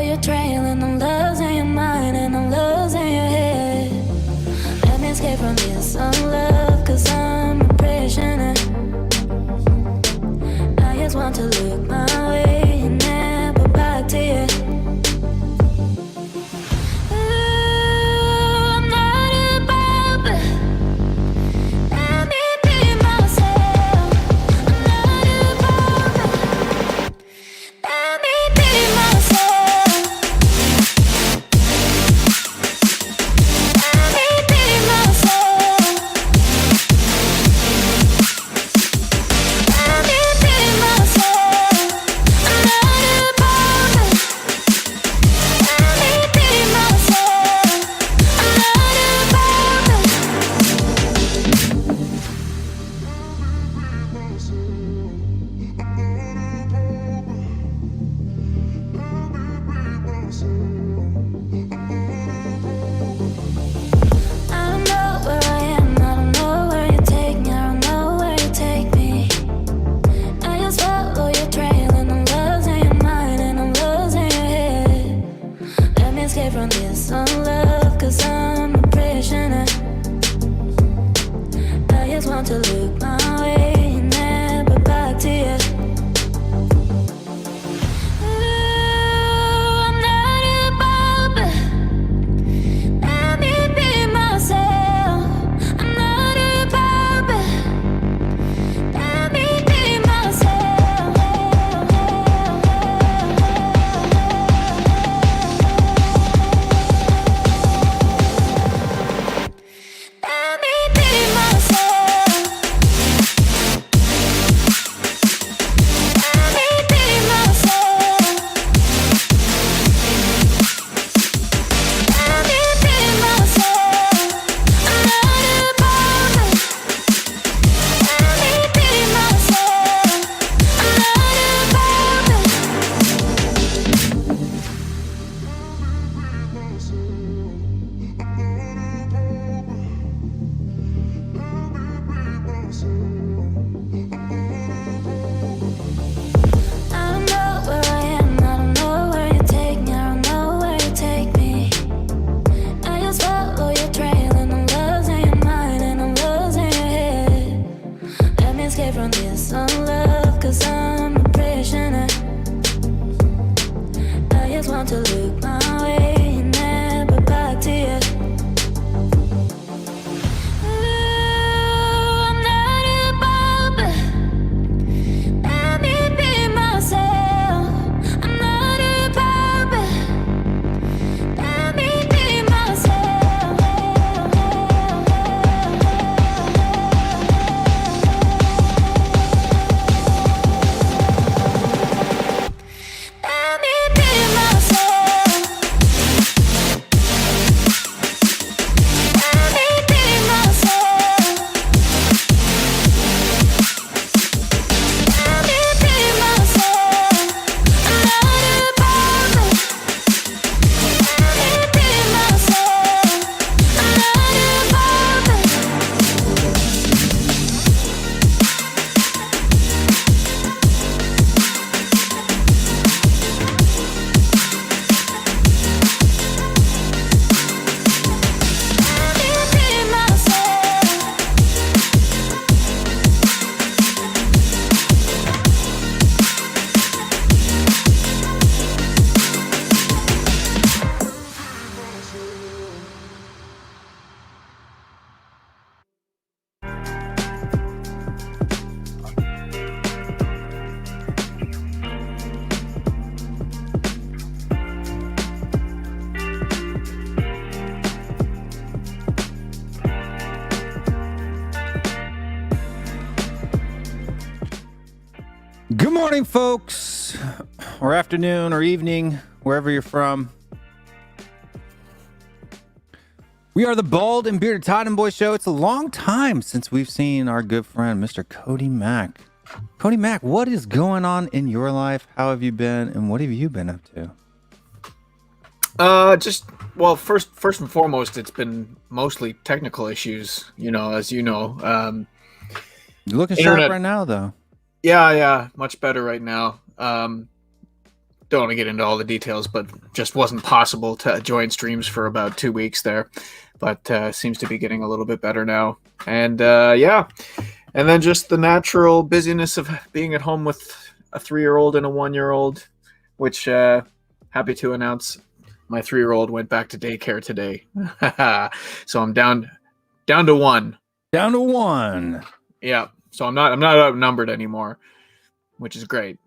You're trailing, I'm losing your mind and I'm losing your head. Let me escape from this unlove, cause I'm a prisoner. I just want to look my way and never back to you. Good morning, folks, or afternoon, or evening, wherever you're from. We are the Bald and Bearded Tottenham Boy Show. It's a long time since we've seen our good friend, Mr. Cody Mack. Cody Mack, what is going on in your life? How have you been, and what have you been up to? First and foremost, it's been mostly technical issues, as you know. You're looking sharp right now, though. Yeah, much better right now. don't want to get into all the details, but just wasn't possible to join streams for about 2 weeks there. But seems to be getting a little bit better now. And yeah, and then just the natural busyness of being at home with a 3-year-old and a 1-year-old, which happy to announce my 3-year-old went back to daycare today. So I'm down to 1. Down to 1. Yeah. So I'm not outnumbered anymore, which is great.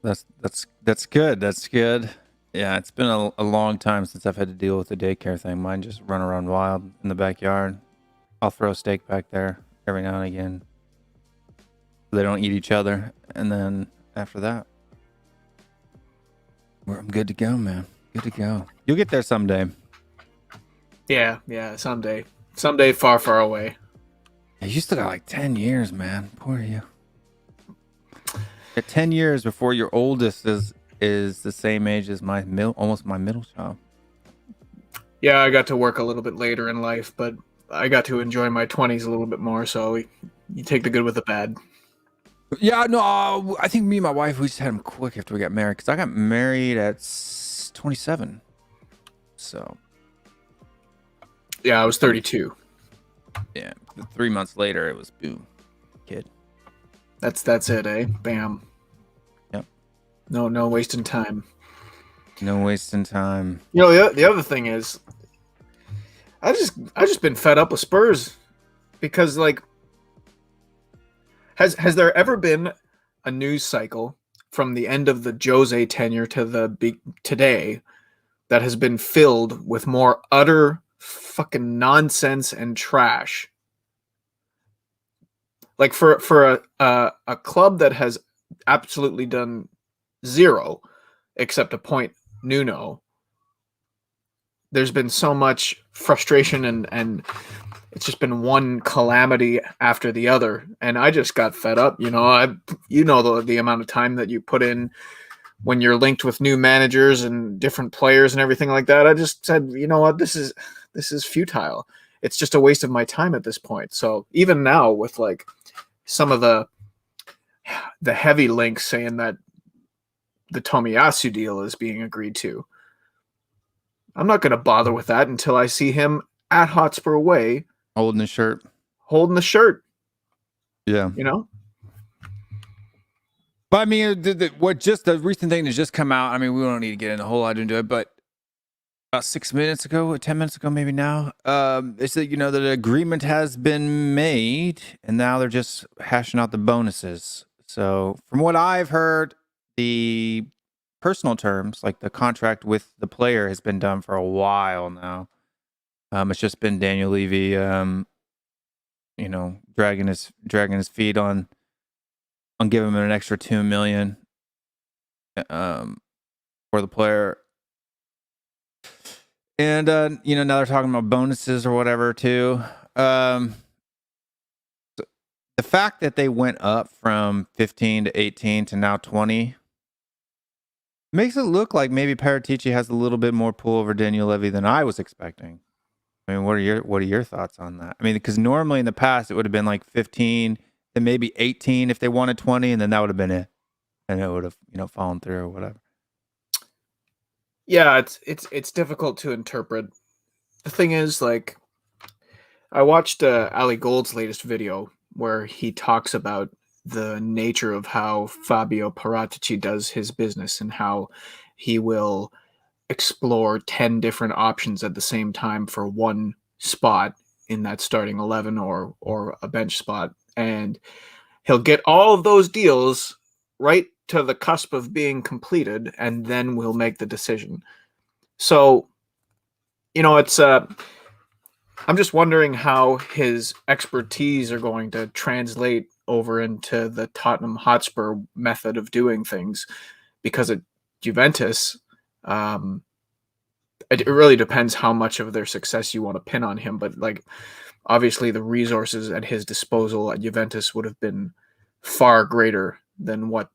That's good. That's good. Yeah, it's been a long time since I've had to deal with the daycare thing. Mine just run around wild in the backyard. I'll throw a steak back there every now and again. They don't eat each other, and then after that, I'm good to go, man. Good to go. You'll get there someday. Yeah, someday. Someday far, far away. Yeah, you still got like 10 years, man. Poor you. Got 10 years before your oldest is the same age as almost my middle child. Yeah, I got to work a little bit later in life, but I got to enjoy my 20s a little bit more, so you take the good with the bad. Yeah, no, I think me and my wife, we just had them quick after we got married, because I got married at 27. So. Yeah, I was 32. Yeah, 3 months later, it was boom, kid. That's it, eh? Bam. Yep. No wasting time. No wasting time. You know, the other thing is, I just been fed up with Spurs, because like, has there ever been a news cycle from the end of the Jose tenure to today that has been filled with more utter fucking nonsense and trash? Like for a club that has absolutely done zero except a point Nuno, there's been so much frustration and it's just been one calamity after the other, and I just got fed up. You know, the amount of time that you put in when you're linked with new managers and different players and everything like that. I just said, you know what, this is futile. It's just a waste of my time at this point. So even now, with like some of the heavy links saying that the Tomiyasu deal is being agreed to, I'm not going to bother with that until I see him at Hotspur away holding the shirt. Yeah. You know? But I mean, the recent thing that's just come out, I mean, we don't need to get in a whole lot into it, but about 10 minutes ago, maybe now, it's that, you know, that an agreement has been made, and now they're just hashing out the bonuses. So from what I've heard, the personal terms, like the contract with the player, has been done for a while now. It's just been Daniel Levy, you know, dragging his feet on giving him an extra $2 million for the player. And you know, now they're talking about bonuses or whatever too. The fact that they went up from 15 to 18 to now 20 makes it look like maybe Paratici has a little bit more pull over Daniel Levy than I was expecting. I mean, what are your thoughts on that? I mean, because normally in the past it would have been like 15, then maybe 18 if they wanted 20, and then that would have been it, and it would have, you know, fallen through or whatever. Yeah, it's difficult to interpret. The thing is, like, I watched Ali Gold's latest video where he talks about the nature of how Fabio Paratici does his business and how he will explore 10 different options at the same time for one spot in that starting 11 or a bench spot, and he'll get all of those deals right to the cusp of being completed, and then we'll make the decision. So, you know, it's I'm just wondering how his expertise are going to translate over into the Tottenham Hotspur method of doing things, because at Juventus, it really depends how much of their success you want to pin on him. But like, obviously the resources at his disposal at Juventus would have been far greater than what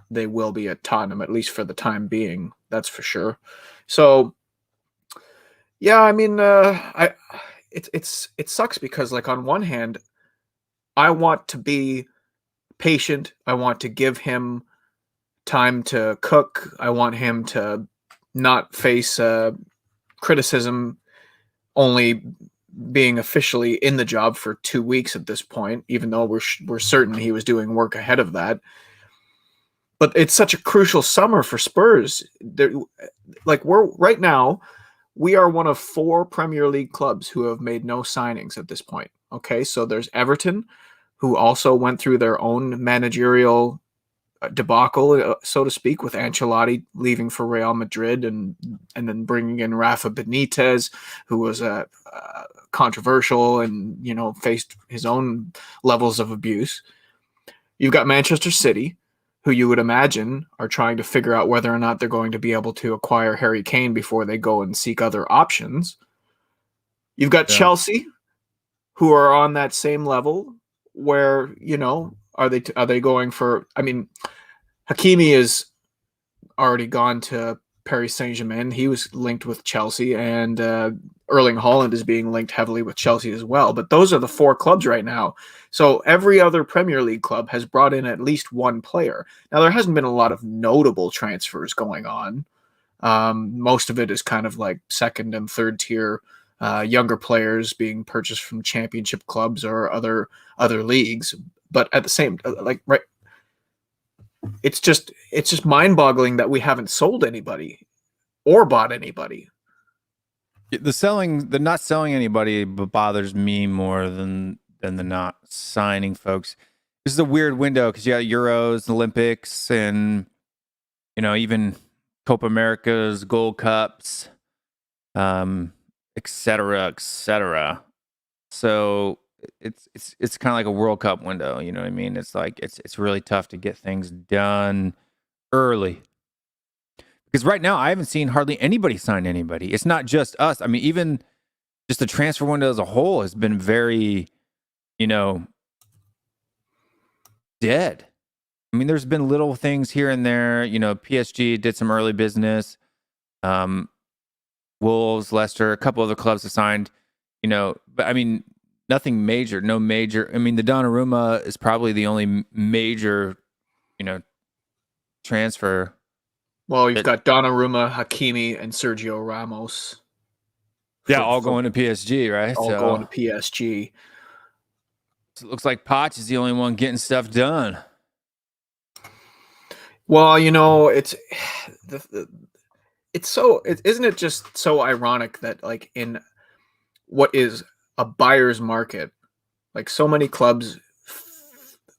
they will be at Tottenham, at least for the time being. That's for sure. So yeah, I mean, it sucks because, like, on one hand, I want to be patient. I want to give him time to cook. I want him to not face criticism, only being officially in the job for 2 weeks at this point, even though we're certain he was doing work ahead of that. But it's such a crucial summer for Spurs. We're right now, we are one of 4 Premier League clubs who have made no signings at this point. Okay, so there's Everton, who also went through their own managerial debacle, so to speak, with Ancelotti leaving for Real Madrid and then bringing in Rafa Benitez, who was controversial and, you know, faced his own levels of abuse. You've got Manchester City, who you would imagine are trying to figure out whether or not they're going to be able to acquire Harry Kane before they go and seek other options. You've got Chelsea, who are on that same level where, you know, are they going for, I mean, Hakimi is already gone to Paris Saint-Germain. He was linked with Chelsea, and Erling Haaland is being linked heavily with Chelsea as well. But those are the 4 clubs right now. So every other Premier League club has brought in at least one player. Now, there hasn't been a lot of notable transfers going on. Most of it is kind of like second and third tier younger players being purchased from championship clubs or other leagues. But at the same, right, it's just mind-boggling that we haven't sold anybody or bought anybody. The not selling anybody bothers me more than the not signing folks. This is a weird window because you got Euros, Olympics, and, you know, even Copa Americas, Gold Cups, et cetera, et cetera. So it's kind of like a World Cup window, you know what I mean? It's like it's really tough to get things done early. Because right now I haven't seen hardly anybody sign anybody. It's not just us. I mean, even just the transfer window as a whole has been very, you know, dead. I mean, there's been little things here and there. You know, PSG did some early business. Wolves, Leicester, a couple other clubs have signed, you know, but I mean, nothing major, no major. I mean, the Donnarumma is probably the only major, you know, transfer. Well, you've got Donnarumma, Hakimi, and Sergio Ramos. Yeah, all going to PSG, right? All going to PSG. So it looks like Poch is the only one getting stuff done. Well, you know, isn't it just so ironic that, like, in what is a buyer's market, like, so many clubs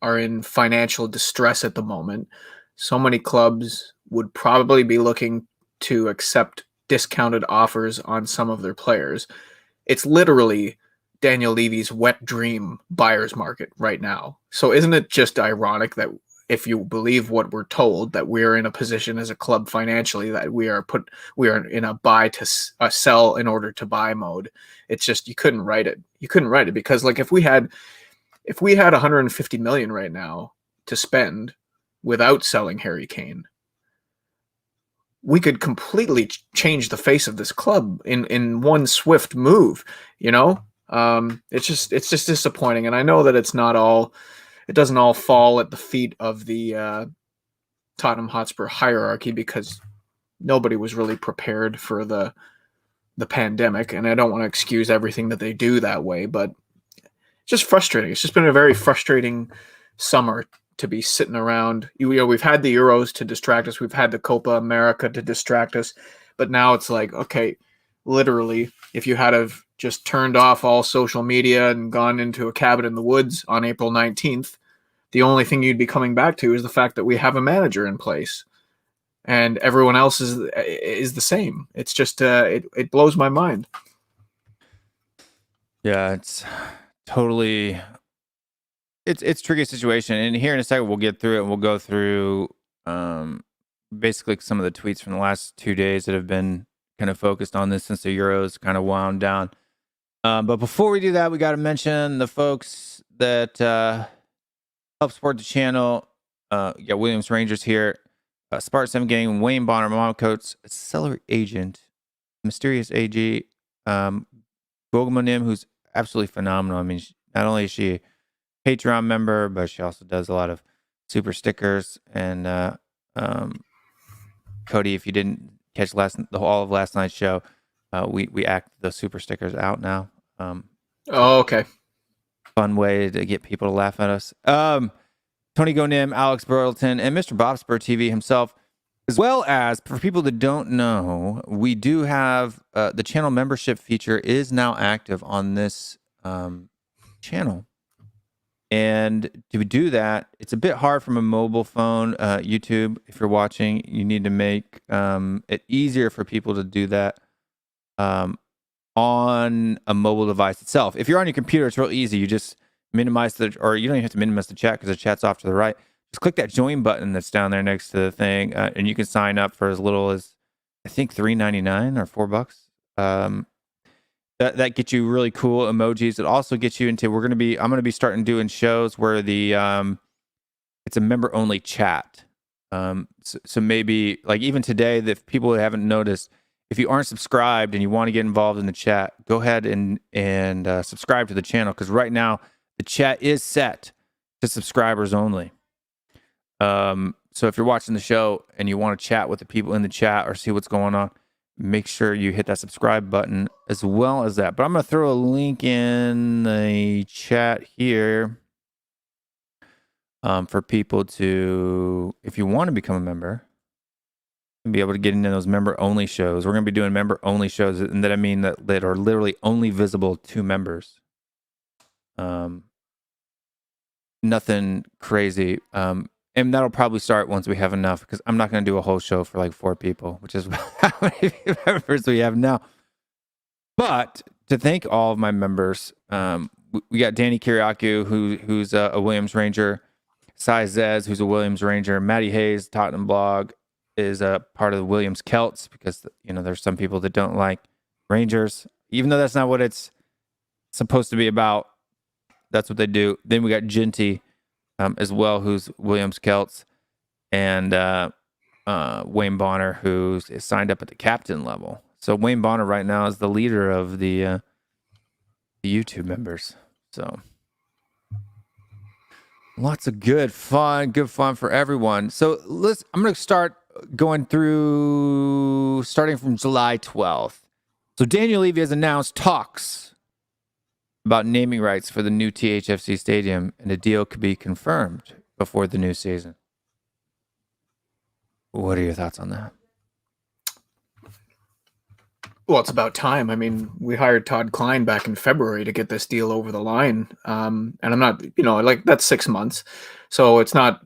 are in financial distress at the moment. So many clubs would probably be looking to accept discounted offers on some of their players. It's literally Daniel Levy's wet dream buyer's market right now. So isn't it just ironic that, if you believe what we're told, that we're in a position as a club financially that we are in a buy to sell in order to buy mode? It's just, you couldn't write it. You couldn't write it because, like, if we had 150 million right now to spend without selling Harry Kane, we could completely change the face of this club in one swift move. You know, it's just disappointing, and I know that it doesn't all fall at the feet of the Tottenham Hotspur hierarchy, because nobody was really prepared for the pandemic, and I don't want to excuse everything that they do that way, but it's just frustrating. It's just been a very frustrating summer to be sitting around. You know, we've had the Euros to distract us, we've had the Copa America to distract us, but now it's like, okay, literally, if you had have just turned off all social media and gone into a cabin in the woods on April 19th, the only thing you'd be coming back to is the fact that we have a manager in place and everyone else is the same. It's just it blows my mind. Yeah, it's totally it's a tricky situation. And here in a second we'll get through it, and we'll go through basically some of the tweets from the last 2 days that have been kind of focused on this since the Euros kind of wound down. But before we do that, we got to mention the folks that help support the channel. Williams Rangers here, Spartan 7 Gang, Wayne Bonner, Mom Coats, Celery Agent, Mysterious AG, Gogomonim, who's absolutely phenomenal. I mean, not only is she a Patreon member, but she also does a lot of super stickers and Cody, if you didn't catch all of last night's show, we act the super stickers out now. Oh, okay. Fun way to get people to laugh at us. Tony Gonim, Alex Burleton, and Mr. Bob Spur TV himself, as well as, for people that don't know, we do have the channel membership feature is now active on this channel. And to do that, it's a bit hard from a mobile phone. YouTube, if you're watching, you need to make it easier for people to do that on a mobile device itself. If you're on your computer, it's real easy. You just minimize or you don't even have to minimize the chat because the chat's off to the right. Just click that join button that's down there next to the thing, and you can sign up for as little as, I think, $3.99 or $4. That gets you really cool emojis. It also gets you into, I'm going to be starting doing shows where it's a member only chat. So maybe, like, even today, if people haven't noticed, if you aren't subscribed and you want to get involved in the chat, go ahead and subscribe to the channel, because right now the chat is set to subscribers only. So if you're watching the show and you want to chat with the people in the chat or see what's going on, make sure you hit that subscribe button as well as that. But I'm going to throw a link in the chat here for people to, if you want to become a member, and be able to get into those member-only shows. We're going to be doing member-only shows, and that I mean that are literally only visible to members. Nothing crazy. And that'll probably start once we have enough, because I'm not going to do a whole show for like 4 people, which is how many members we have now. But to thank all of my members, we got Danny Kiriakou, who's a Williams Ranger, Cy Zez, who's a Williams Ranger, Matty Hayes, Tottenham Blog, is a part of the Williams Celts, because there's some people that don't like Rangers, even though that's not what it's supposed to be about. That's what they do. Then we got Genty as well, who's Williams Celts, and Wayne Bonner, who's signed up at the captain level. So Wayne Bonner right now is the leader of the YouTube members. So lots of good fun for everyone. So I'm going to start going through, starting from July 12th. So Daniel Levy has announced talks about naming rights for the new THFC stadium, and a deal could be confirmed before the new season. What are your thoughts on that? Well, it's about time. I mean, we hired Todd Klein back in February to get this deal over the line. And I'm not, like, that's 6 months. So it's not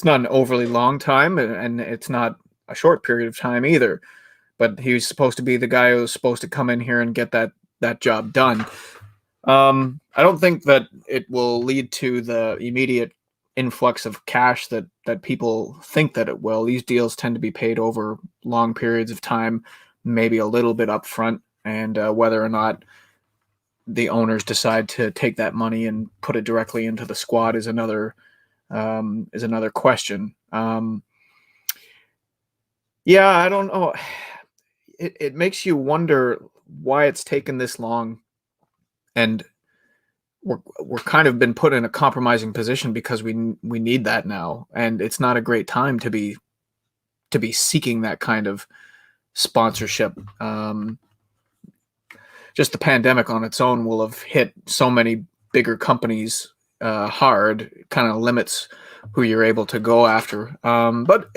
an overly long time, and it's not a short period of time either. But he was supposed to be the guy who was supposed to come in here and get that job done. I don't think that it will lead to the immediate influx of cash that people think that it will. These deals tend to be paid over long periods of time, maybe a little bit up front, and whether or not the owners decide to take that money and put it directly into the squad is another question. Yeah, I don't know. It makes you wonder why it's taken this long, and we're kind of been put in a compromising position because we need that now, and it's not a great time to be seeking that kind of sponsorship. Just the pandemic on its own will have hit so many bigger companies hard. It kind of limits who you're able to go after. But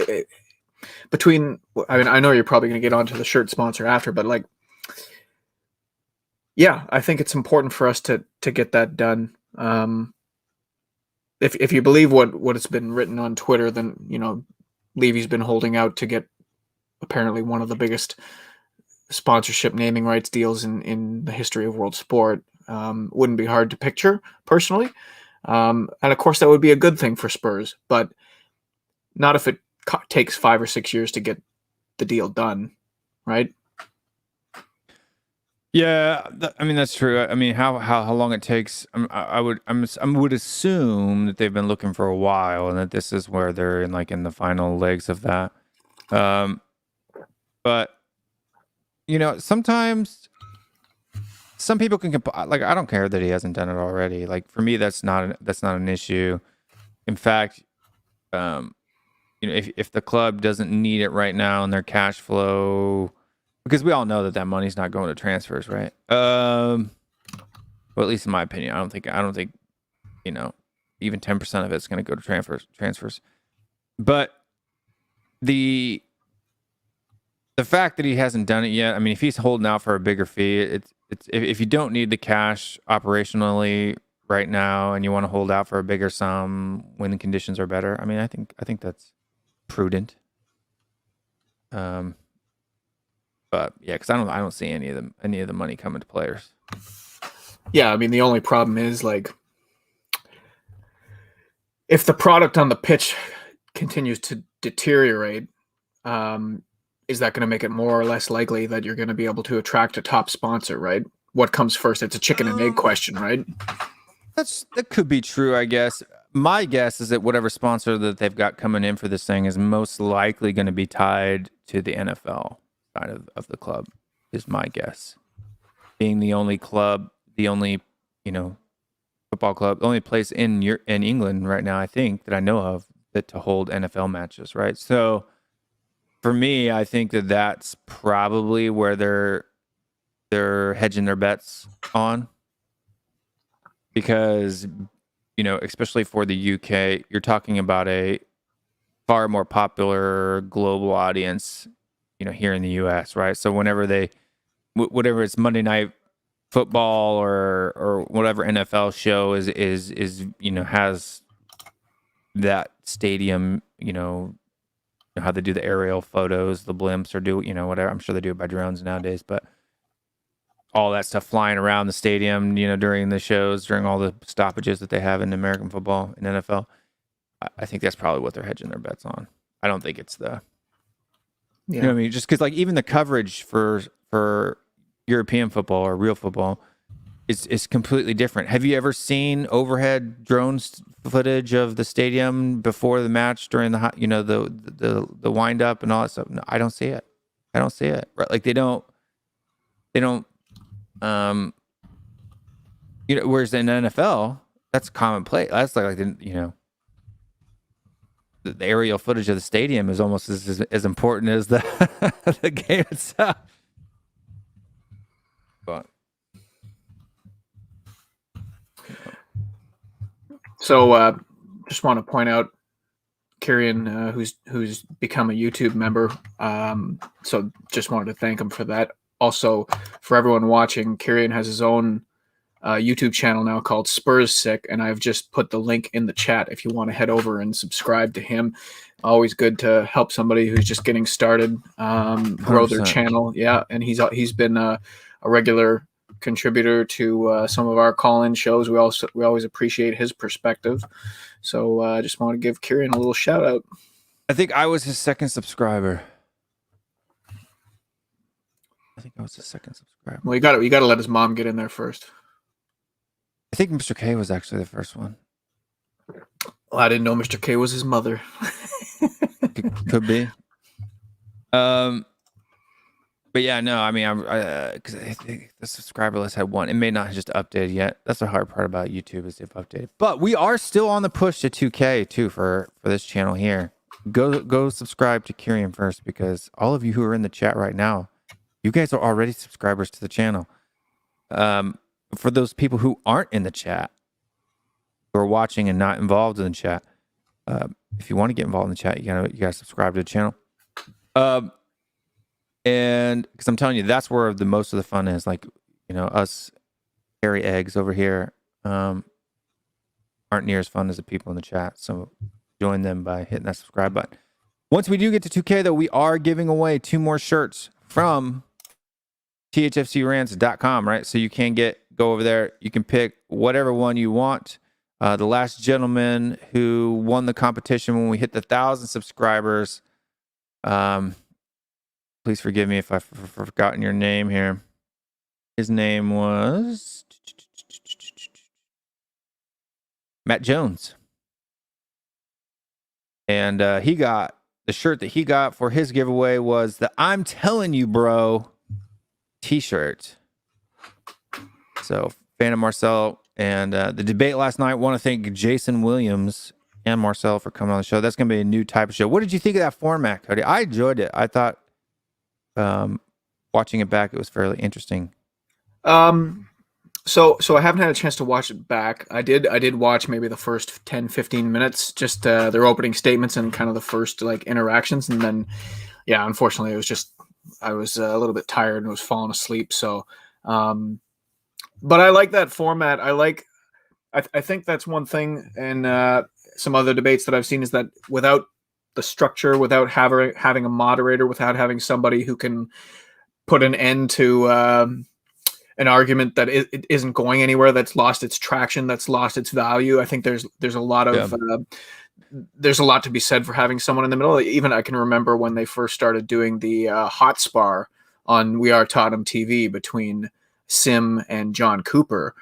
I know you're probably going to get onto the shirt sponsor after, but yeah, I think it's important for us to get that done. If you believe what has been written on Twitter, then Levy's been holding out to get apparently one of the biggest sponsorship naming rights deals in the history of world sport. Wouldn't be hard to picture, personally. And of course, that would be a good thing for Spurs, but not if it takes 5 or 6 years to get the deal done, right? Yeah, that's true. I mean, how long it takes? I would assume that they've been looking for a while, and that this is where they're in the final legs of that. But sometimes some people can I don't care that he hasn't done it already. For me, that's not an issue. In fact, if the club doesn't need it right now and their cash flow, because we all know that money's not going to transfers, right? Well, at least in my opinion, I don't think even 10% of it's going to go to transfers. But the fact that he hasn't done it yet, I mean, if he's holding out for a bigger fee, it's if you don't need the cash operationally right now and you want to hold out for a bigger sum when the conditions are better, I mean, I think that's prudent. But yeah, because I don't see any of the money coming to players. Yeah, I mean, the only problem is, like, if the product on the pitch continues to deteriorate, is that going to make it more or less likely that you're going to be able to attract a top sponsor, right? What comes first? It's a chicken and egg question, right? That could be true, I guess. My guess is that whatever sponsor that they've got coming in for this thing is most likely going to be tied to the NFL side of the club, is my guess. Being the only club, the only, football club, the only place in England right now, I think, that I know of that to hold NFL matches, right? So for me, I think that's probably where they're hedging their bets on, because especially for the UK, you're talking about a far more popular global audience, here in the US, right? So whenever whatever it's Monday Night Football or whatever NFL show is has that stadium, how they do the aerial photos, the blimps, or do whatever. I'm sure they do it by drones nowadays, but all that stuff flying around the stadium, during the shows, during all the stoppages that they have in American football and NFL. I think that's probably what they're hedging their bets on. I don't think it's the, Yeah. you know what I mean? Just because, like, even the coverage for European football or real football is completely different. Have you ever seen overhead drones footage of the stadium before the match during the the wind up and all that stuff? No, I don't see it. Right? Like they don't. Whereas in NFL, that's commonplace. That's like the aerial footage of the stadium is almost as important as the the game itself. But So just want to point out, Kieran, who's become a YouTube member. So just wanted to thank him for that. Also, for everyone watching, Kieran has his own YouTube channel now called Spurs Sick, and I've just put the link in the chat if you want to head over and subscribe to him. Always good to help somebody who's just getting started grow their 100%. channel. Yeah, and he's been a regular contributor to some of our call-in shows. We always appreciate his perspective. So I just want to give Kieran a little shout out. I think I was his second subscriber. Well, you got to let his mom get in there first. I think Mr. K was actually the first one. Well, I didn't know Mr. K was his mother. Could be. But yeah, no, I mean, because I think the subscriber list had one. It may not have just updated yet. That's the hard part about YouTube, is they've updated. But we are still on the push to 2K too for this channel here. Go subscribe to Kieran first, because all of you who are in the chat right now, you guys are already subscribers to the channel. For those people who aren't in the chat, who are watching and not involved in the chat, if you want to get involved in the chat, you gotta subscribe to the channel. And because I'm telling you, that's where the most of the fun is. Like, us hairy eggs over here aren't near as fun as the people in the chat. So join them by hitting that subscribe button. Once we do get to 2K, though, we are giving away 2 more shirts from THFCRants.com, right? So you can go over there. You can pick whatever one you want. The last gentleman who won the competition when we hit the 1,000 subscribers, please forgive me if I've forgotten your name here. His name was Matt Jones. And he got the shirt that he got for his giveaway was the "I'm Telling You, Bro" t-shirt. So, fan of Marcel and the debate last night. Want to thank Jason Williams and Marcel for coming on the show. That's going to be a new type of show. What did you think of that format, Cody? I enjoyed it. I thought watching it back, it was fairly interesting. So I haven't had a chance to watch it back. I did watch maybe the first 10, 15 minutes, just their opening statements and kind of the first like interactions. And then, yeah, unfortunately I was a little bit tired and was falling asleep. So, but I like that format. I think that's one thing. And some other debates that I've seen is that without the structure, without having a moderator, without having somebody who can put an end to an argument that it isn't going anywhere, that's lost its traction, that's lost its value. I think there's a lot of there's a lot to be said for having someone in the middle. Even I can remember when they first started doing the Hotspur on We Are Tottenham TV between Sim and John Cooper.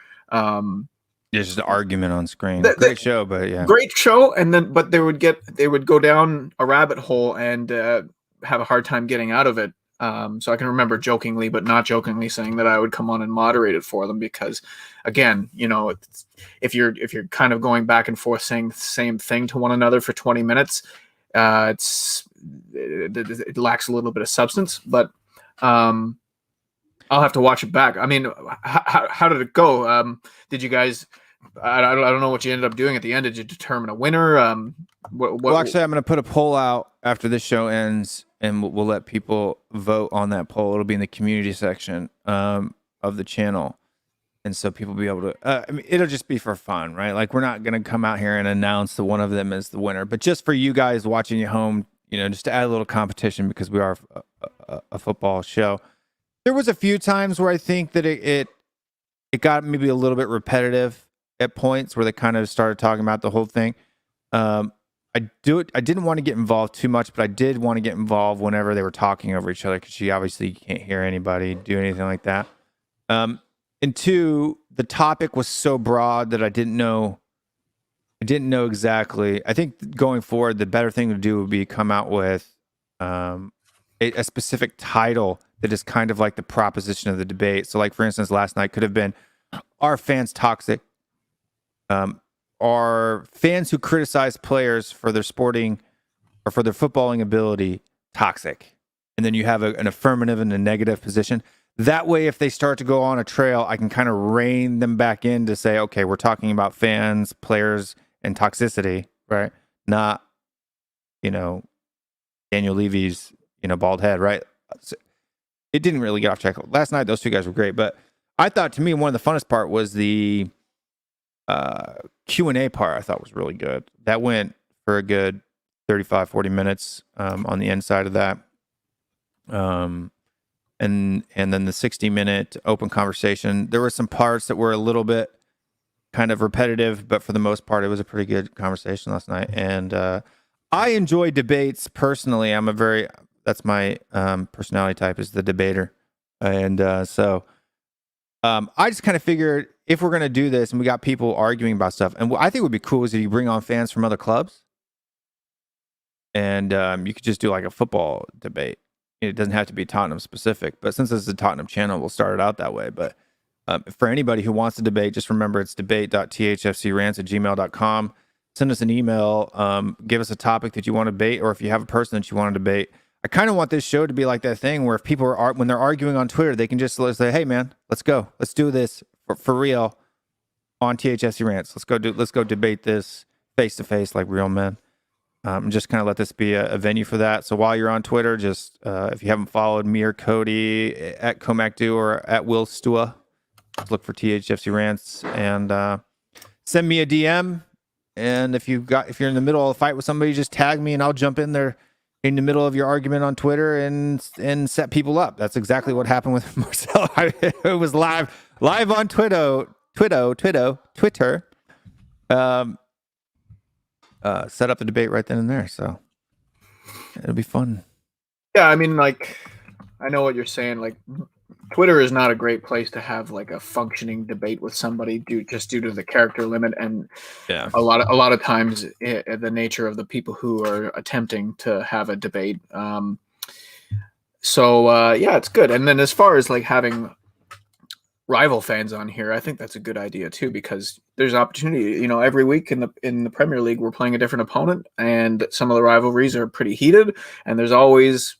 It's just an argument on screen. Great show, but yeah, great show. And then, but they would go down a rabbit hole and have a hard time getting out of it. So I can remember jokingly, but not jokingly, saying that I would come on and moderate it for them because, again, you know, if you're kind of going back and forth saying the same thing to one another for 20 minutes, it lacks a little bit of substance. But I'll have to watch it back. I mean, how did it go? Did you guys? I don't know what you ended up doing at the end. Did you determine a winner? Well, actually, I'm going to put a poll out after this show ends, and we'll let people vote on that poll. It'll be in the community section of the channel, and so people will be able to. I mean, it'll just be for fun, right? Like we're not going to come out here and announce that one of them is the winner, but just for you guys watching at home, you know, just to add a little competition because we are a football show. There was a few times where I think that it got maybe a little bit repetitive at points where they kind of started talking about the whole thing. I didn't want to get involved too much, but I did want to get involved whenever they were talking over each other because she obviously can't hear anybody do anything like that. And two, the topic was so broad that I didn't know exactly. I think going forward, the better thing to do would be come out with a specific title that is kind of like the proposition of the debate. So like, for instance, last night could have been, are fans toxic? Are fans who criticize players for their sporting or for their footballing ability toxic? And then you have an affirmative and a negative position. That way, if they start to go on a trail, I can kind of rein them back in to say, okay, we're talking about fans, players, and toxicity, right? Not, you know, Daniel Levy's, you know, bald head, right? So it didn't really get off track. Last night, those two guys were great, but I thought to me, one of the funnest part was the Q&A part. I thought was really good. That went for a good 35, 40 minutes on the inside of that. And then the 60-minute open conversation. There were some parts that were a little bit kind of repetitive, but for the most part, it was a pretty good conversation last night. And I enjoy debates personally. That's my personality type, is the debater. And so I just kind of figured if we're going to do this and we got people arguing about stuff, and what I think would be cool is if you bring on fans from other clubs and you could just do like a football debate. It doesn't have to be Tottenham specific, but since this is a Tottenham channel, we'll start it out that way. But for anybody who wants to debate, just remember it's debate.thfcrants@gmail.com. Send us an email. Give us a topic that you want to debate, or if you have a person that you want to debate. I kind of want this show to be like that thing where if people are when they're arguing on Twitter, they can just say, "Hey, man, let's go. Let's do this for real on THFC Rants. Let's go debate this face to face like real men." And just kind of let this be a venue for that. So while you're on Twitter, just if you haven't followed me or Cody at ComacDo or at WillStewartTHFCRants, look for THFC Rants and send me a DM. And if you're in the middle of a fight with somebody, just tag me and I'll jump in there in the middle of your argument on Twitter and set people up. That's exactly what happened with Marcel. It was live on Twitter. Set up the debate right then and there, so it'll be fun. Yeah, I mean, like, I know what you're saying. Like, Twitter is not a great place to have like a functioning debate with somebody due to the character limit, and a lot of times the nature of the people who are attempting to have a debate. So yeah, it's good. And then as far as like having rival fans on here, I think that's a good idea too, because there's opportunity. You know, every week in the Premier League, we're playing a different opponent, and some of the rivalries are pretty heated. And there's always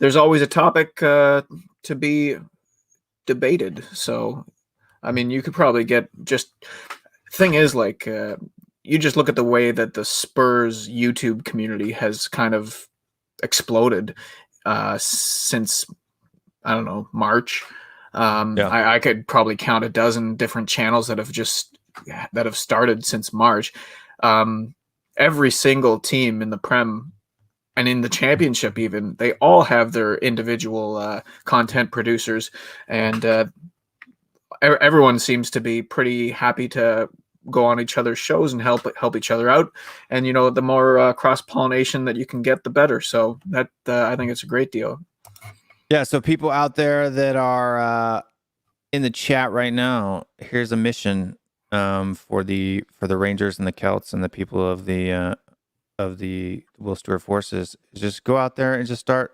a topic to be debated. So, I mean, you could probably get just thing is like you just look at the way that the Spurs YouTube community has kind of exploded since, I don't know, March. I could probably count a dozen different channels that have started since March. Every single team in the Prem and in the Championship, even, they all have their individual content producers, and everyone seems to be pretty happy to go on each other's shows and help each other out. And, you know, the more cross-pollination that you can get, the better. So that I think it's a great deal. Yeah, so people out there that are in the chat right now, here's a mission for the Rangers and the Celts and the people of the Will Stewart forces. Just go out there and just start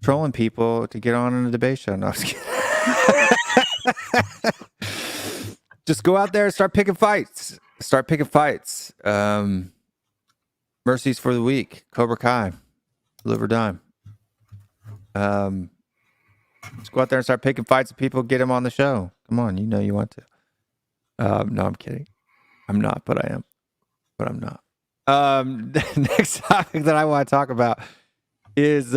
trolling people to get on in a debate show. No, I was kidding. Just go out there and start picking fights. Mercies for the week. Cobra Kai. Live or die. Just go out there and start picking fights with people. Get them on the show. Come on, you know you want to. No, I'm kidding. I'm not, but I am. But I'm not. The next topic that I want to talk about is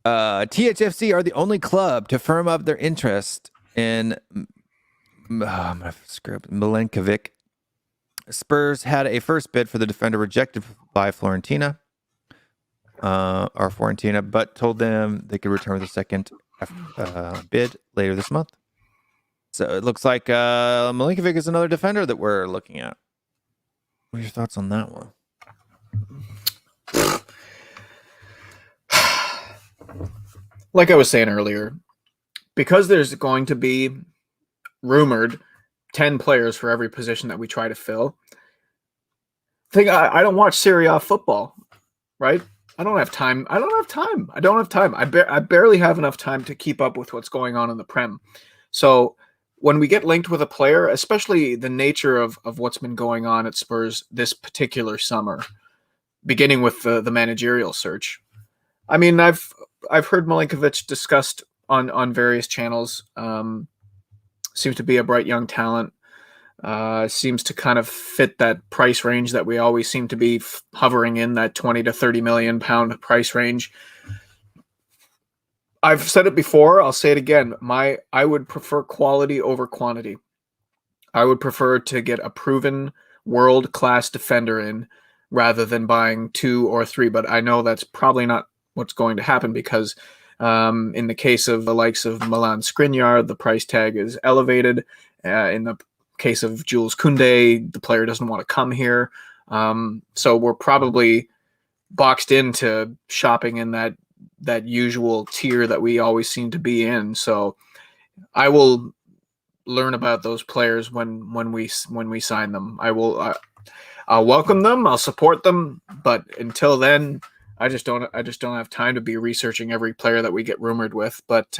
THFC are the only club to firm up their interest in I'm gonna screw up Milenkovic. Spurs had a first bid for the defender rejected by Fiorentina, but told them they could return with a second bid later this month. So it looks like Milenkovic is another defender that we're looking at. What are your thoughts on that one? Like I was saying earlier, because there's going to be rumored 10 players for every position that we try to fill. I don't watch Serie A football, right? I don't have time. I barely have enough time to keep up with what's going on in the Prem. So when we get linked with a player, especially the nature of what's been going on at Spurs this particular summer, beginning with the managerial search. I mean, I've heard Milenkovic discussed on various channels. Seems to be a bright young talent. Seems to kind of fit that price range that we always seem to be hovering in, that 20 to 30 million pound price range. I've said it before. I'll say it again. I would prefer quality over quantity. I would prefer to get a proven world-class defender in rather than buying 2 or 3. But I know that's probably not what's going to happen because in the case of the likes of Milan Skriniar, the price tag is elevated. In the case of Jules Koundé, the player doesn't want to come here. So we're probably boxed into shopping in that usual tier that we always seem to be in. So I will learn about those players when we sign them. I'll welcome them. I'll support them. But until then, I just don't have time to be researching every player that we get rumored with. But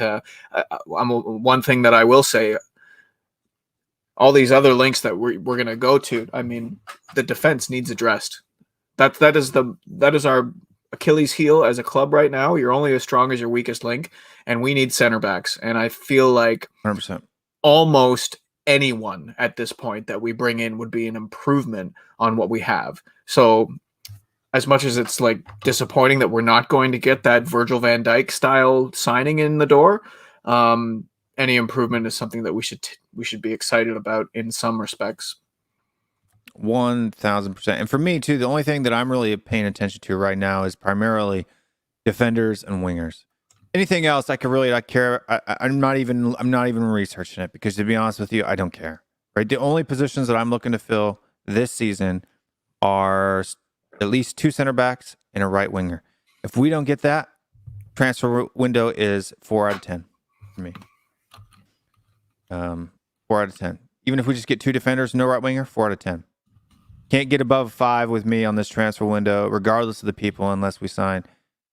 one thing that I will say, all these other links that we're going to go to, I mean, the defense needs addressed. That is our Achilles heel as a club right now. You're only as strong as your weakest link, and we need center backs. And I feel like 100%. Almost anyone at this point that we bring in would be an improvement on what we have. So as much as it's like disappointing that we're not going to get that Virgil van Dijk style signing in the door, any improvement is something that we should be excited about in some respects. 1000%. And for me too, the only thing that I'm really paying attention to right now is primarily defenders and wingers. Anything else I could really not care. I'm not even researching it because, to be honest with you, I don't care. Right? The only positions that I'm looking to fill this season are at least 2 center backs and a right winger. If we don't get that, transfer window is 4 out of 10 for me. 4 out of 10. Even if we just get 2 defenders, no right winger, 4 out of 10. Can't get above 5 with me on this transfer window, regardless of the people, unless we sign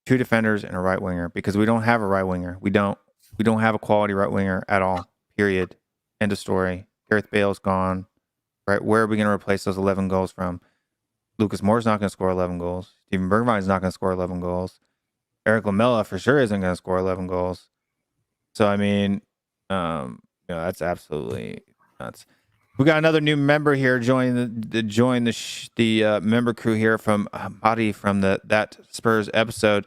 2 defenders and a right winger, because we don't have a right winger. We don't. We don't have a quality right winger at all. Period. End of story. Gareth Bale's gone. Right? Where are we going to replace those 11 goals from? Lucas Moore's not going to score 11 goals. Steven Bergwijn's not going to score 11 goals. Eric Lamela for sure isn't going to score 11 goals. So I mean, that's absolutely nuts. We got another new member here join the member crew here from Madi from that Spurs episode.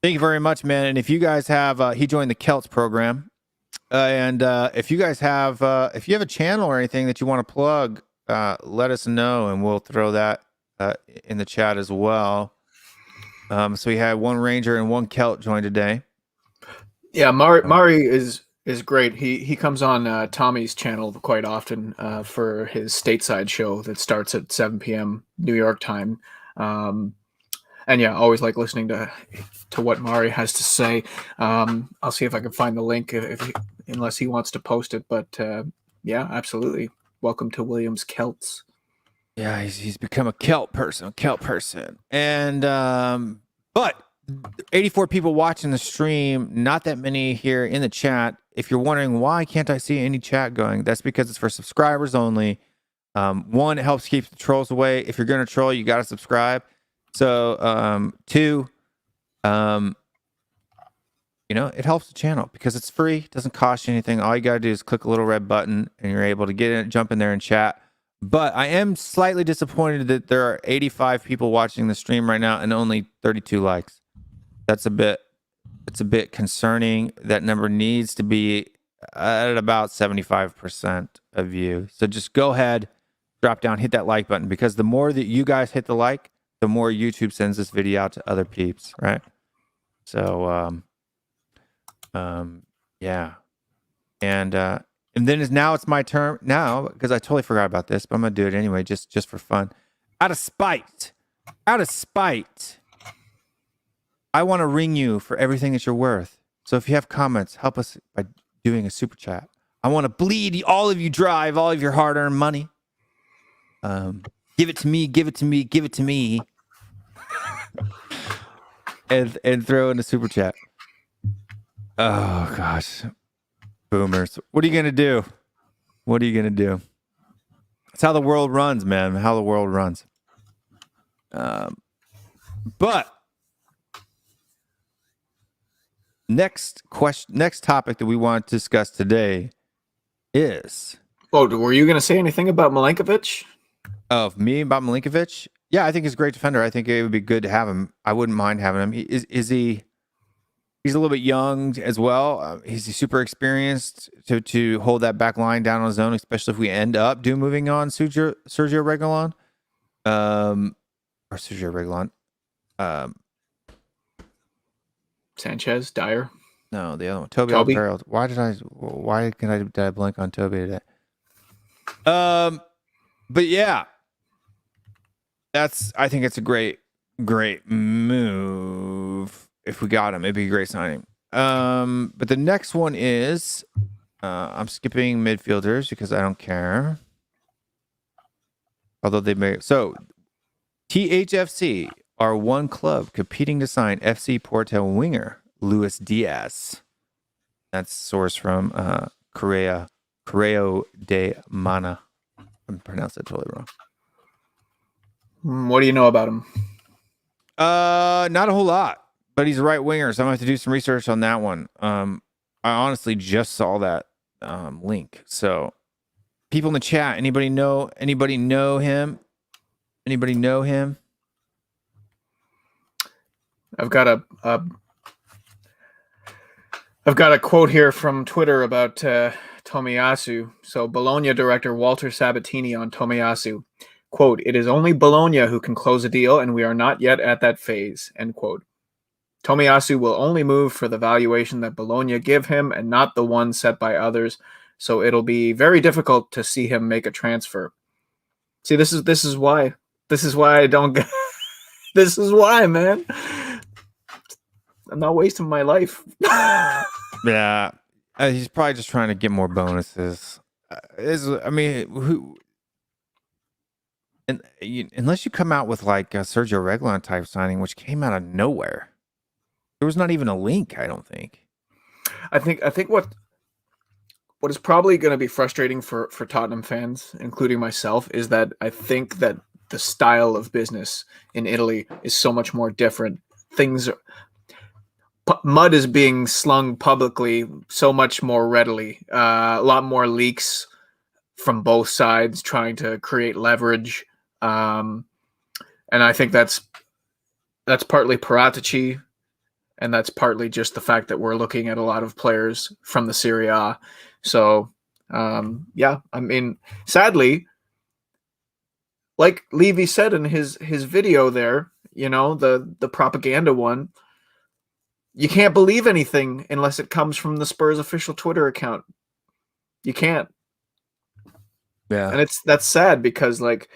Thank you very much, man. And if you guys have, he joined the Celts program, and if you guys have, if you have a channel or anything that you want to plug, let us know, and we'll throw that in the chat as well. So we had one Ranger and one Celt join today. Yeah, Mari is great. He comes on Tommy's channel quite often for his stateside show that starts at 7 p.m. New York time. And yeah, always like listening to what Mari has to say. I'll see if I can find the link unless he wants to post it. But yeah, absolutely. Welcome to William's Celts. Yeah, he's become a Celt person. And but 84 people watching the stream, not that many here in the chat. If you're wondering why can't I see any chat going, that's because it's for subscribers only. One, it helps keep the trolls away. If you're going to troll, you got to subscribe. So, two, it helps the channel because it's free. It doesn't cost you anything. All you got to do is click a little red button and you're able to get in, jump in there and chat. But I am slightly disappointed that there are 85 people watching the stream right now and only 32 likes. It's a bit concerning. That number needs to be at about 75% of you. So just go ahead, drop down, hit that like button, because the more that you guys hit the like, the more YouTube sends this video out to other peeps, right? So, yeah. And then now it's my turn now, because I totally forgot about this, but I'm going to do it anyway, just for fun. Out of spite, I want to ring you for everything that you're worth. So if you have comments, help us by doing a super chat. I want to bleed all of you dry, all of your hard-earned money. Give it to me. and throw in a super chat. Oh gosh. Boomers. What are you going to do? It's how the world runs, man. How the world runs. But next topic that we want to discuss today is... Oh, were you going to say anything about Milenkovic? Of me about Milenkovic? Yeah, I think he's a great defender. I think it would be good to have him. I wouldn't mind having him. He's a little bit young as well. He's super experienced to hold that back line down on his own, especially if we end up moving on Sergio Reguilon. Or Sergio Reguilon. Sanchez, Dyer. No, the other one. Toby Alderweireld. Why did I blank on Toby today? But yeah. I think it's a great move. If we got him, it'd be a great signing. But the next one is I'm skipping midfielders because I don't care. Although they may. So THFC are one club competing to sign FC Porto winger Luis Diaz. That's source from Correo de Mana. I pronounced that totally wrong. What do you know about him? Not a whole lot, but he's a right winger, so I'm gonna have to do some research on that one. I honestly just saw that link. So, people in the chat, anybody know him? Anybody know him? I've got a quote here from Twitter about Tomiyasu. So, Bologna director Walter Sabatini on Tomiyasu. Quote, "It is only Bologna who can close a deal, and we are not yet at that phase." End quote. Tomiyasu will only move for the valuation that Bologna give him and not the one set by others, so it'll be very difficult to see him make a transfer. See, this is why I don't this is why, man. I'm not wasting my life. Yeah. He's probably just trying to get more bonuses. Unless you come out with like a Sergio Reguilon type signing, which came out of nowhere. There was not even a link, I don't think. I think what is probably going to be frustrating for Tottenham fans, including myself, is that I think that the style of business in Italy is so much more different. Mud is being slung publicly so much more readily. A lot more leaks from both sides trying to create leverage. And I think that's partly Paratici, and that's partly just the fact that we're looking at a lot of players from the Serie A. So, yeah, I mean, sadly, like Levy said in his video there, you know, the propaganda one, you can't believe anything unless it comes from the Spurs official Twitter account. You can't. Yeah. And that's sad because, like,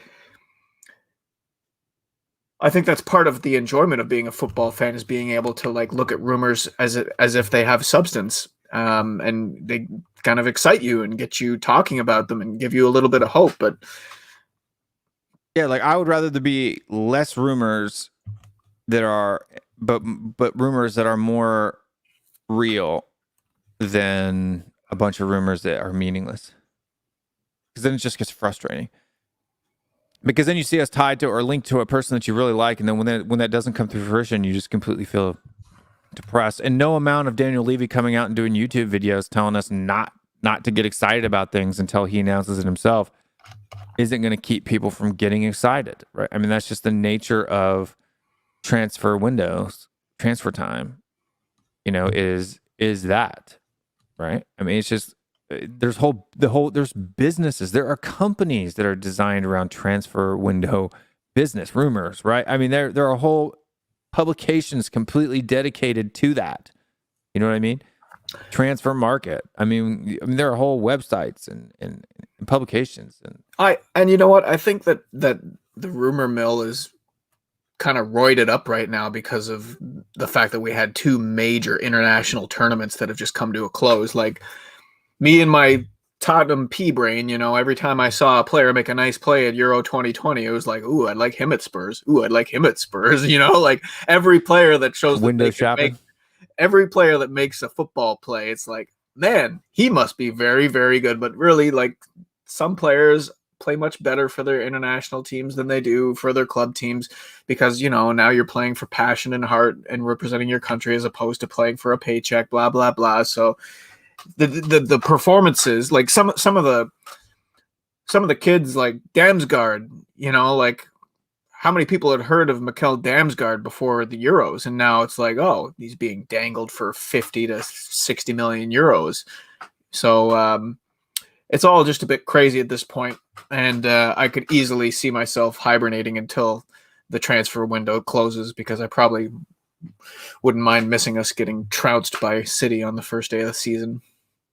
I think that's part of the enjoyment of being a football fan, is being able to, like, look at rumors as if they have substance, and they kind of excite you and get you talking about them and give you a little bit of hope. But yeah, like, I would rather there be less rumors that are, but rumors that are more real than a bunch of rumors that are meaningless. Because then it just gets frustrating. Because then you see us tied to or linked to a person that you really like, and then when that doesn't come to fruition, you just completely feel depressed. And no amount of Daniel Levy coming out and doing YouTube videos telling us not to get excited about things until he announces it himself isn't going to keep people from getting excited, right? I mean, that's just the nature of transfer windows, transfer time. You know, is that, right? I mean, it's just there's businesses, there are companies that are designed around transfer window business rumors, right? I mean, there are whole publications completely dedicated to that. You know what I mean? Transfer market. I mean there are whole websites and publications and you know what? I think that the rumor mill is kind of roided up right now because of the fact that we had two major international tournaments that have just come to a close. Like, me and my Tottenham P brain, you know, every time I saw a player make a nice play at Euro 2020, it was like, ooh, I'd like him at Spurs. Ooh, I'd like him at Spurs. You know, like, every player that shows window shopping. Every player that makes a football play, it's like, man, he must be very, very good. But really, like, some players play much better for their international teams than they do for their club teams, because, you know, now you're playing for passion and heart and representing your country as opposed to playing for a paycheck, blah, blah, blah. So the performances, like some of the kids, like Damsgaard, you know, like, how many people had heard of Mikel Damsgaard before the Euros, and now it's like, oh, he's being dangled for 50 to 60 million euros. So it's all just a bit crazy at this point, and I could easily see myself hibernating until the transfer window closes, because I probably wouldn't mind missing us getting trounced by City on the first day of the season.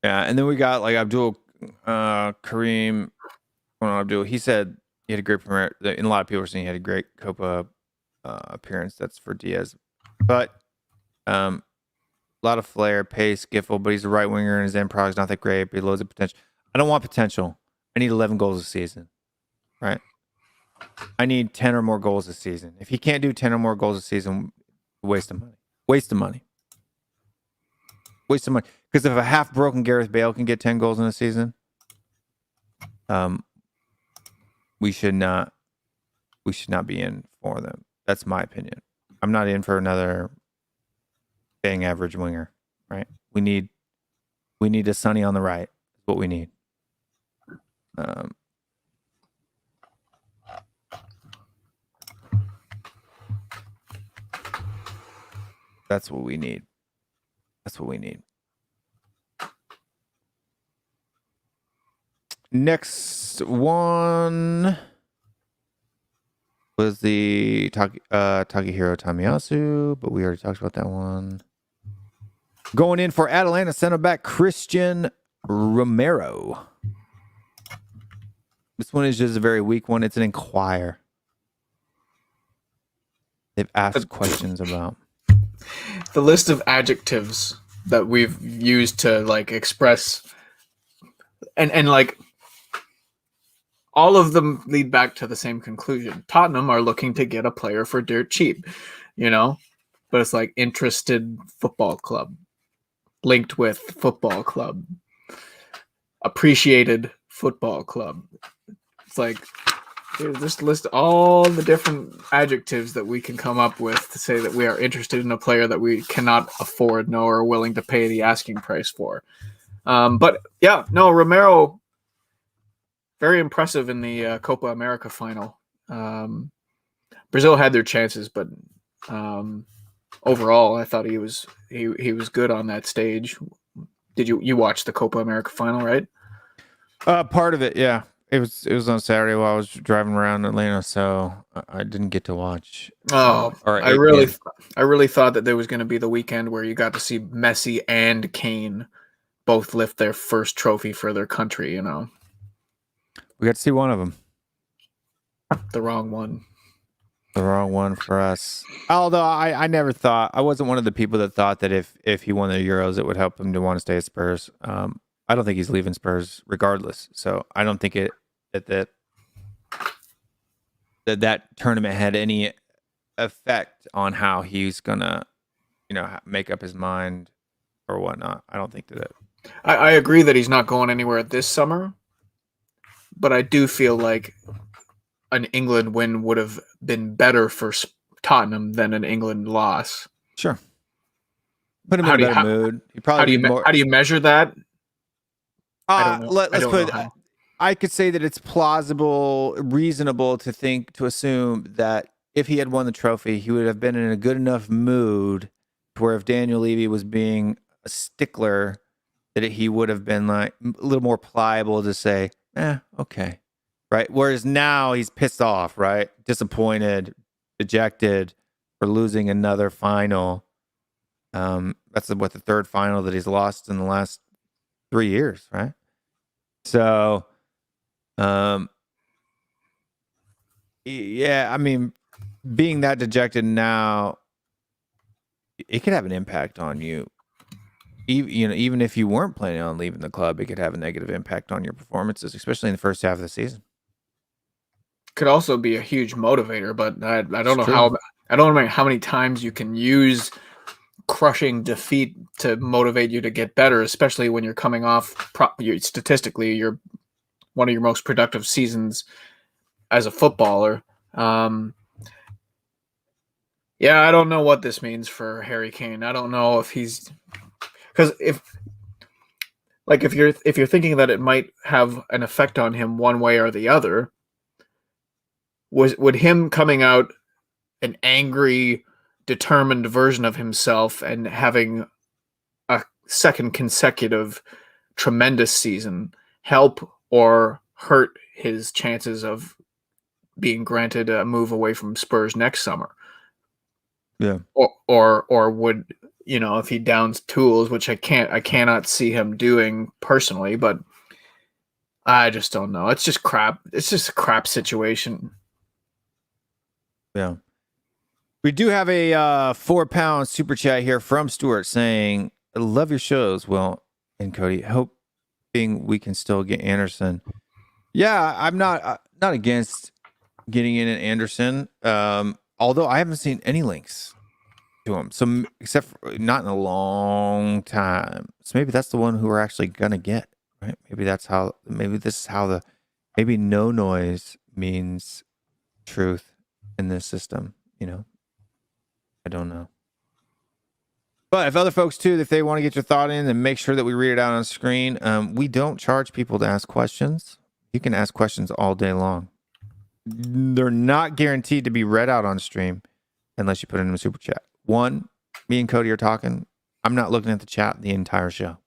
Yeah, and then we got, like, Abdul Kareem. Abdul, he said he had a great premiere, and a lot of people are saying he had a great Copa appearance. That's for Diaz, but a lot of flair, pace, skiffle, but he's a right winger and his end product's not that great, but he loads of potential. I don't want potential. I need 11 goals a season, right? I need 10 or more goals a season. If he can't do 10 or more goals a season, waste of money. Waste of money. Waste of money. Because if a half-broken Gareth Bale can get 10 goals in a season, we should not be in for them. That's my opinion. I'm not in for another bang average winger, right? We need a Sonny on the right. That's what we need. That's what we need. That's what we need. Next one was the Takehiro Tamiyasu, but we already talked about that one. Going in for Atalanta center back Christian Romero. This one is just a very weak one. It's an inquire. They've asked questions about the list of adjectives that we've used to, like, express and like, all of them lead back to the same conclusion. Tottenham are looking to get a player for dirt cheap, you know, but it's like interested football club. linked with football club, appreciated football club. It's like, dude, just list all the different adjectives that we can come up with to say that we are interested in a player that we cannot afford nor are willing to pay the asking price for. But yeah, no, Romero, very impressive in the Copa America final. Brazil had their chances, but overall, I thought he was good on that stage. Did you watch the Copa America final, right? Part of it, yeah. It was on Saturday while I was driving around Atlanta, so I didn't get to watch. I really thought that there was going to be the weekend where you got to see Messi and Kane both lift their first trophy for their country. You know, we got to see one of them. The wrong one. The wrong one for us. Although I never thought, I wasn't one of the people that thought that if he won the Euros, it would help him to want to stay at Spurs. I don't think he's leaving Spurs regardless. So I don't think that tournament had any effect on how he's gonna, make up his mind or whatnot. I don't think that. I agree that he's not going anywhere this summer, but I do feel like an England win would have been better for Tottenham than an England loss. Sure. Put him in a better mood. How do you measure that? Let's put it. I could say that it's plausible, reasonable to assume that if he had won the trophy, he would have been in a good enough mood to where if Daniel Levy was being a stickler, that he would have been like a little more pliable to say, okay. Right. Whereas now he's pissed off, right? Disappointed, dejected for losing another final. That's the third final that he's lost in the last 3 years, right? So, yeah, I mean, being that dejected now, it could have an impact on you. Even if you weren't planning on leaving the club, it could have a negative impact on your performances, especially in the first half of the season. Could also be a huge motivator, but I don't know how many times you can use crushing defeat to motivate you to get better, especially when you're coming off statistically you're one of your most productive seasons as a footballer. Yeah, I don't know what this means for Harry Kane. I don't know if he's, because if you're thinking that it might have an effect on him one way or the other, would him coming out an angry, determined version of himself and having a second consecutive tremendous season help or hurt his chances of being granted a move away from Spurs next summer? Yeah. Or would, if he downs tools, which I cannot see him doing personally, but I just don't know. It's just crap. It's just a crap situation. Yeah. We do have a £4 super chat here from Stuart saying, I love your shows, Will and Cody. Hoping we can still get Anderson. Yeah, I'm not against getting in an Anderson, although I haven't seen any links to him. So except for not in a long time. So maybe that's the one who we're actually gonna get, right? Maybe this is how maybe no noise means truth in this system, I don't know. But if other folks too, if they want to get your thought in, then make sure that we read it out on screen. We don't charge people to ask questions. You can ask questions all day long. They're not guaranteed to be read out on stream unless you put it in a super chat. One, me and Cody are talking. I'm not looking at the chat the entire show.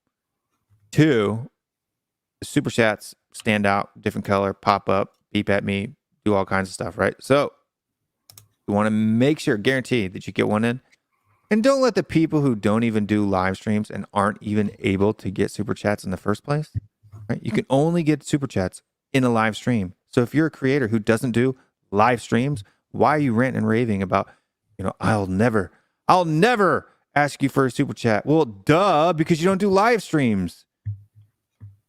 Two, the super chats stand out, different color, pop up, beep at me, do all kinds of stuff, right? So you want to make sure, guarantee that you get one in. And don't let the people who don't even do live streams and aren't even able to get super chats in the first place, right? You can only get super chats in a live stream. So if you're a creator who doesn't do live streams, why are you ranting and raving about, I'll never ask you for a super chat? Well, duh, because you don't do live streams.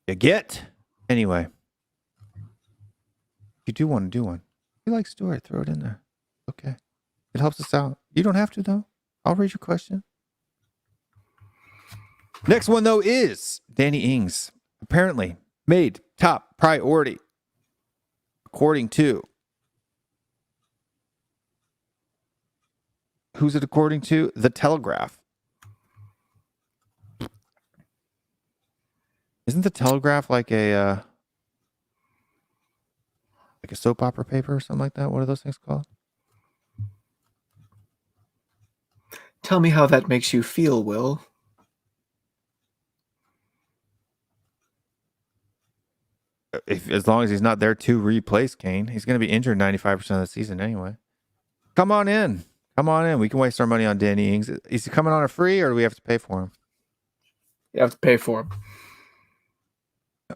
You get? Anyway. If you do want to do one, if you like story, throw it in there. Okay. It helps us out. You don't have to, though. I'll read your question. Next one, though, is Danny Ings. Apparently made top priority, according to... Who's it according to? The Telegraph. Isn't the Telegraph like a soap opera paper or something like that? What are those things called? Tell me how that makes you feel, Will. As long as he's not there to replace Kane, he's going to be injured 95% of the season anyway. Come on in. Come on in. We can waste our money on Danny Ings. Is he coming on a free, or do we have to pay for him? You have to pay for him.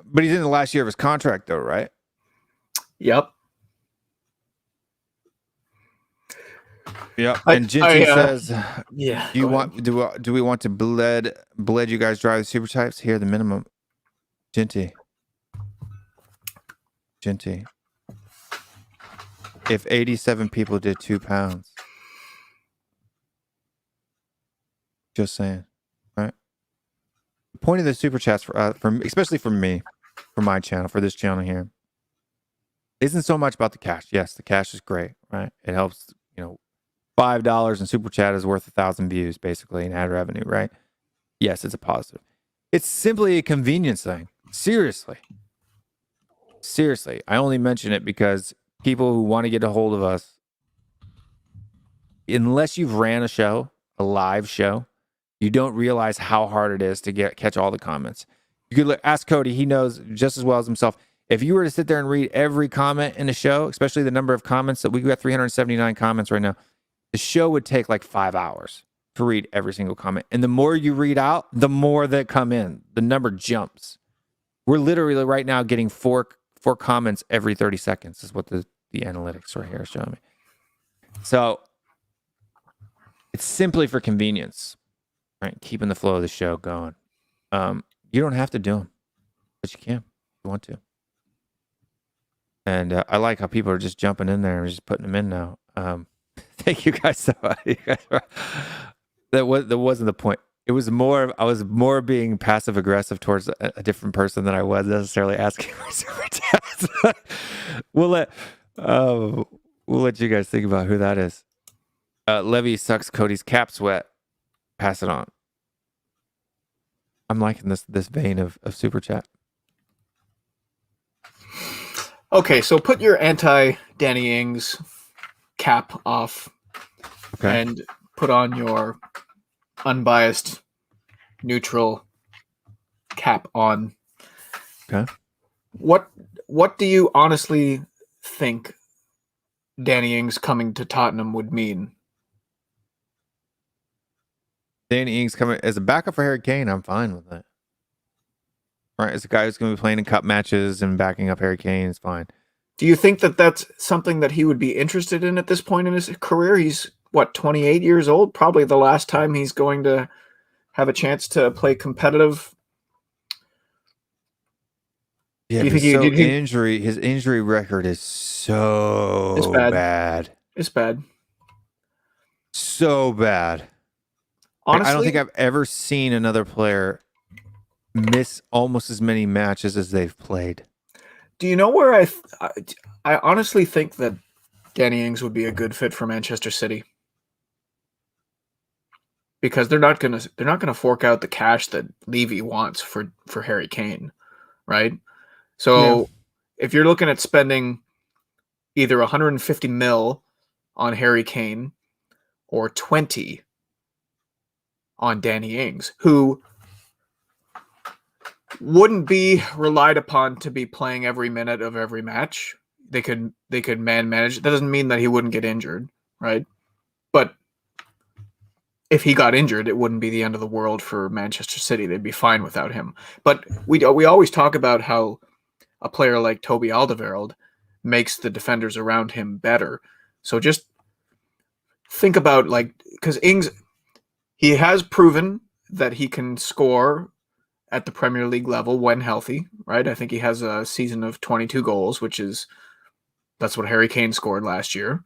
But he's in the last year of his contract, though, right? Yep. Yep. And Ginty says, "Yeah, do we want to bled you guys drive the super types? Here, the minimum." Ginty. If 87 people did £2, just saying, right? The point of the super chats for especially for me, for my channel, for this channel here, isn't so much about the cash. Yes, the cash is great, right? It helps. $5 in super chat is worth 1,000 views, basically, in ad revenue, right? Yes, it's a positive. It's simply a convenience thing. Seriously, I only mention it because people who want to get a hold of us, unless you've ran a live show, you don't realize how hard it is to catch all the comments. You could ask Cody; he knows just as well as himself. If you were to sit there and read every comment in the show, especially the number of comments that we've got 379 comments right now, the show would take like 5 hours to read every single comment. And the more you read out, the more that come in. The number jumps. We're literally right now getting four comments every 30 seconds is what the analytics right here are showing me. So it's simply for convenience, right? Keeping the flow of the show going. You don't have to do them, but you can if you want to. And I like how people are just jumping in there and just putting them in now. Thank you guys so much. That wasn't the point. It was more. I was more being passive aggressive towards a different person than I was necessarily asking for super chats. We'll let you guys think about who that is. Levy sucks Cody's cap sweat. Pass it on. I'm liking this vein of super chat. Okay, so put your anti-Danny Ings cap off, and put on your unbiased, neutral cap on. Okay. What do you honestly think Danny Ings coming to Tottenham would mean? Danny Ings coming as a backup for Harry Kane, I'm fine with that. Right, as a guy who's going to be playing in cup matches and backing up Harry Kane is fine. Do you think that that's something that he would be interested in at this point in his career? He's, 28 years old? Probably the last time he's going to have a chance to play competitive. Yeah, his injury record is so bad. It's bad. So bad. Honestly, I don't think I've ever seen another player miss almost as many matches as they've played. Do you know where I honestly think that Danny Ings would be a good fit for Manchester City? Because they're not gonna fork out the cash that Levy wants for Harry Kane, right? So if you're looking at spending either 150 mil on Harry Kane or 20 on Danny Ings, who wouldn't be relied upon to be playing every minute of every match. They could man manage. That doesn't mean that he wouldn't get injured, right? But if he got injured, it wouldn't be the end of the world for Manchester City. They'd be fine without him. But we always talk about how a player like Toby Alderweireld makes the defenders around him better. So just think about, because Ings, he has proven that he can score at the Premier League level when healthy, right? I think he has a season of 22 goals, that's what Harry Kane scored last year.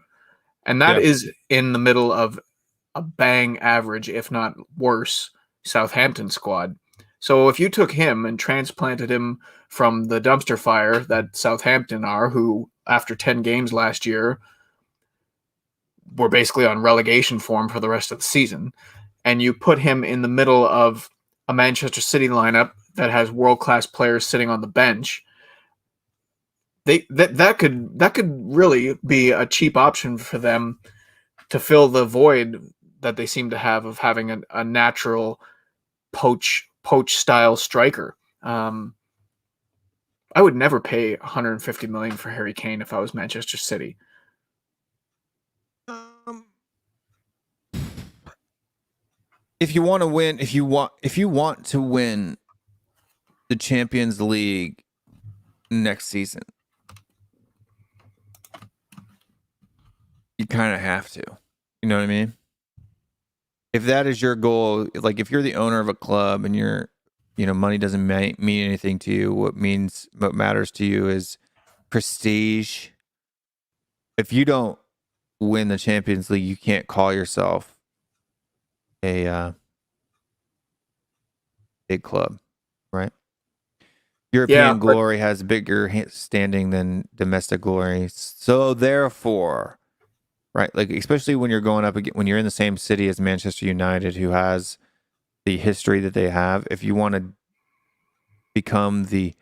And that is in the middle of a bang average, if not worse, Southampton squad. So if you took him and transplanted him from the dumpster fire that Southampton are, who after 10 games last year were basically on relegation form for the rest of the season, and you put him in the middle of a Manchester City lineup that has world-class players sitting on the bench, that could really be a cheap option for them to fill the void that they seem to have of having a natural poach style striker. I would never pay 150 million for Harry Kane if I was Manchester City. If you want to win, if you want to win the Champions League next season, you kind of have to. You know what I mean? If that is your goal, like if you're the owner of a club and money doesn't mean anything to you, what matters to you is prestige. If you don't win the Champions League, you can't call yourself a big club, right? European glory has bigger standing than domestic glory. So therefore, right, like especially when you're going up when you're in the same city as Manchester United, who has the history that they have, if you want to become the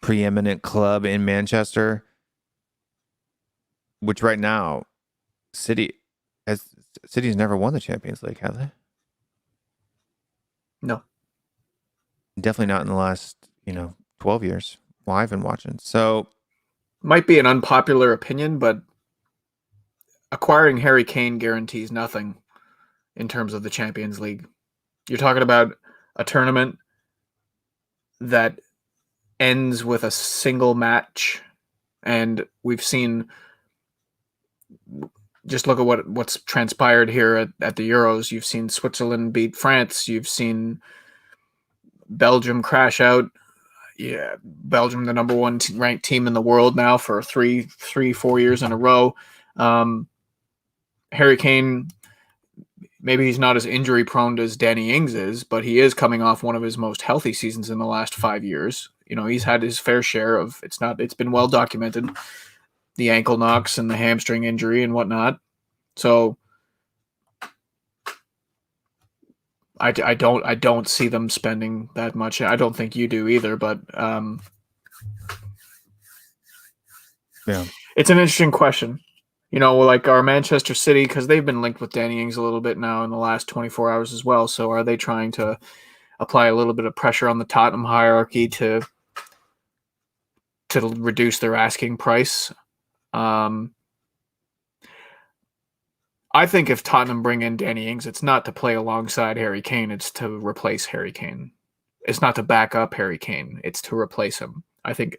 preeminent club in Manchester, which right now City's never won the Champions League, have they? No. Definitely not in the last, 12 years while I've been watching. So might be an unpopular opinion, but acquiring Harry Kane guarantees nothing in terms of the Champions League. You're talking about a tournament that ends with a single match, and we've seen, just look at what's transpired here at the Euros. You've seen Switzerland beat France. You've seen Belgium crash out. Yeah, Belgium, the number one ranked team in the world now for 4 years in a row. Harry Kane, maybe he's not as injury prone as Danny Ings is, but he is coming off one of his most healthy seasons in the last 5 years. He's had his fair share of, it's been well documented, the ankle knocks and the hamstring injury and whatnot. So I don't see them spending that much. I don't think you do either, but yeah, it's an interesting question. Like our Manchester City, because they've been linked with Danny Ings a little bit now in the last 24 hours as well. So are they trying to apply a little bit of pressure on the Tottenham hierarchy to reduce their asking price? I think if Tottenham bring in Danny Ings, it's not to play alongside Harry Kane. It's to replace Harry Kane. It's not to back up Harry Kane. It's to replace him. I think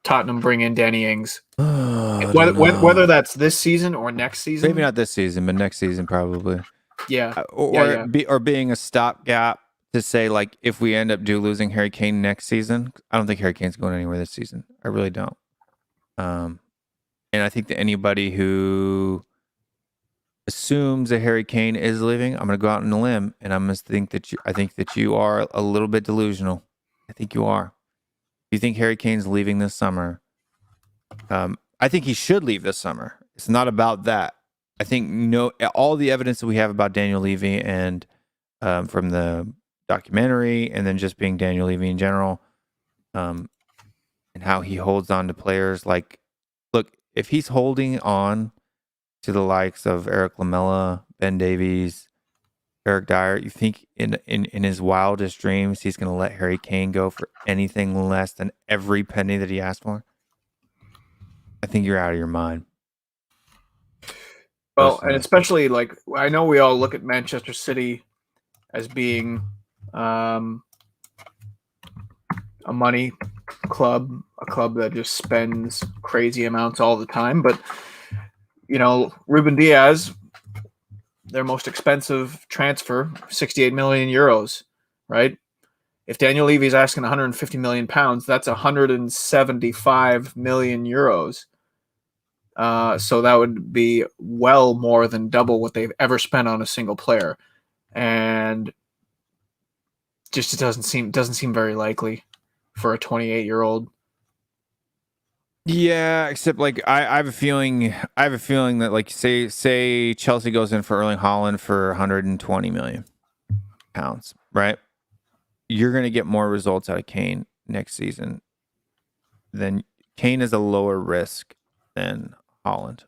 Tottenham bring in Danny Ings. Whether that's this season or next season. Maybe not this season, but next season probably. Yeah. Or being a stopgap to say, like, if we end up losing Harry Kane next season, I don't think Harry Kane's going anywhere this season. I really don't. And I think that anybody who assumes that Harry Kane is leaving, I'm going to go out on a limb, and I think that you are a little bit delusional. I think you are. If you think Harry Kane's leaving this summer, I think he should leave this summer. It's not about that. I think all the evidence that we have about Daniel Levy and from the documentary, and then just being Daniel Levy in general, and how he holds on to players. Like, look, if he's holding on to the likes of Eric Lamela, Ben Davies, Eric Dyer, you think in his wildest dreams he's going to let Harry Kane go for anything less than every penny that he asked for? I think you're out of your mind. Well, and especially, like, I know we all look at Manchester City as being a money club, a club that just spends crazy amounts all the time. But, Ruben Diaz, their most expensive transfer, 68 million euros, right? If Daniel Levy's asking 150 million pounds, that's 175 million euros. So that would be well more than double what they've ever spent on a single player. And just it doesn't seem very likely for a 28-year-old. Yeah, except like I have a feeling that like say Chelsea goes in for Erling Haaland for 120 million pounds, right? You're going to get more results out of Kane next season. Then Kane is a lower risk than Haaland.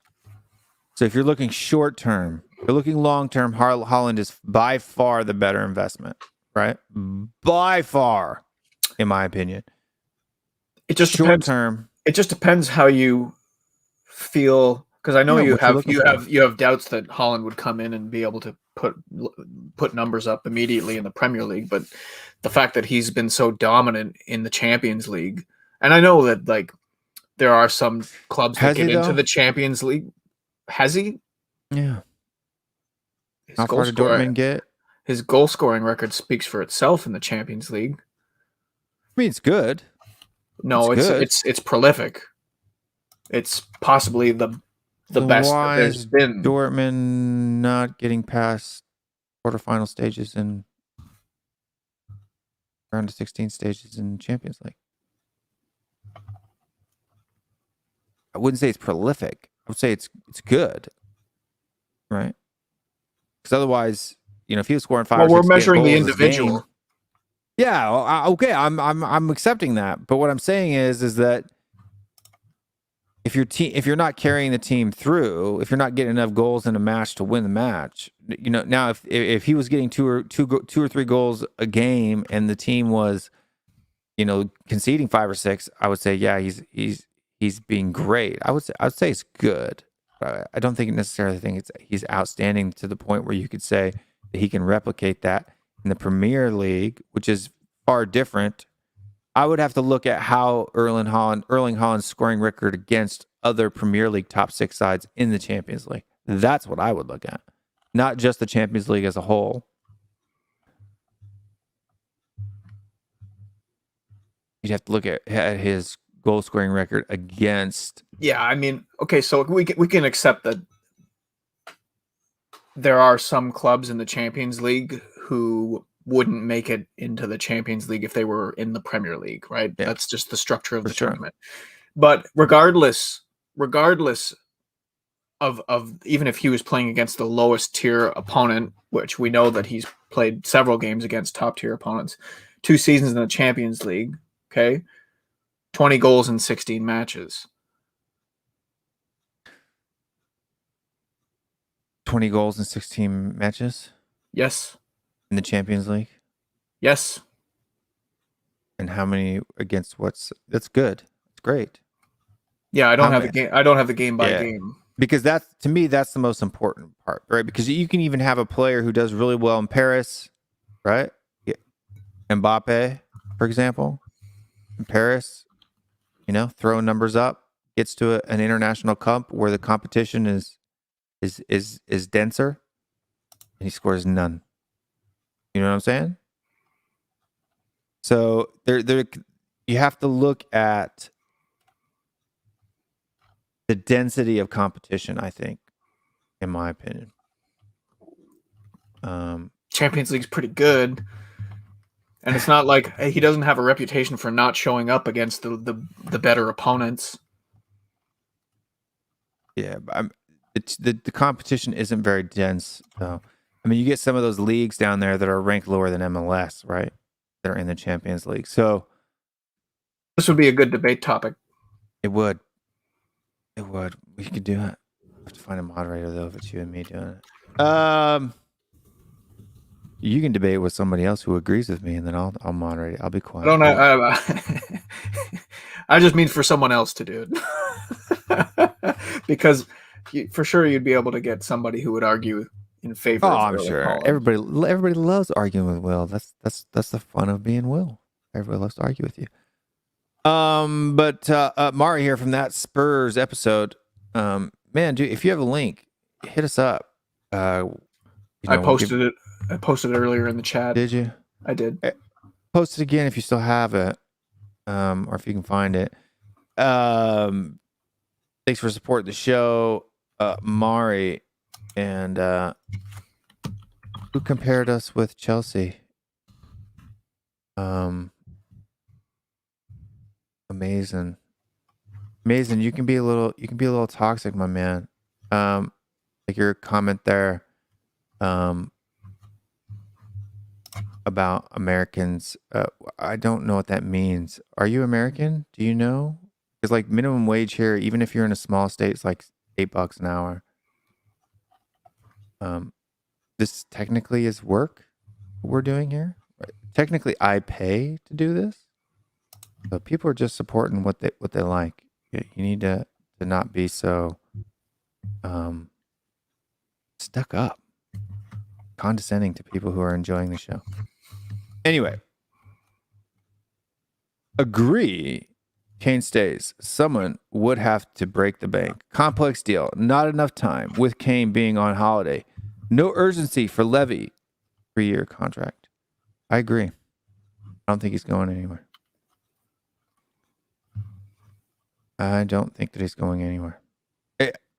So if you're looking short term, if you're looking long term, Haaland is by far the better investment, right? By far, in my opinion. It just short depends. term. It just depends how you feel, because I know you have doubts that Haaland would come in and be able to put numbers up immediately in the Premier League, but the fact that he's been so dominant in the Champions League, and I know that like there are some clubs that get into the Champions League. Has he? Yeah. How far did Dortmund get? His goal scoring record speaks for itself in the Champions League. I mean, it's good. No, it's prolific. It's possibly the best that there's been. Dortmund not getting past quarterfinal stages and round of 16 stages in Champions League. I wouldn't say it's prolific. I would say it's good, right? Because otherwise, if he was scoring 5 or 6 we're measuring the goals individual. Game, yeah, well, okay, I'm accepting that. But what I'm saying is that if you're not carrying the team through, if you're not getting enough goals in a match to win the match, now if he was getting two or three goals a game and the team was, conceding 5 or 6, I would say, yeah, he's being great. I would say it's good. I don't necessarily think he's outstanding to the point where you could say that he can replicate that in the Premier League, which is far different. I would have to look at how Erling Haaland's scoring record against other Premier League top 6 sides in the Champions League. That's what I would look at, not just the Champions League as a whole. You'd have to look at his goal scoring record against. Yeah, I mean, okay, so we can accept that there are some clubs in the Champions League who wouldn't make it into the Champions League if they were in the Premier League, right? Yeah. That's just the structure of the tournament. But regardless of even if he was playing against the lowest tier opponent, which we know that he's played several games against top tier opponents, 2 seasons in the Champions League, okay? 20 goals in 16 matches. 20 goals in 16 matches? Yes. In the Champions League? Yes. And how many against that's good. It's great. Yeah, I don't have the game by game. Because to me that's the most important part, right? Because you can even have a player who does really well in Paris, right? Mbappe, for example, in Paris, throwing numbers up, gets to an international cup where the competition is denser, and he scores none. You know what I'm saying? So you have to look at the density of competition, I think, in my opinion. Champions League's pretty good. And it's not like he doesn't have a reputation for not showing up against the better opponents. Yeah, but the competition isn't very dense, though. I mean, you get some of those leagues down there that are ranked lower than MLS, right? That are in the Champions League. So this would be a good debate topic. It would. We could do it. I have to find a moderator, though, if it's you and me doing it. You can debate with somebody else who agrees with me, and then I'll moderate it. I'll be quiet. I just mean for someone else to do it. Because for sure you'd be able to get somebody who would argue in favor of I'm sure. Haaland. Everybody loves arguing with Will. That's the fun of being Will. Everybody loves to argue with you. But Mari here from that Spurs episode. Man, dude, if you have a link, hit us up. I posted it. I posted it earlier in the chat. Did you? I did. Post it again if you still have it, or if you can find it. Thanks for supporting the show, Mari. And who compared us with Chelsea? Amazing. You can be a little toxic, my man. Like your comment there, about Americans. I don't know what that means. Are you American? Do you know? Because like minimum wage here, even if you're in a small state, it's like $8 an hour. This technically is work we're doing here. Technically, I pay to do this, but people are just supporting what they like. You need to not be so stuck up, condescending to people who are enjoying the show. Anyway, agree. Kane stays. Someone would have to break the bank. Complex deal. Not enough time with Kane being on holiday. No urgency for Levy. 3-year contract. I agree. I don't think he's going anywhere. I don't think that he's going anywhere.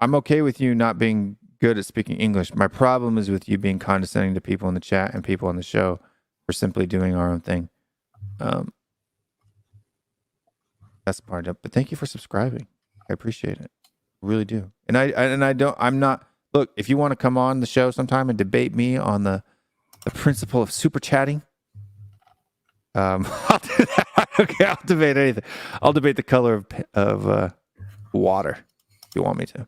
I'm okay with you not being good at speaking English. My problem is with you being condescending to people in the chat and people on the show for simply doing our own thing. That's part of it. But thank you for subscribing. I appreciate it. I really do. I'm not, look, if you want to come on the show sometime and debate me on the principle of super chatting, I'll do that. Okay, I'll debate anything. I'll debate the color of water if you want me to.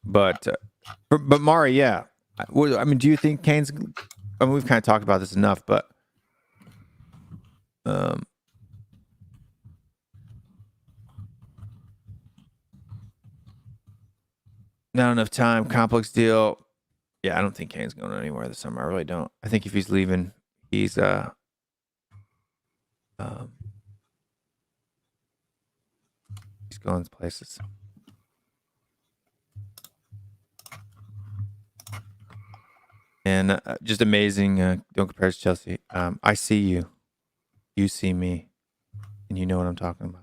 But Mari, yeah. I mean, do you think Kane's? I mean, we've kind of talked about this enough, but not enough time. Complex deal. Yeah, I don't think Kane's going anywhere this summer. I really don't. I think if he's leaving, he's going places. And just amazing. Don't compare to Chelsea. I see you. You see me. And you know what I'm talking about.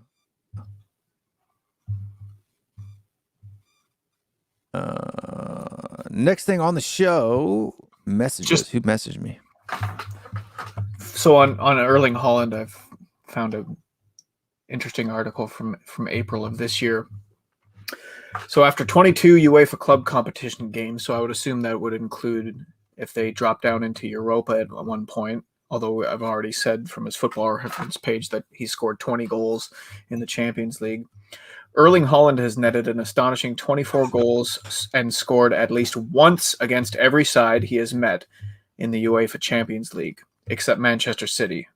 Next thing on the show, messages. Who messaged me? So on Erling Haaland, I've found an interesting article from April of this year. So after 22 UEFA club competition games, so I would assume that would include if they drop down into Europa at one point, although I've already said from his football reference page that he scored 20 goals in the Champions League. Erling Haaland has netted an astonishing 24 goals and scored at least once against every side he has met in the UEFA Champions League, except Manchester City.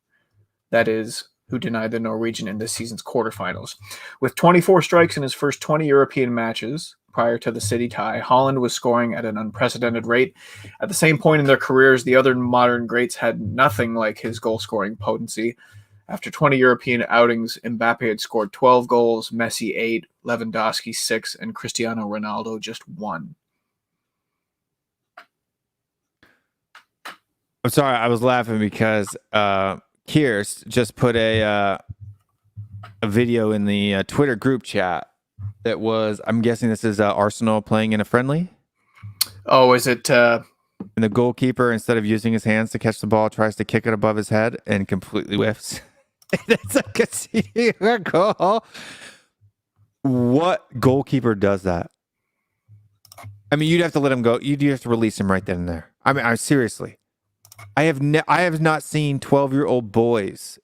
That is, who denied the Norwegian in this season's quarterfinals. With 24 strikes in his first 20 European matches prior to the City tie, Haaland was scoring at an unprecedented rate. At the same point in their careers, the other modern greats had nothing like his goal-scoring potency. After 20 European outings, Mbappe had scored 12 goals, Messi 8, Lewandowski 6, and Cristiano Ronaldo just 1. I'm sorry, I was laughing because Kiers just put a video in the Twitter group chat that was, I'm guessing this is Arsenal playing in a friendly? Oh, is it... And the goalkeeper, instead of using his hands to catch the ball, tries to kick it above his head and completely whiffs. It's like a secret goal. What goalkeeper does that? I mean, you'd have to let him go. You'd have to release him right then and there. I mean, seriously. I have not seen 12-year-old boys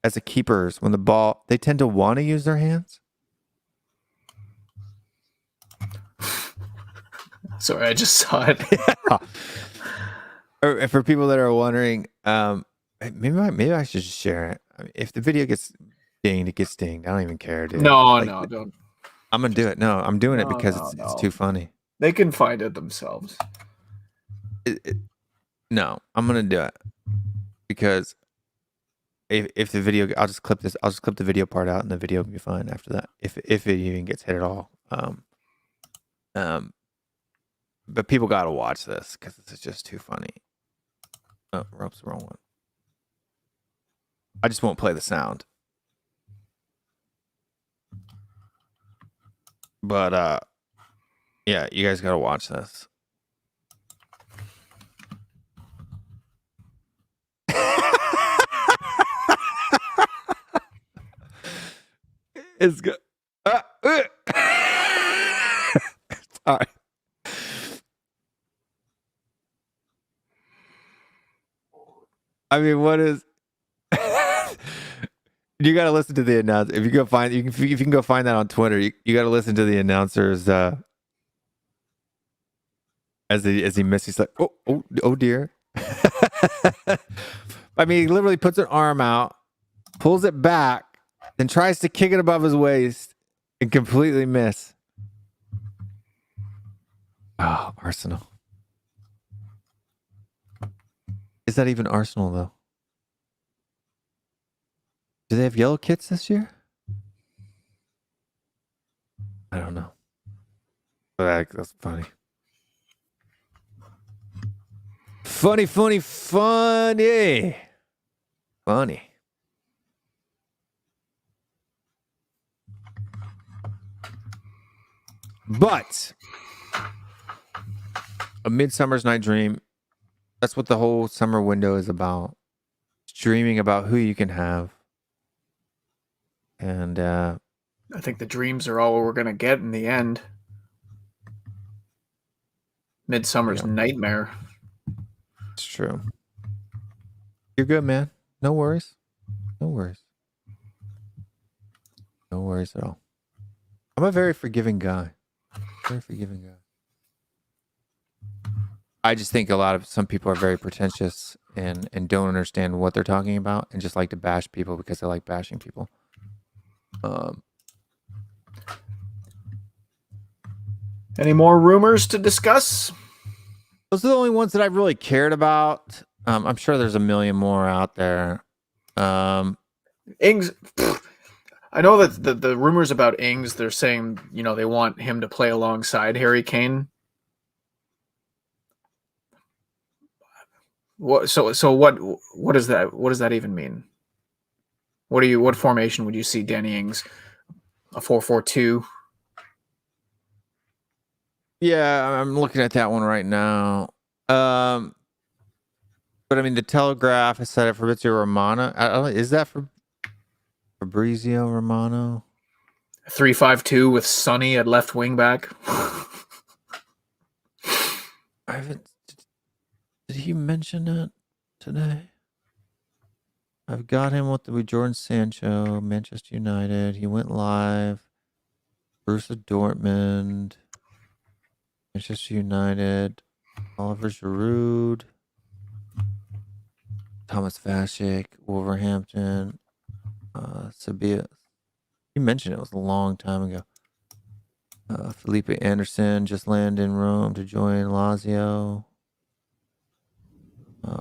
as a keepers when the ball, they tend to want to use their hands. Sorry, I just saw it. Yeah. For people that are wondering, maybe I should just share it. I mean, if the video gets dinged, it gets dinged. I don't even care, dude. No, don't. I'm gonna do it. No, I'm doing it because it's too funny. They can find it themselves. No, I'm gonna do it because if the video, I'll just clip this. I'll just clip the video part out, and the video will be fine after that. If it even gets hit at all. But people gotta watch this because this is just too funny. Oh, rope's the wrong one. I just won't play the sound. But yeah, you guys gotta watch this. It's good. All right. I mean, what is? You got to listen to the announcer. If you go find, if you can go find that on Twitter, you got to listen to the announcers as he misses. He's like, oh dear. I mean, he literally puts an arm out, pulls it back, then tries to kick it above his waist and completely miss. Oh, Arsenal. Is that even Arsenal, though? Do they have yellow kits this year? I don't know. But that's funny. Funny. But A Midsummer's Night Dream, that's what the whole summer window is about. It's dreaming about who you can have. And I think the dreams are all we're going to get in the end. Midsummer's Nightmare. It's true. You're good, man. No worries. No worries. No worries at all. I'm a very forgiving guy. Very forgiving guy. I just think some people are very pretentious and don't understand what they're talking about and just like to bash people because they like bashing people. Any more rumors to discuss? Those are the only ones that I've really cared about. I'm sure there's a million more out there. Ings, I know that the rumors about Ings, they're saying, they want him to play alongside Harry Kane. What so what is that? What does that even mean? What formation would you see Danny Ings? A 4-4-2? Yeah, I'm looking at that one right now. But I mean, the Telegraph has set it for Fabrizio Romano. Is that for Fabrizio Romano? 3-5-2 with Sonny at left wing back. Did he mention it today? I've got him with Jordan Sancho, Manchester United. He went live. Borussia Dortmund, Manchester United, Oliver Giroud, Thomas Vasek, Wolverhampton, Sevilla. You mentioned it was a long time ago. Felipe Anderson just landed in Rome to join Lazio.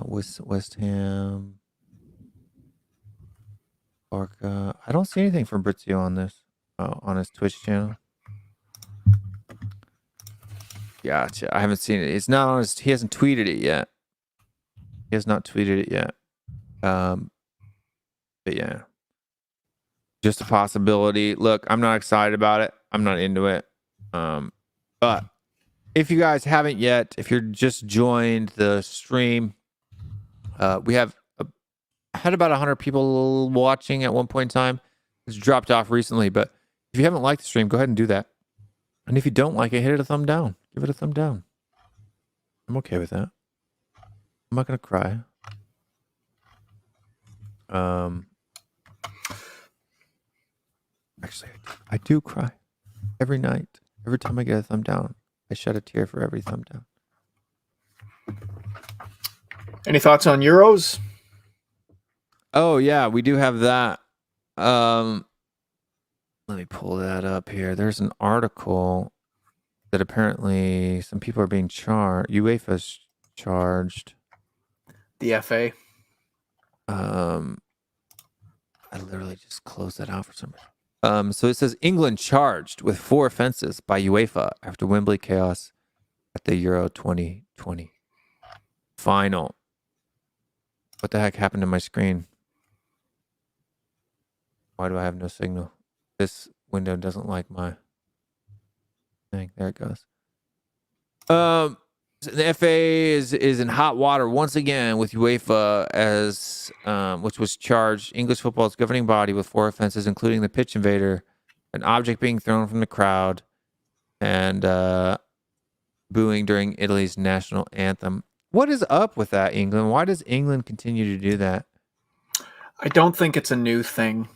West Ham. Barca. I don't see anything from Fabrizio on this, on his Twitch channel. Gotcha. I haven't seen it. It's not on his. He hasn't tweeted it yet. He has not tweeted it yet. But yeah, just a possibility. Look, I'm not excited about it. I'm not into it. But if you guys haven't yet, if you're just joined the stream, we have had about 100 people watching at one point in time. It's dropped off recently, but if you haven't liked the stream, go ahead and do that. And if you don't like it, hit it a thumb down. Give it a thumb down. I'm okay with that. I'm not gonna cry. Actually, I do cry every night. Every time I get a thumb down, I shed a tear for every thumb down. Any thoughts on Euros? Oh yeah, we do have that. Let me pull that up here. There's an article that apparently some people are being charged. UEFA's charged. The FA. I literally just closed that out for some reason. So it says England charged with 4 offenses by UEFA after Wembley chaos at the Euro 2020 final. What the heck happened to my screen? Why do I have no signal? This window doesn't like my thing. There it goes. The FA is in hot water once again with UEFA as which was charged English football's governing body with 4 offenses, including the pitch invader an object being thrown from the crowd, and booing during Italy's national anthem. What is up with that, England? Why does England continue to do that? I don't think it's a new thing.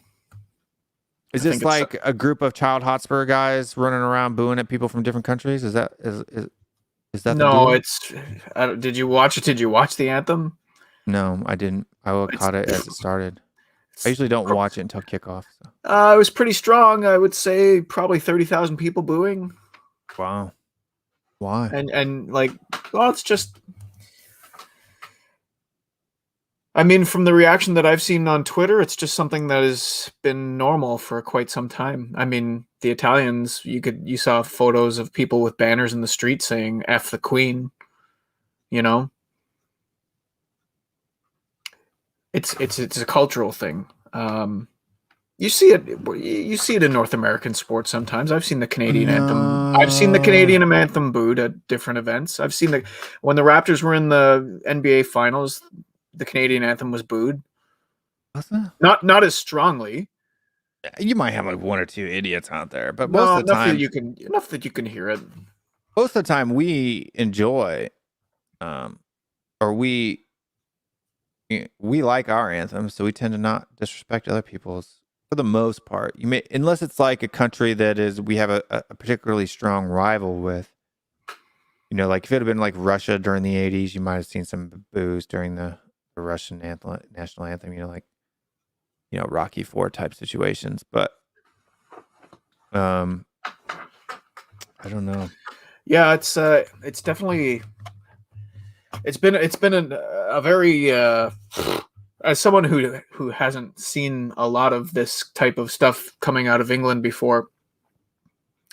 Is this like a group of child Hotspur guys running around booing at people from different countries? Is that the no? deal? It's. Did you watch it? Did you watch the anthem? No, I didn't. I caught it as it started. I usually don't watch it until kickoff. So. It was pretty strong. I would say probably 30,000 people booing. Wow. Why? And like, well, it's just. I mean, from the reaction that I've seen on Twitter, it's just something that has been normal for quite some time. I mean, the Italians, you saw photos of people with banners in the street saying "F the Queen," you know. It's a cultural thing. You see it in North American sports sometimes. I've seen the Canadian anthem. I've seen the Canadian anthem booed at different events. I've seen when the Raptors were in the NBA Finals, the Canadian anthem was booed. What's that? Not as strongly. You might have like one or two idiots out there, but most of the time enough that you can hear it. Most of the time, we enjoy, or we like our anthems, so we tend to not disrespect other people's for the most part. You may, unless it's like a country that we have a particularly strong rival with. You know, like if it had been like Russia during the 80s, you might have seen some boos during the Russian national anthem, like, Rocky IV type situations. But I don't know. Yeah, it's definitely it's been a very as someone who hasn't seen a lot of this type of stuff coming out of England before,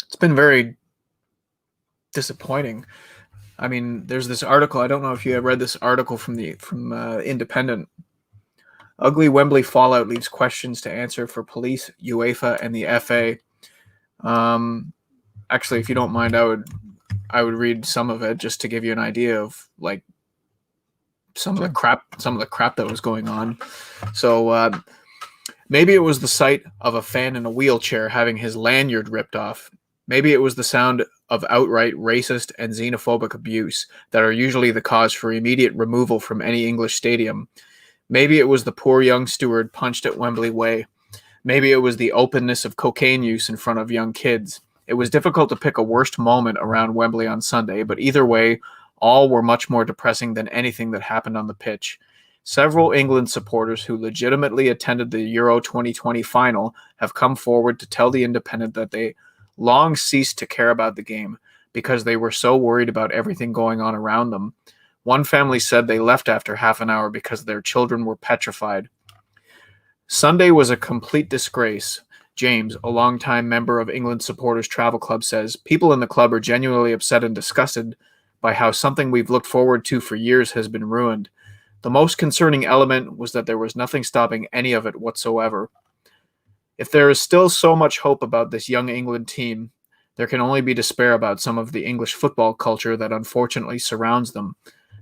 it's been very disappointing. I mean, there's this article. I don't know if you have read this article from Independent. Ugly Wembley fallout leaves questions to answer for police, UEFA, and the FA. Actually, if you don't mind, I would read some of it just to give you an idea of like some of the crap that was going on. So maybe it was the sight of a fan in a wheelchair having his lanyard ripped off. Maybe it was the sound of outright racist and xenophobic abuse that are usually the cause for immediate removal from any English stadium. Maybe it was the poor young steward punched at Wembley Way. Maybe it was the openness of cocaine use in front of young kids. It was difficult to pick a worst moment around Wembley on Sunday, but either way, all were much more depressing than anything that happened on the pitch. Several England supporters who legitimately attended the Euro 2020 final have come forward to tell The Independent that they long ceased to care about the game because they were so worried about everything going on around them. One family said they left after half an hour because their children were petrified. Sunday was a complete disgrace. James, a longtime member of England Supporters Travel Club, says people in the club are genuinely upset and disgusted by how something we've looked forward to for years has been ruined. The most concerning element was that there was nothing stopping any of it whatsoever. If there is still so much hope about this young England team, there can only be despair about some of the English football culture that unfortunately surrounds them.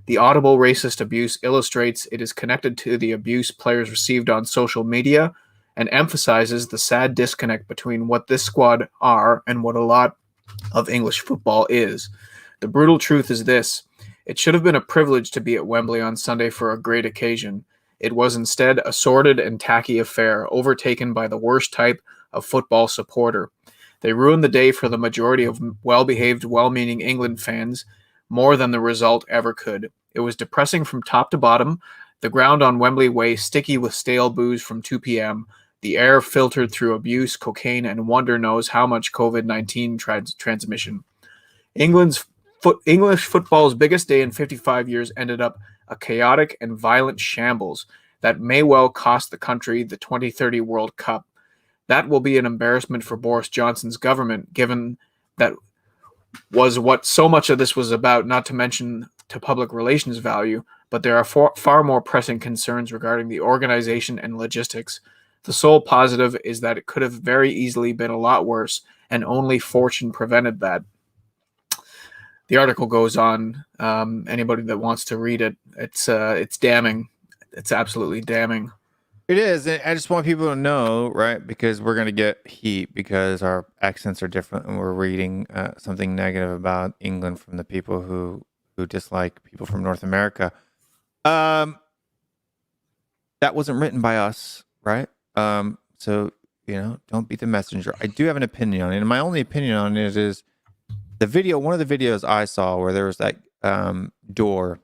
The audible racist abuse illustrates it is connected to the abuse players received on social media and emphasizes the sad disconnect between what this squad are and what a lot of English football is. The brutal truth is this: it should have been a privilege to be at Wembley on Sunday for a great occasion. It was instead a sordid and tacky affair, overtaken by the worst type of football supporter. They ruined the day for the majority of well-behaved, well-meaning England fans more than the result ever could. It was depressing from top to bottom, the ground on Wembley Way sticky with stale booze from 2 p.m., the air filtered through abuse, cocaine, and wonder knows how much COVID-19 transmission. English football's biggest day in 55 years ended up a chaotic and violent shambles that may well cost the country the 2030 World Cup. That will be an embarrassment for Boris Johnson's government, given that was what so much of this was about, not to mention to public relations value, but there are far more pressing concerns regarding the organization and logistics. The sole positive is that it could have very easily been a lot worse, and only fortune prevented that. The article goes on. Anybody that wants to read it, it's damning. It's absolutely damning. It is. And I just want people to know, right? Because we're going to get heat because our accents are different and we're reading something negative about England from the people who dislike people from North America. That wasn't written by us, right? So, don't be the messenger. I do have an opinion on it. And my only opinion on it is one of the videos I saw where there was that door,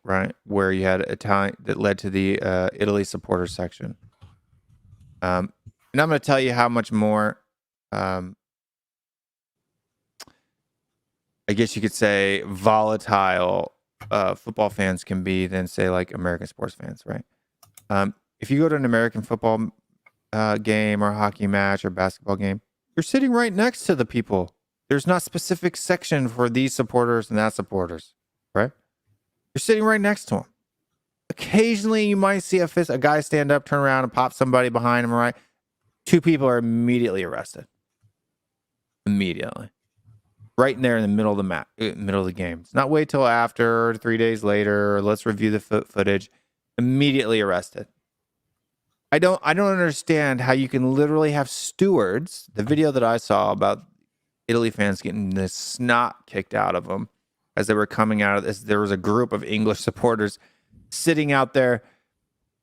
right, where you had Italian that led to the Italy supporters section. And I'm going to tell you how much more, I guess you could say, volatile football fans can be than, say, like American sports fans, right? If you go to an American football game or hockey match or basketball game, you're sitting right next to the people. There's not specific section for these supporters and that supporters, right? You're sitting right next to them. Occasionally, you might see a guy stand up, turn around, and pop somebody behind him, right? 2 people are immediately arrested. Immediately. Right in there in the middle of the game. It's not wait till after, 3 days later, or let's review the footage. Immediately arrested. I don't understand how you can literally have stewards. The video that I saw about Italy fans getting the snot kicked out of them as they were coming out of this. There was a group of English supporters sitting out there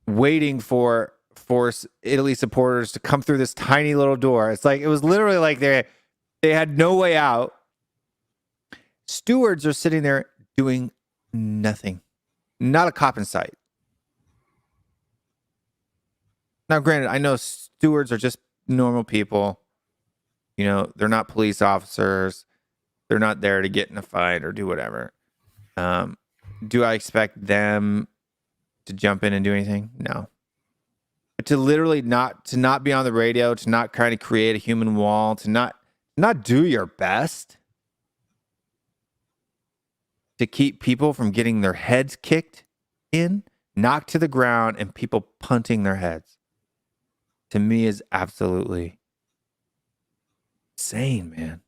waiting for Italy supporters to come through this tiny little door. It was literally like they had no way out. Stewards are sitting there doing nothing. Not a cop in sight. Now, granted, I know stewards are just normal people. They're not police officers. They're not there to get in a fight or do whatever. Do I expect them to jump in and do anything? No. But to literally not be on the radio, to not kind of create a human wall, to not do your best to keep people from getting their heads kicked in, knocked to the ground, and people punting their heads, to me is absolutely insane, man.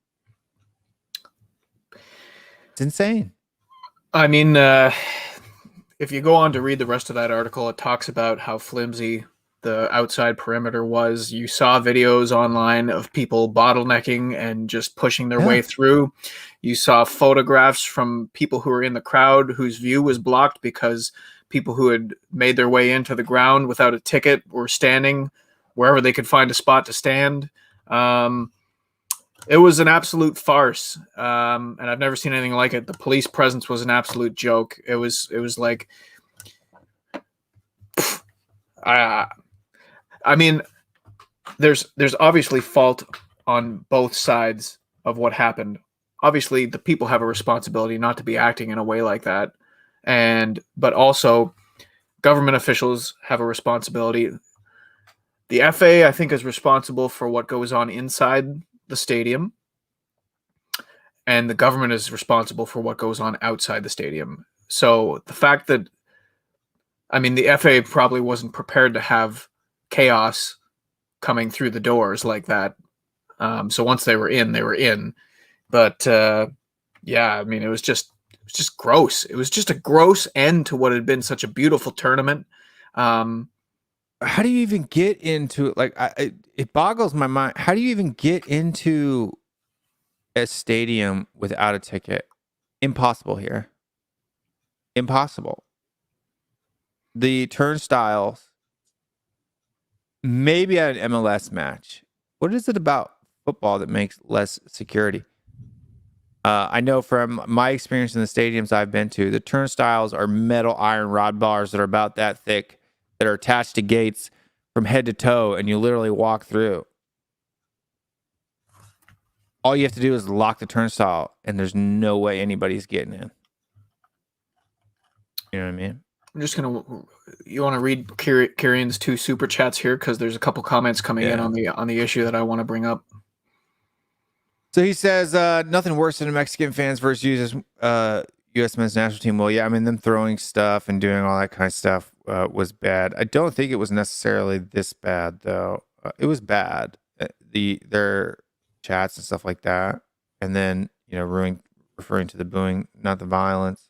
It's insane. I mean, if you go on to read the rest of that article, it talks about how flimsy the outside perimeter was. You saw videos online of people bottlenecking and just pushing their way through. You saw photographs from people who were in the crowd whose view was blocked because people who had made their way into the ground without a ticket were standing wherever they could find a spot to stand. It was an absolute farce, and I've never seen anything like it. The police presence was an absolute joke. It was like, I mean, there's obviously fault on both sides of what happened. Obviously, the people have a responsibility not to be acting in a way like that, but also government officials have a responsibility. The FA, I think, is responsible for what goes on inside the stadium, and the government is responsible for what goes on outside the stadium. So the fact that, the FA probably wasn't prepared to have chaos coming through the doors like that. So once they were in, they were in. But it was just gross. It was just a gross end to what had been such a beautiful tournament. How do you even get into it? It boggles my mind. How do you even get into a stadium without a ticket? Impossible here. Impossible. The turnstiles, maybe at an MLS match. What is it about football that makes less security? I know from my experience in the stadiums I've been to, the turnstiles are metal iron rod bars that are about that thick, that are attached to gates from head to toe, and you literally walk through. All you have to do is lock the turnstile, and there's no way anybody's getting in. You know what I mean? I'm just gonna. You want to read Kieran's 2 super chats here, because there's a couple comments coming in on the issue that I want to bring up. So he says, nothing worse than Mexican fans versus U.S. men's national team. Well, yeah, them throwing stuff and doing all that kind of stuff was bad. I don't think it was necessarily this bad, though. It was bad. Their chats and stuff like that, and then referring to the booing, not the violence.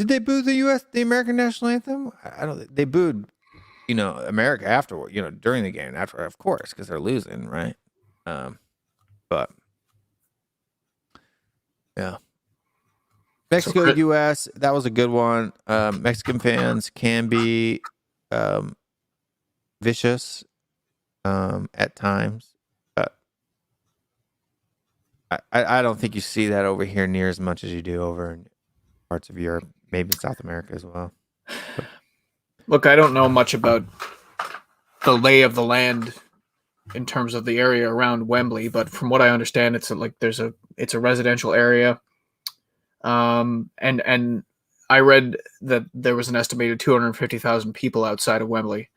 Did they boo the American national anthem? I don't. They booed, America afterward. During the game, after, of course, because they're losing, right? But yeah, Mexico, U.S. That was a good one. Mexican fans can be vicious at times. I don't think you see that over here near as much as you do over in parts of Europe, maybe South America as well. Look, I don't know much about the lay of the land in terms of the area around Wembley, but from what I understand, it's a residential area. And I read that there was an estimated 250,000 people outside of Wembley.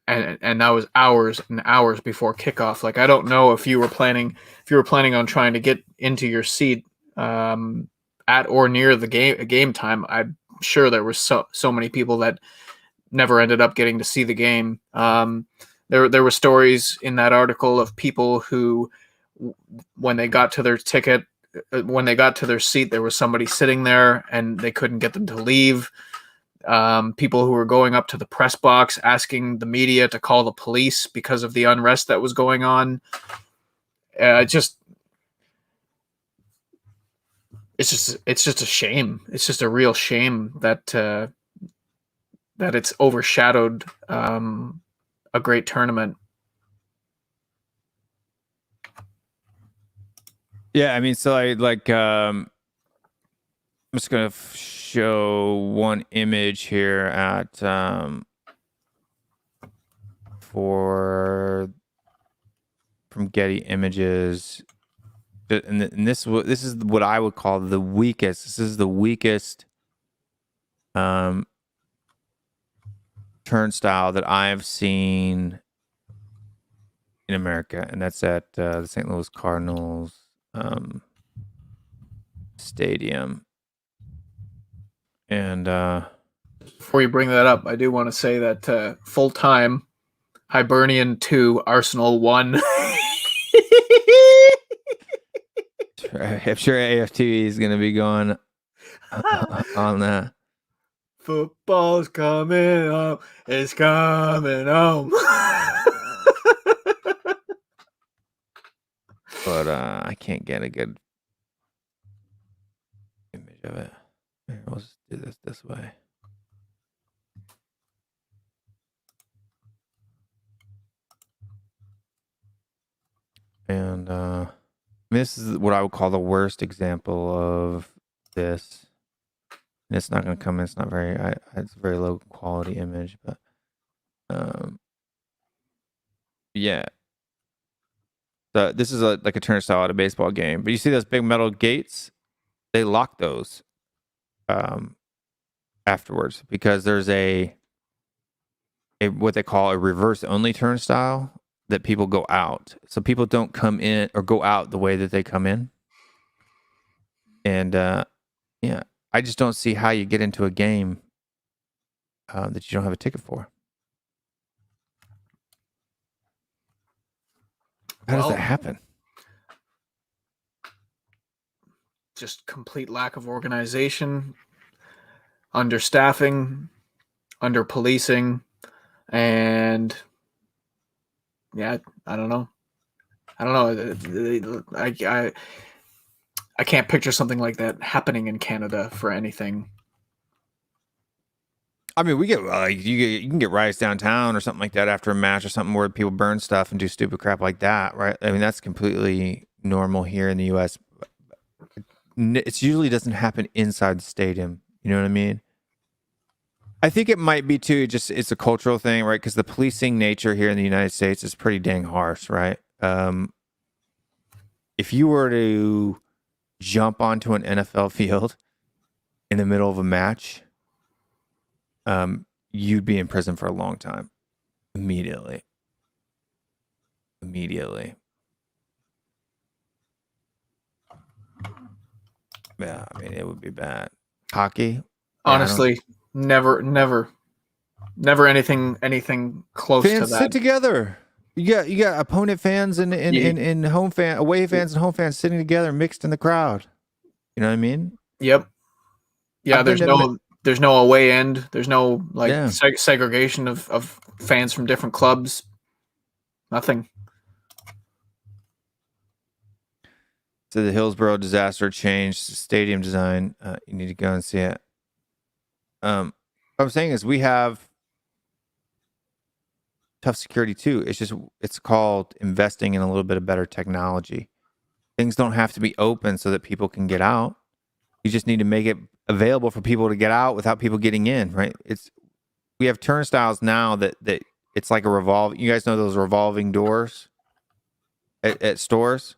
And that was hours and hours before kickoff. Like, I don't know if you were planning on trying to get into your seat at or near the game time. I'm sure there were so many people that never ended up getting to see the game. There were stories in that article of people who, when they got to their ticket, when they got to their seat, there was somebody sitting there and they couldn't get them to leave. People who were going up to the press box asking the media to call the police because of the unrest that was going on. It's just a shame. It's just a real shame that it's overshadowed a great tournament. Yeah, I mean, so I'm just gonna show one image here at from Getty Images, and this is what I would call the weakest. This is the weakest turnstile that I've seen in America, and that's at the St. Louis Cardinals stadium. And before you bring that up, I do want to say that full time, Hibernian 2, Arsenal 1. I'm sure AFT is going to be going on that. Football's coming home. It's coming home. But I can't get a good image of it. Here, we'll just do this way. And this is what I would call the worst example of this. And it's not going to come in. It's not very. It's a very low quality image, but yeah. So this is like a turnstile at a baseball game. But you see those big metal gates? They lock those afterwards because there's a what they call a reverse only turnstile that people go out. So people don't come in or go out the way that they come in. And yeah, I just don't see how you get into a game that you don't have a ticket for. How does that happen? Just complete lack of organization, understaffing, under policing, and yeah, I don't know. I can't picture something like that happening in Canada for anything. I mean, we get you can get riots downtown or something like that after a match or something where people burn stuff and do stupid crap like that, right? I mean, that's completely normal here in the U.S. It usually doesn't happen inside the stadium. You know what I mean? I think it might be too. It's a cultural thing, right? Because the policing nature here in the United States is pretty dang harsh, right? If you were to jump onto an NFL field in the middle of a match, you'd be in prison for a long time. Immediately. Yeah, I mean, it would be bad. Hockey? Honestly, never anything close fans to that. Sit together. You got opponent fans and home fan, away fans and home fans sitting together, mixed in the crowd. You know what I mean? Yep. Yeah, I've been there's no away end. There's no like Yeah. segregation of fans from different clubs. Nothing. So the Hillsborough disaster changed stadium design. You need to go and see it. What I'm saying is we have tough security too. It's called investing in a little bit of better technology. Things don't have to be open so that people can get out. You just need to make it available for people to get out without people getting in, right? We have turnstiles now that it's like a revolving. You guys know those revolving doors at stores?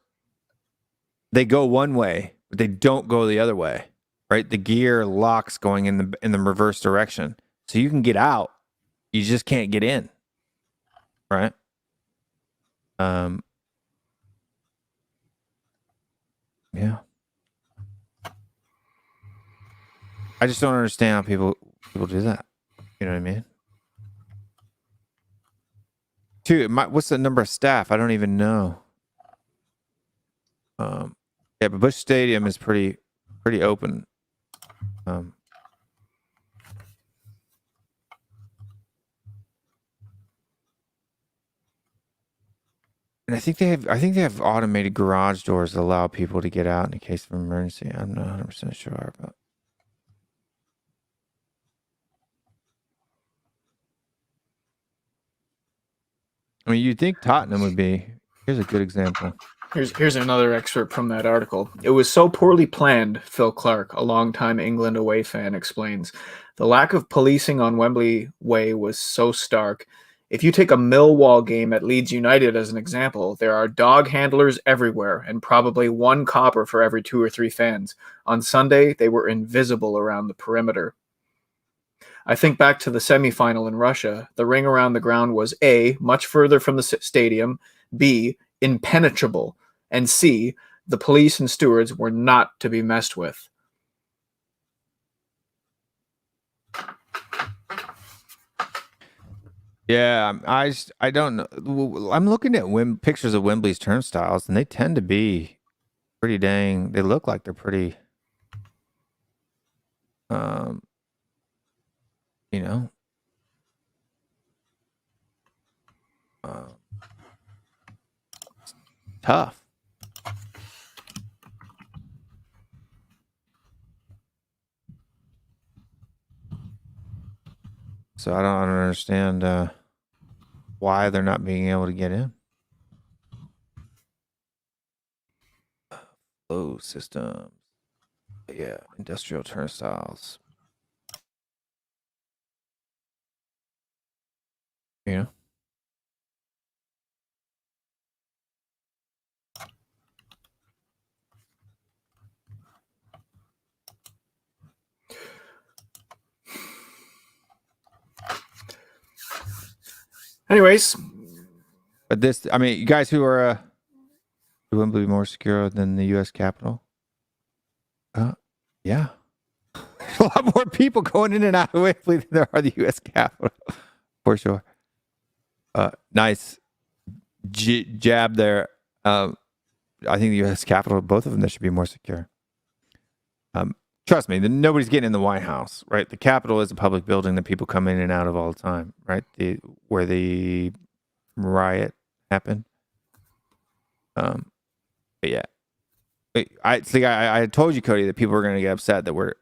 They go one way, but they don't go the other way, right? The gear locks going in the reverse direction. So you can get out. You just can't get in. Right? Yeah. I just don't understand how people do that. You know what I mean? What's the number of staff? I don't even know. Yeah, but Busch Stadium is pretty open. And I think they have automated garage doors that allow people to get out in case of emergency. I'm not 100% sure, but I mean, you'd think Tottenham would be. Here's a good example. Here's another excerpt from that article. It was so poorly planned, Phil Clark, a longtime England away fan, explains. The lack of policing on Wembley Way was so stark. If you take a Millwall game at Leeds United as an example, there are dog handlers everywhere and probably one copper for every 2 or 3 fans. On Sunday, they were invisible around the perimeter. I think back to the semifinal in Russia. The ring around the ground was A, much further from the stadium, B, impenetrable, and C, the police and stewards were not to be messed with. Yeah, I don't know. I'm looking at pictures of Wembley's turnstiles, and they tend to be pretty dang. They look like they're pretty, you know, tough. So I don't understand why they're not being able to get in. Flow systems. Yeah, industrial turnstiles. You know? Anyways. But this, I mean, you guys who are Wembley be more secure than the U.S. Capitol? Yeah. There's a lot more people going in and out of Wembley than there are the U.S. Capitol, for sure. Nice jab there. I think the U.S. Capitol, both of them, that should be more secure. Trust me, nobody's getting in the White House, right? The Capitol is a public building that people come in and out of all the time, right? Where the riot happened. But yeah. I told you, Cody, that people are going to get upset that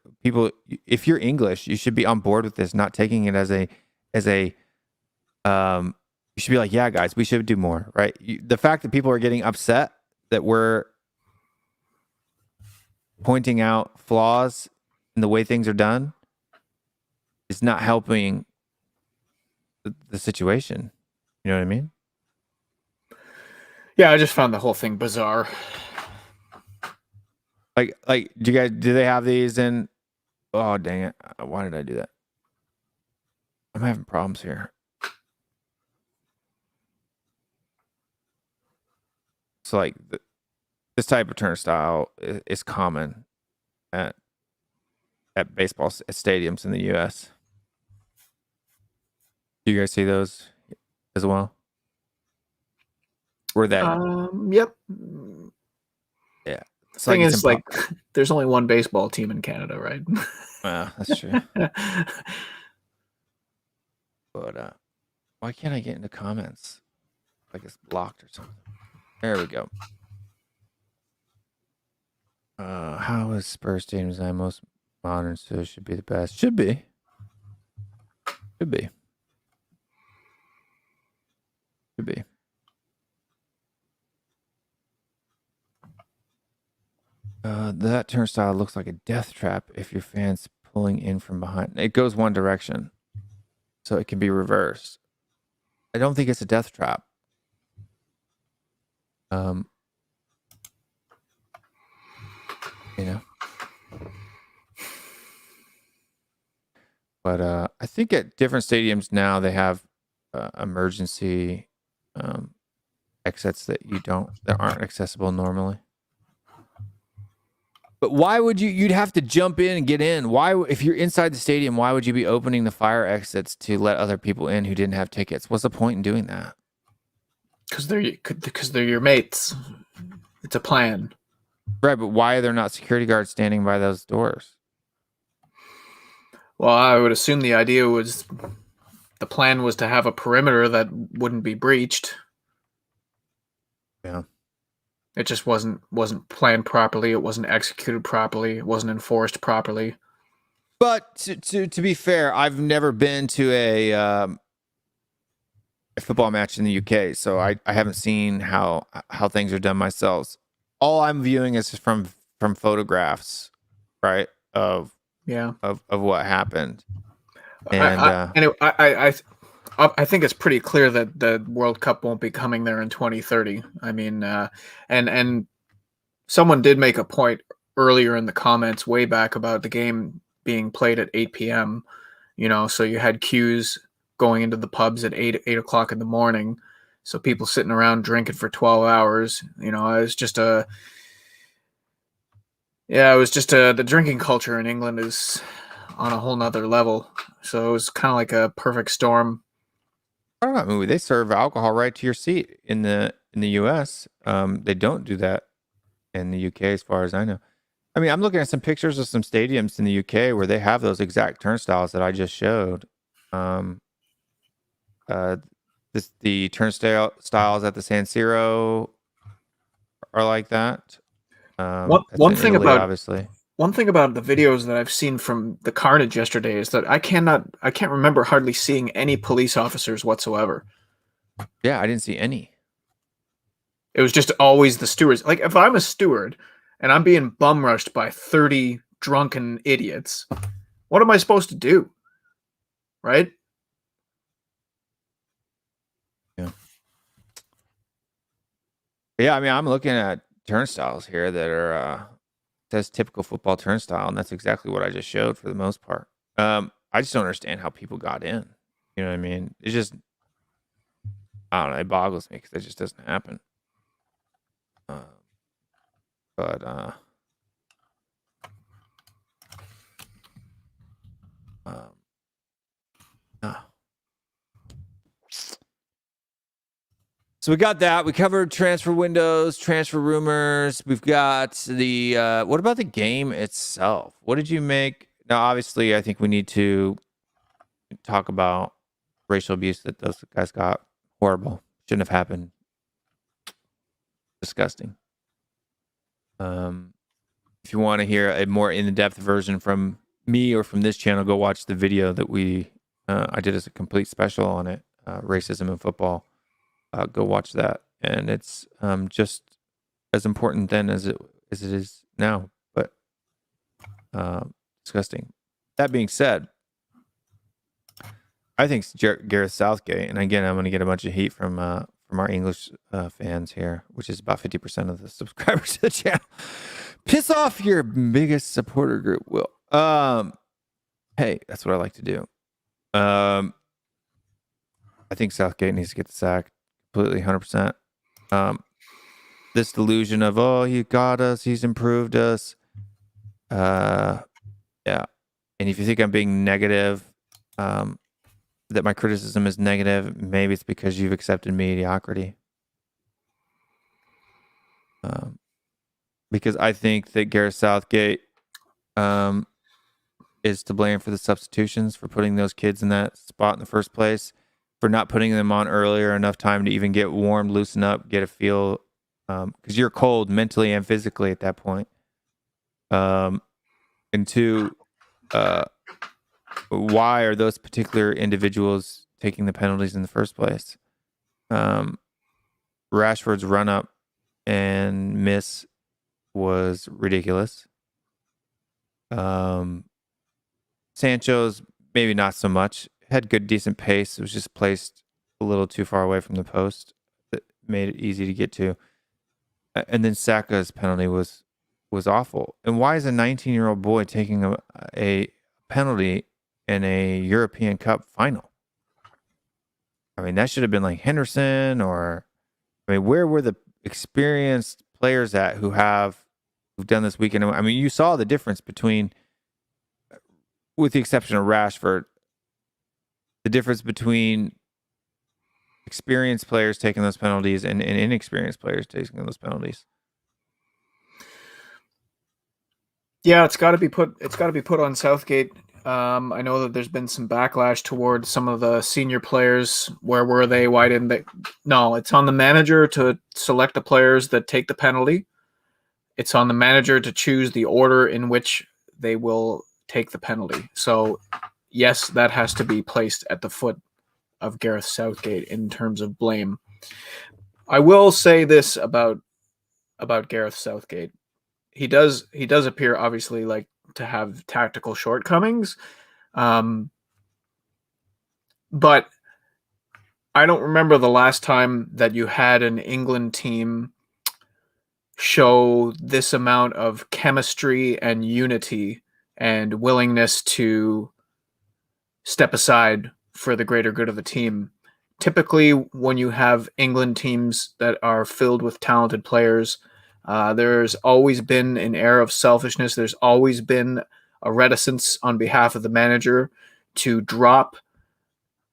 if you're English, you should be on board with this, not taking it as a you should be like, yeah, guys, we should do more, right? The fact that people are getting upset that we're pointing out flaws in the way things are done is not helping the situation. You know what I mean? Yeah, I just found the whole thing bizarre. Like, do they have these in? Oh, dang it. Why did I do that? I'm having problems here. So like this type of turnstile is common at baseball stadiums in the U.S. Do you guys see those as well? Where that? Yep. Yeah, It's Thing it's is, like, there's only one baseball team in Canada, right? that's true. But why can't I get into comments? Like it's blocked or something. There we go. How is Spurs Stadium design most modern? So it should be the best. Should be. Should be. Should be. That turnstile looks like a death trap if your fan's pulling in from behind. It goes one direction, so it can be reversed. I don't think it's a death trap. You know. But I think at different stadiums now they have emergency exits that aren't accessible normally. But why would you'd have to jump in and get in? Why, if you're inside the stadium, why would you be opening the fire exits to let other people in who didn't have tickets? What's the point in doing that? Because they're your mates. It's a plan. Right, but why are there not security guards standing by those doors? Well, I would assume the idea was the plan was to have a perimeter that wouldn't be breached. Yeah. It just wasn't planned properly. It wasn't executed properly. It wasn't enforced properly. But to be fair, I've never been to a football match in the UK, so I haven't seen how things are done myself. All I'm viewing is from photographs, right? Of what happened. And I think it's pretty clear that the World Cup won't be coming there in 2030. I mean, and someone did make a point earlier in the comments way back about the game being played at 8 p.m. You know, so you had queues going into the pubs at 8 o'clock in the morning. So people sitting around drinking for 12 hours. You know, it was just the drinking culture in England is on a whole nother level. So it was kind of like a perfect storm. That movie, they serve alcohol right to your seat in the US. They don't do that in the UK as far as I know. I mean, I'm looking at some pictures of some stadiums in the UK where they have those exact turnstiles that I just showed. The turnstiles at the San Siro are like that. One thing Italy, about obviously. One thing about the videos that I've seen from the carnage yesterday is that I can't remember hardly seeing any police officers whatsoever. Yeah, I didn't see any. It was just always the stewards. Like, if I'm a steward and I'm being bum rushed by 30 drunken idiots, what am I supposed to do? Right? Yeah. Yeah, I mean, I'm looking at turnstiles here that are says typical football turnstile, and that's exactly what I just showed for the most part. I just don't understand how people got in. You know what I mean? It's just, I don't know, it boggles me because it just doesn't happen. So we got that. We covered transfer windows, transfer rumors. We've got the, what about the game itself? What did you make? Now, obviously, I think we need to talk about racial abuse that those guys got. Horrible. Shouldn't have happened. Disgusting. If you want to hear a more in-depth version from me or from this channel, go watch the video that I did as a complete special on it, racism in football. Go watch that, and it's just as important then as it is now. But disgusting. That being said, I think Gareth Southgate, and again, I'm going to get a bunch of heat from our English fans here, which is about 50% of the subscribers to the channel. Piss off your biggest supporter group, Will. Hey, that's what I like to do. I think Southgate needs to get the sack. Completely, 100%. This delusion of, oh, he got us, he's improved us. Yeah. And if you think I'm being negative, that my criticism is negative, maybe it's because you've accepted mediocrity. because I think that Gareth Southgate is to blame for the substitutions, for putting those kids in that spot in the first place, for not putting them on earlier, enough time to even get warm, loosen up, get a feel, because you're cold mentally and physically at that point. And two, why are those particular individuals taking the penalties in the first place? Rashford's run up and miss was ridiculous. Sancho's maybe not so much. Had good, decent pace. It was just placed a little too far away from the post. That made it easy to get to. And then Saka's penalty was awful. And why is a 19-year-old boy taking a penalty in a European Cup final? I mean, that should have been like Henderson, or I mean, where were the experienced players at who've done this weekend? I mean, you saw the difference between, with the exception of Rashford, the difference between experienced players taking those penalties and inexperienced players taking those penalties. Yeah, it's got to be put on Southgate. I know that there's been some backlash towards some of the senior players. Where were they? Why didn't they? No, it's on the manager to select the players that take the penalty. It's on the manager to choose the order in which they will take the penalty. So, yes, that has to be placed at the foot of Gareth Southgate in terms of blame. I will say this about Gareth Southgate. He does appear, obviously, like, to have tactical shortcomings. But I don't remember the last time that you had an England team show this amount of chemistry and unity and willingness to step aside for the greater good of the team. Typically, when you have England teams that are filled with talented players, there's always been an air of selfishness. There's always been a reticence on behalf of the manager to drop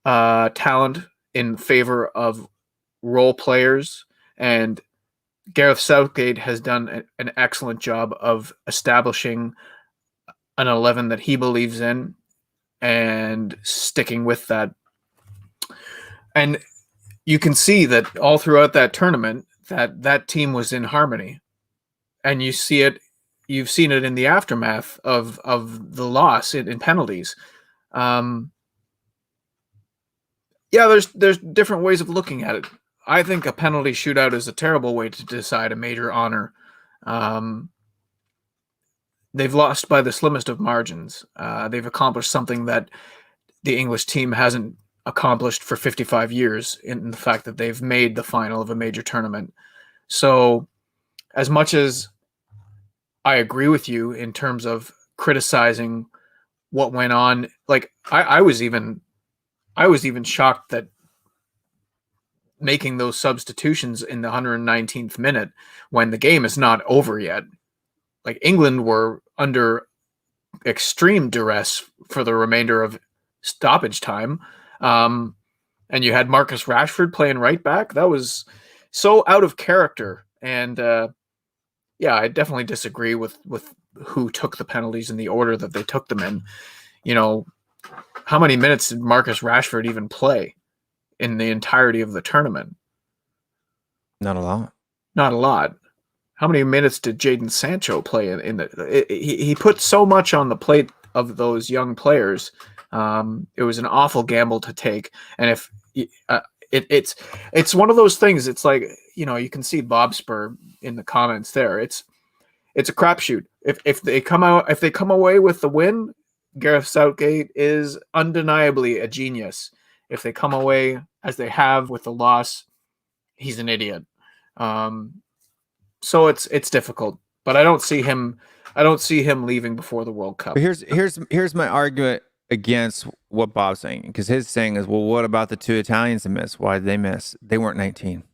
talent in favor of role players. And Gareth Southgate has done an excellent job of establishing an 11 that he believes in and sticking with that. And you can see that all throughout that tournament, that team was in harmony. And you've seen it in the aftermath of the loss in penalties. Yeah, there's different ways of looking at it. I think a penalty shootout is a terrible way to decide a major honor. They've lost by the slimmest of margins. They've accomplished something that the English team hasn't accomplished for 55 years, in the fact that they've made the final of a major tournament. So, as much as I agree with you in terms of criticizing what went on, like I was even shocked that making those substitutions in the 119th minute when the game is not over yet. Like, England were under extreme duress for the remainder of stoppage time. And you had Marcus Rashford playing right back. That was so out of character. And yeah, I definitely disagree with who took the penalties in the order that they took them in. You know, how many minutes did Marcus Rashford even play in the entirety of the tournament? Not a lot. Not a lot. How many minutes did Jadon Sancho play in the? He put so much on the plate of those young players. It was an awful gamble to take, and if it's one of those things. It's like, you know, you can see Bob Spur in the comments there. It's a crapshoot. If they come away with the win, Gareth Southgate is undeniably a genius. If they come away as they have with the loss, he's an idiot. So it's difficult, but I don't see him leaving before the World Cup. But here's my argument against what Bob's saying, because his saying is, well, what about the two Italians that missed? Why did they miss? They weren't 19.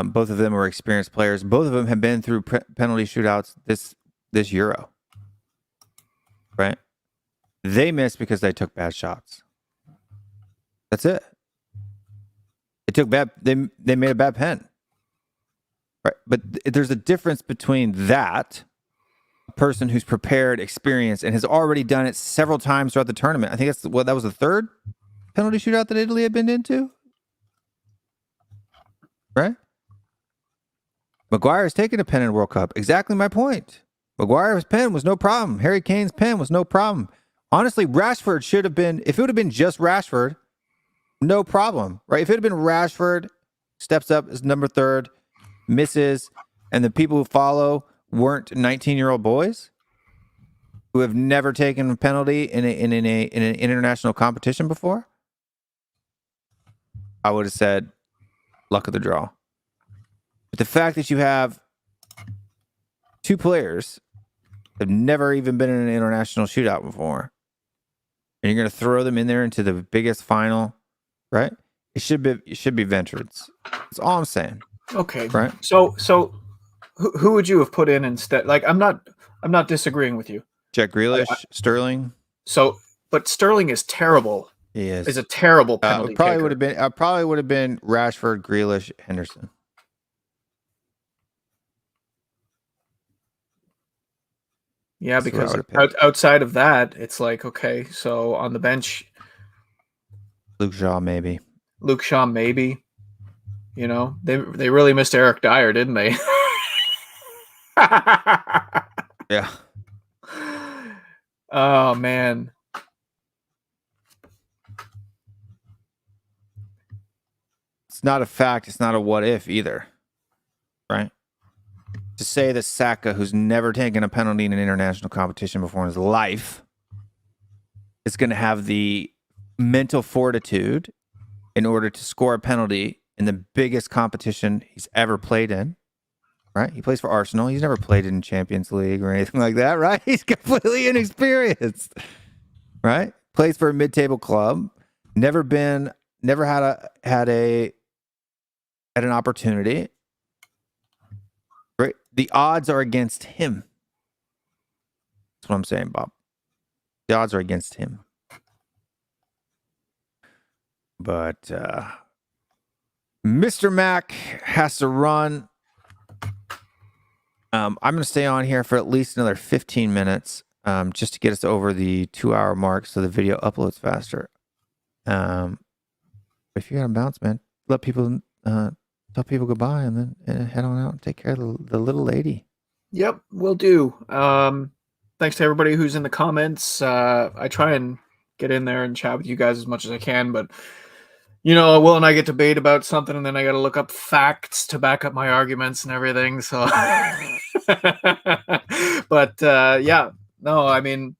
Both of them were experienced players. Both of them have been through penalty shootouts this Euro. Right? They missed because they took bad shots. That's it. They made a bad pen. Right. But there's a difference between that, a person who's prepared, experienced, and has already done it several times throughout the tournament. I think that was the third penalty shootout that Italy had been into. Right? Maguire's taken a pen in the World Cup. Exactly my point. Maguire's pen was no problem. Harry Kane's pen was no problem. Honestly, Rashford should have been, if it would have been just Rashford, no problem, right? If it had been Rashford, steps up as number third, misses, and the people who follow weren't 19-year-old boys who have never taken a penalty in an international competition before, I would have said, luck of the draw. But the fact that you have two players that have never even been in an international shootout before, and you're going to throw them in there into the biggest final, right? It should be veterans. That's all I'm saying. Okay. Right. So who would you have put in instead? Like, I'm not disagreeing with you. Jack Grealish, Sterling. So, but Sterling is terrible. He is. Is a terrible penalty. Probably would have been Rashford, Grealish, Henderson. Yeah, because outside of that, it's like, okay, so on the bench, Luke Shaw maybe. You know, they really missed Eric Dyer, didn't they? Yeah. Oh man. It's not a fact. It's not a what if either, right? To say that Saka, who's never taken a penalty in an international competition before in his life, is going to have the mental fortitude in order to score a penalty in the biggest competition he's ever played in, right? He plays for Arsenal. He's never played in Champions League or anything like that, right? He's completely inexperienced, right? Plays for a mid-table club. Never had an opportunity. Right? The odds are against him. That's what I'm saying, Bob. The odds are against him. But Mr. Mac has to run. I'm going to stay on here for at least another 15 minutes just to get us over the 2-hour mark so the video uploads faster. If you're going to bounce, man, let people... tell people goodbye and then head on out and take care of the little lady. Yep, will do. Thanks to everybody who's in the comments. I try and get in there and chat with you guys as much as I can, but you know, Will and I get debate about something and then I got to look up facts to back up my arguments and everything. So, but yeah, no, I mean,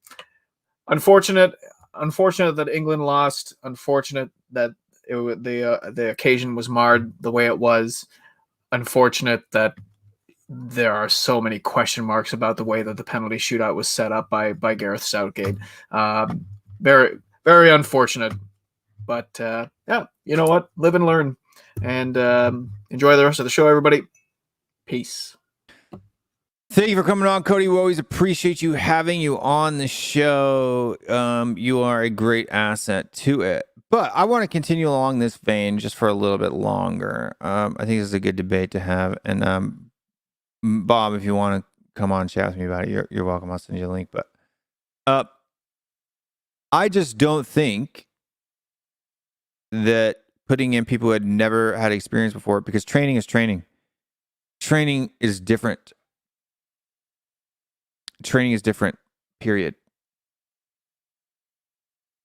unfortunate that England lost. Unfortunate that the occasion was marred the way it was. Unfortunate that there are so many question marks about the way that the penalty shootout was set up by Gareth Southgate. Very, very unfortunate. But yeah, you know what? Live and learn. And enjoy the rest of the show, everybody. Peace. Thank you for coming on, Cody. We always appreciate you having you on the show. You are a great asset to it. But I want to continue along this vein just for a little bit longer. I think this is a good debate to have. And Bob, if you want to come on and chat with me about it, you're welcome. I'll send you a link. But I just don't think that putting in people who had never had experience before, because training is training. Training is different. Training is different, period.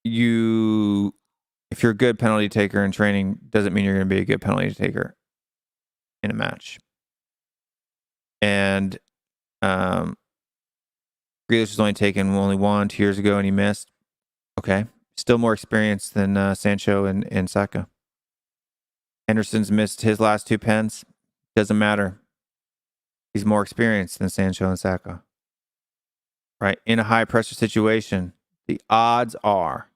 If you're a good penalty taker in training, doesn't mean you're going to be a good penalty taker in a match. And Grealish was only taken only 2 years ago and he missed. Okay. Still more experienced than Sancho and Saka. Henderson's missed his last 2 pens. Doesn't matter. He's more experienced than Sancho and Saka. Right? In a high pressure situation, the odds are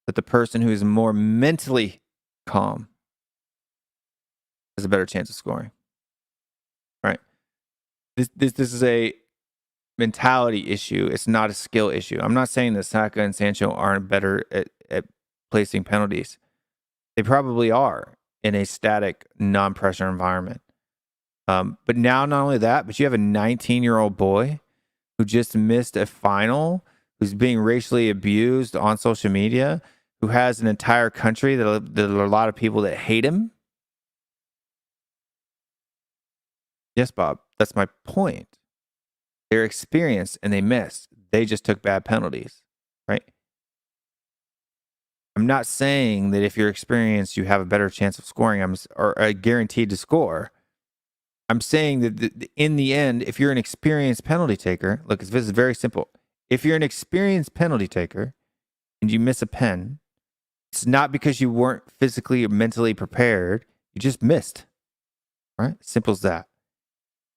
that the person who is more mentally calm has a better chance of scoring. Right? This is a mentality issue. It's not a skill issue. I'm not saying that Saka and Sancho aren't better at placing penalties. They probably are in a static, non-pressure environment. But now, not only that, but you have a 19-year-old boy who just missed a final, who's being racially abused on social media, who has an entire country that there are a lot of people that hate him. Yes, Bob, that's my point. They're experienced and they missed. They just took bad penalties, right? I'm not saying that if you're experienced, you have a better chance of scoring or guaranteed to score. I'm saying that in the end, if you're an experienced penalty taker, look, this is very simple. If you're an experienced penalty taker and you miss a pen, it's not because you weren't physically or mentally prepared. You just missed, right? Simple as that.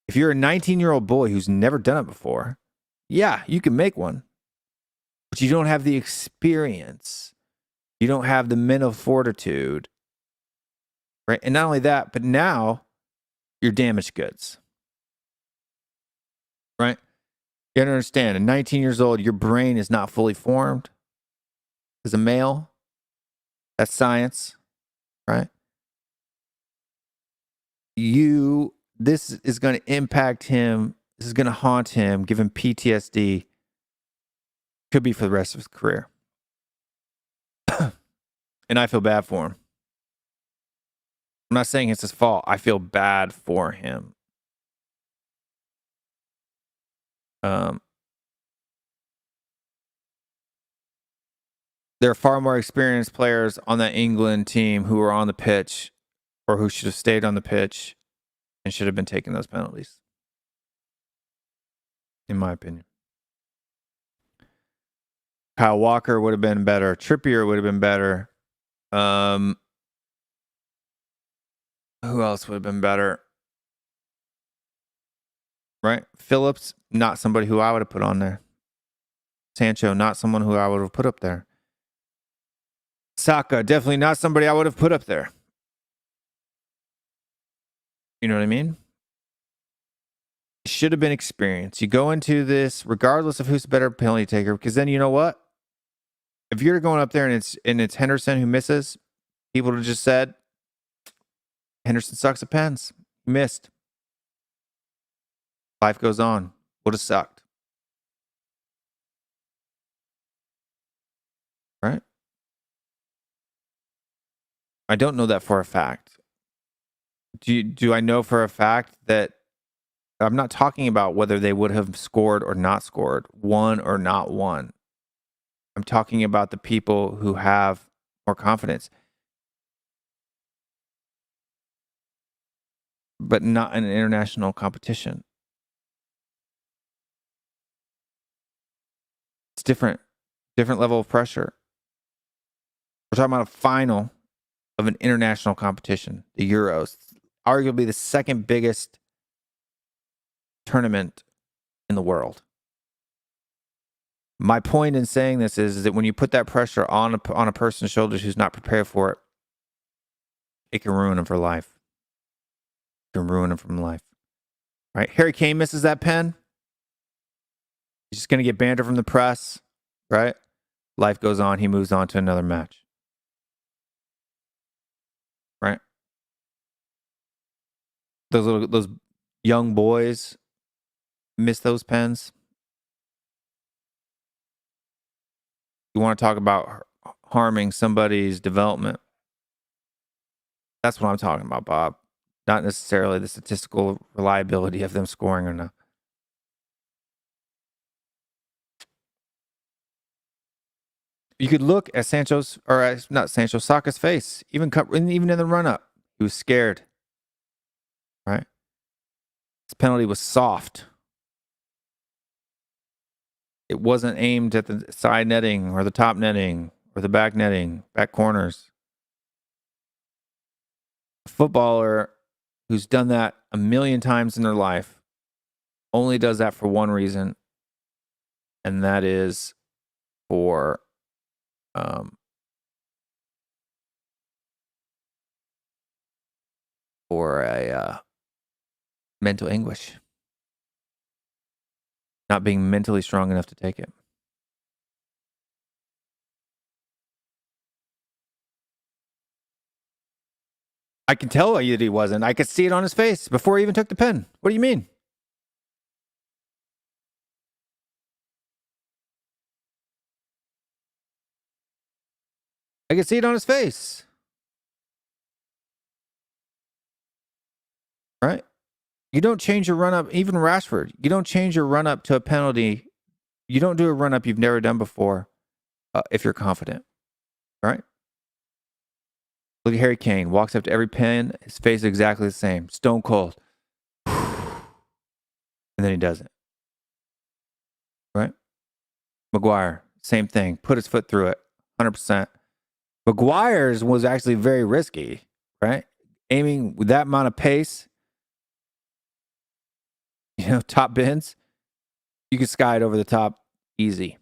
If you're a 19-year-old boy who's never done it before, yeah, you can make one, but you don't have the experience. You don't have the mental fortitude, right? And not only that, but now you're damaged goods, right? You gotta understand, at 19 years old, your brain is not fully formed. As a male, that's science, right? This is going to impact him. This is going to haunt him, give him PTSD. Could be for the rest of his career. And I feel bad for him. I'm not saying it's his fault. I feel bad for him. There are far more experienced players on that England team who are on the pitch or who should have stayed on the pitch and should have been taking those penalties, in my opinion. Kyle Walker would have been better. Trippier would have been better. Who else would have been better? Right? Phillips, not somebody who I would have put on there. Sancho, not someone who I would have put up there. Saka, definitely not somebody I would have put up there. You know what I mean? Should have been experienced. You go into this regardless of who's the better penalty taker, because then you know what? If you're going up there and it's Henderson who misses, people would have just said, Henderson sucks at pens. He missed. Life goes on. Would have sucked. Right? I don't know that for a fact. Do I know for a fact that I'm not talking about whether they would have scored or not scored, won or not won. I'm talking about the people who have more confidence, but not in an international competition. It's different level of pressure. We're talking about a final of an international competition, the Euros, arguably the second biggest tournament in the world. My point in saying this is that when you put that pressure on a person's shoulders who's not prepared for it, it can ruin him for life. It can ruin him from life. Right? Harry Kane misses that pen. He's just going to get banter from the press. Right? Life goes on. He moves on to another match. Right? Those young boys miss those pens. You want to talk about harming somebody's development. That's what I'm talking about, Bob. Not necessarily the statistical reliability of them scoring or not. You could look at Saka's face, even in the run-up. He was scared. Right? His penalty was soft. It wasn't aimed at the side netting or the top netting or the back netting, back corners. A footballer who's done that a million times in their life only does that for one reason, and that is for a mental anguish. Not being mentally strong enough to take it. I can tell you that he wasn't. I could see it on his face before he even took the pen. What do you mean? I could see it on his face. Right? You don't change your run up, even Rashford. You don't change your run up to a penalty. You don't do a run up you've never done before if you're confident. Right? Look at Harry Kane. Walks up to every pen. His face is exactly the same. Stone cold. And then he does it. Right? Maguire. Same thing. Put his foot through it. 100%. Maguire's was actually very risky. Right? Aiming with that amount of pace. You know, top bins. You can sky it over the top easy.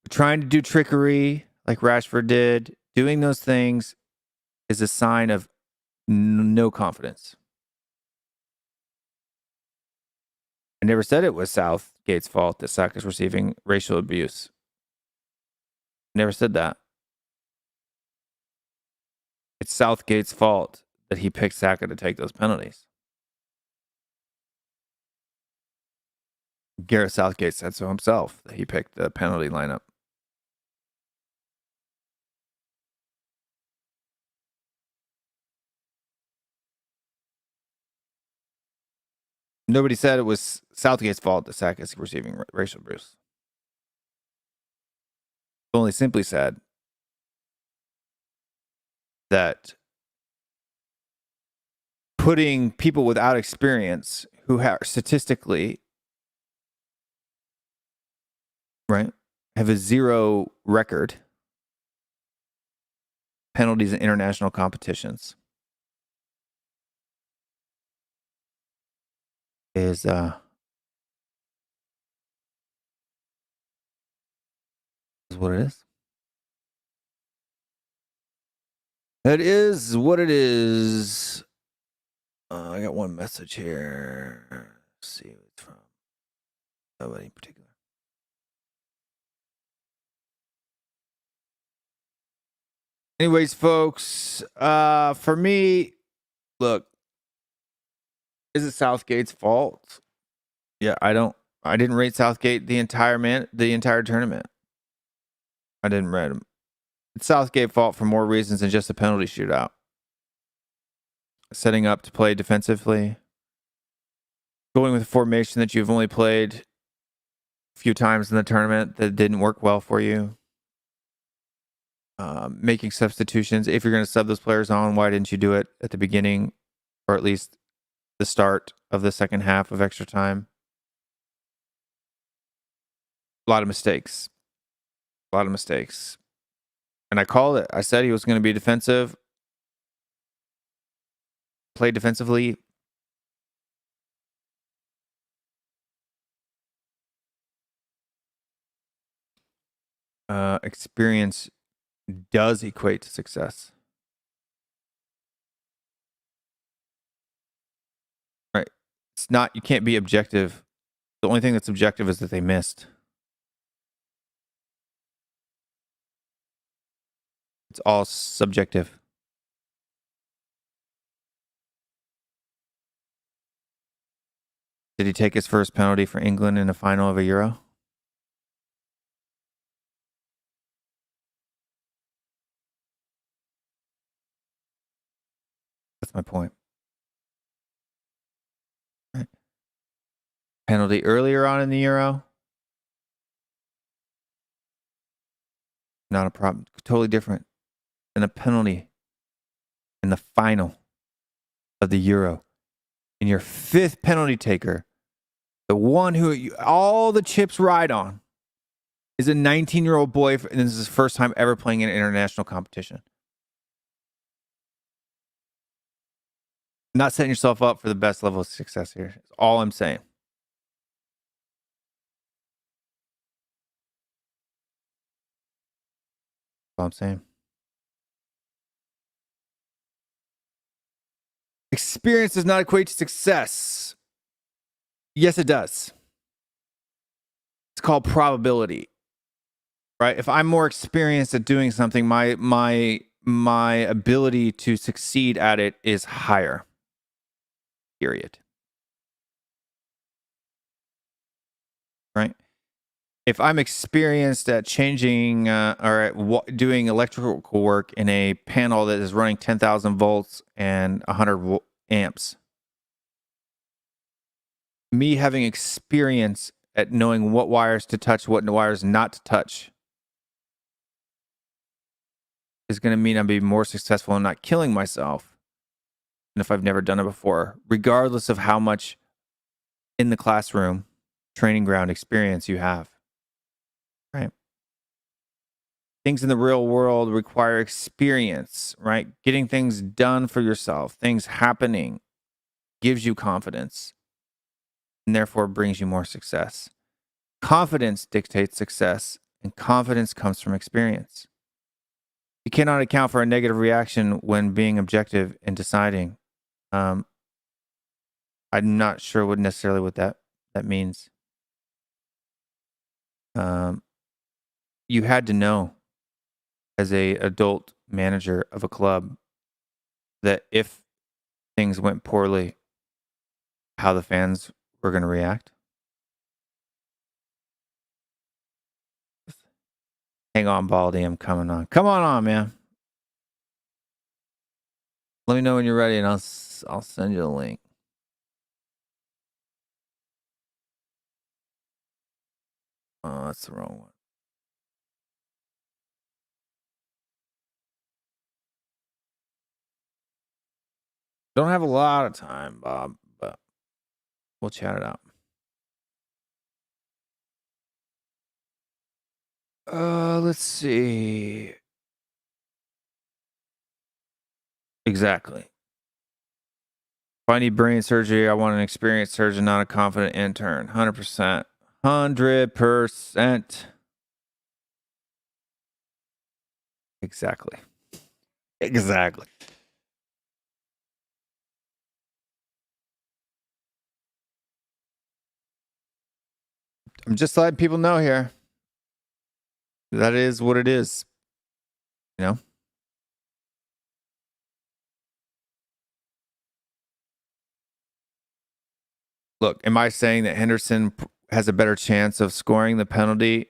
But trying to do trickery like Rashford did, doing those things is a sign of no confidence. I never said it was Southgate's fault that Saka's receiving racial abuse. Never said that. It's Southgate's fault that he picked Saka to take those penalties. Gareth Southgate said so himself, that he picked the penalty lineup. Nobody said it was Southgate's fault that Saka is receiving racial abuse. Only simply said that putting people without experience who have statistically, right, have a 0 record, penalties in international competitions, is what it is. That is what it is. I got one message here. Let's see who it's from. Nobody in particular. Anyways, folks, for me, look, is it Southgate's fault? Yeah, I didn't rate Southgate the entire tournament. I didn't rate him. It's Southgate's fault for more reasons than just a penalty shootout. Setting up to play defensively, going with a formation that you've only played a few times in the tournament that didn't work well for you. Making substitutions. If you're going to sub those players on, why didn't you do it at the beginning or at least the start of the second half of extra time? A lot of mistakes. And I called it. I said he was going to be defensive. Play defensively. Experience does equate to success. Right. It's not, you can't be objective. The only thing that's objective is that they missed. It's all subjective. Did he take his first penalty for England in a final of a Euro? That's my point. Right. Penalty earlier on in the Euro? Not a problem. Totally different than a penalty in the final of the Euro. And your fifth penalty taker, the one who all the chips ride on, is a 19-year-old boy, and this is his first time ever playing in an international competition. Not setting yourself up for the best level of success here. That's all I'm saying. That's all I'm saying. Experience does not equate to success. Yes, it does. It's called probability. Right? If I'm more experienced at doing something, my my ability to succeed at it is higher. Period. Right? If I'm experienced at changing or at doing electrical work in a panel that is running 10,000 volts and 100 amps, me having experience at knowing what wires to touch, what wires not to touch, is going to mean I'll be more successful in not killing myself than if I've never done it before, regardless of how much in the classroom training ground experience you have. Right? Things in the real world require experience, right? Getting things done for yourself, things happening, gives you confidence, and therefore brings you more success. Confidence dictates success, and confidence comes from experience. You cannot account for a negative reaction when being objective and deciding. I'm not sure what necessarily what that means. You had to know as a adult manager of a club that if things went poorly, how the fans were going to react. Hang on, Baldy, I'm coming on. Come on, man. Let me know when you're ready, and I'll send you the link. Oh, that's the wrong one. Don't have a lot of time, Bob, but we'll chat it out. Let's see. Exactly. If I need brain surgery, I want an experienced surgeon, not a confident intern. 100%. 100%. Exactly. Exactly. I'm just letting people know here. That is what it is. You know? Look, am I saying that Henderson has a better chance of scoring the penalty?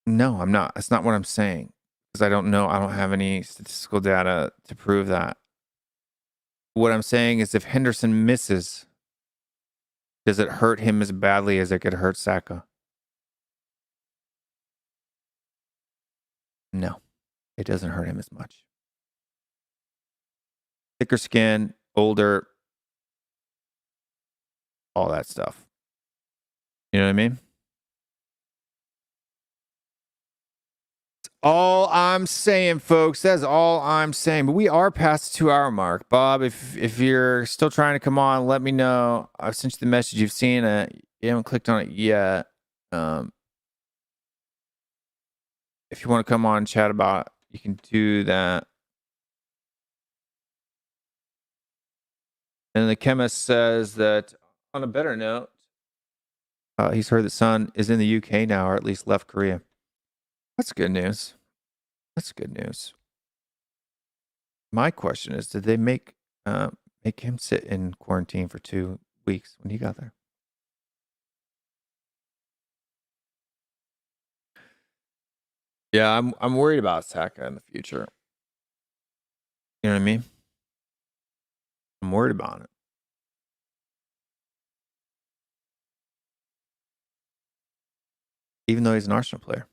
No, I'm not. That's not what I'm saying. Because I don't know. I don't have any statistical data to prove that. What I'm saying is if Henderson misses, does it hurt him as badly as it could hurt Saka? No, it doesn't hurt him as much. Thicker skin, older, all that stuff. You know what I mean? All I'm saying, folks. That's all I'm saying. But we are past the 2-hour mark. Bob, if you're still trying to come on, let me know. I've sent you the message. You've seen it. You haven't clicked on it yet. If you want to come on and chat about it, you can do that. And the chemist says that on a better note, he's heard that Son is in the UK now, or at least left Korea. That's good news. That's good news. My question is, did they make him sit in quarantine for 2 weeks when he got there? Yeah, I'm worried about Saka in the future. You know what I mean? I'm worried about it. Even though he's an Arsenal player.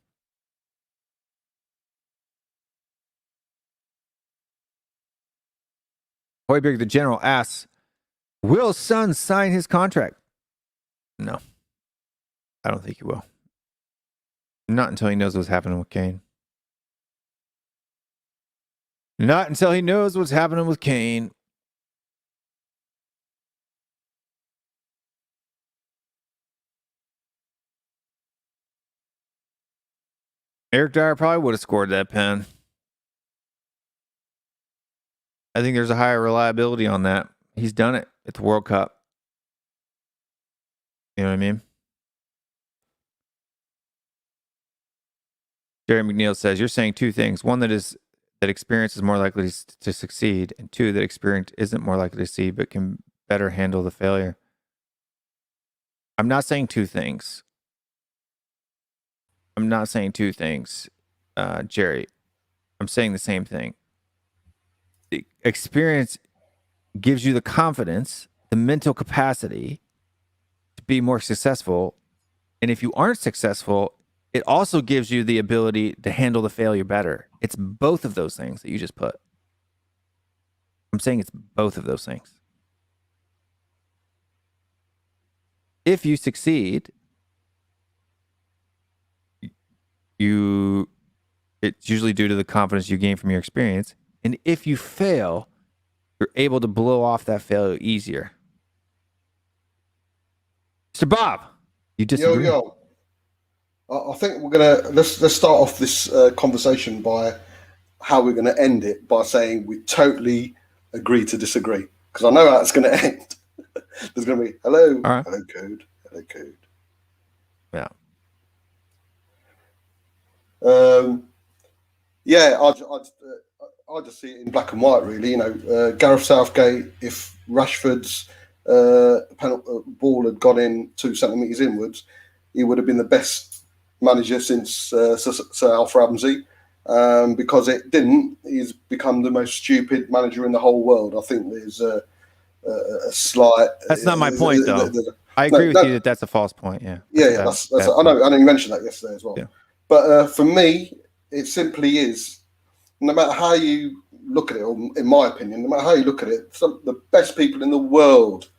Hoiberg the General asks, will Son sign his contract? No. I don't think he will. Not until he knows what's happening with Kane. Not until he knows what's happening with Kane. Eric Dyer probably would have scored that pen. I think there's a higher reliability on that. He's done it at the World Cup. You know what I mean? Jerry McNeil says, you're saying two things. One, that is that experience is more likely to succeed, and 2, that experience isn't more likely to succeed but can better handle the failure. I'm not saying two things. Jerry. I'm saying the same thing. The experience gives you the confidence, the mental capacity to be more successful. And if you aren't successful, it also gives you the ability to handle the failure better. It's both of those things that you just put. I'm saying it's both of those things. If you succeed, it's usually due to the confidence you gain from your experience. And if you fail, you're able to blow off that failure easier. Mr. Bob, you disagree? Yo. I think we're gonna let's start off this conversation by how we're gonna end it by saying we totally agree to disagree, because I know how it's gonna end. There's gonna be hello, right. hello code. Yeah. I just see it in black and white, really. Gareth Southgate, if Rashford's ball had gone in 2 centimetres inwards, he would have been the best manager since Sir Alf Ramsey. Because it didn't, he's become the most stupid manager in the whole world. I think there's a slight. That's not my point, though. I agree with you that that's a false point. Yeah. That's I know you mentioned that yesterday as well. Yeah. But for me, it simply is. No matter how you look at it, or in my opinion, no matter how you look at it, the best people in the world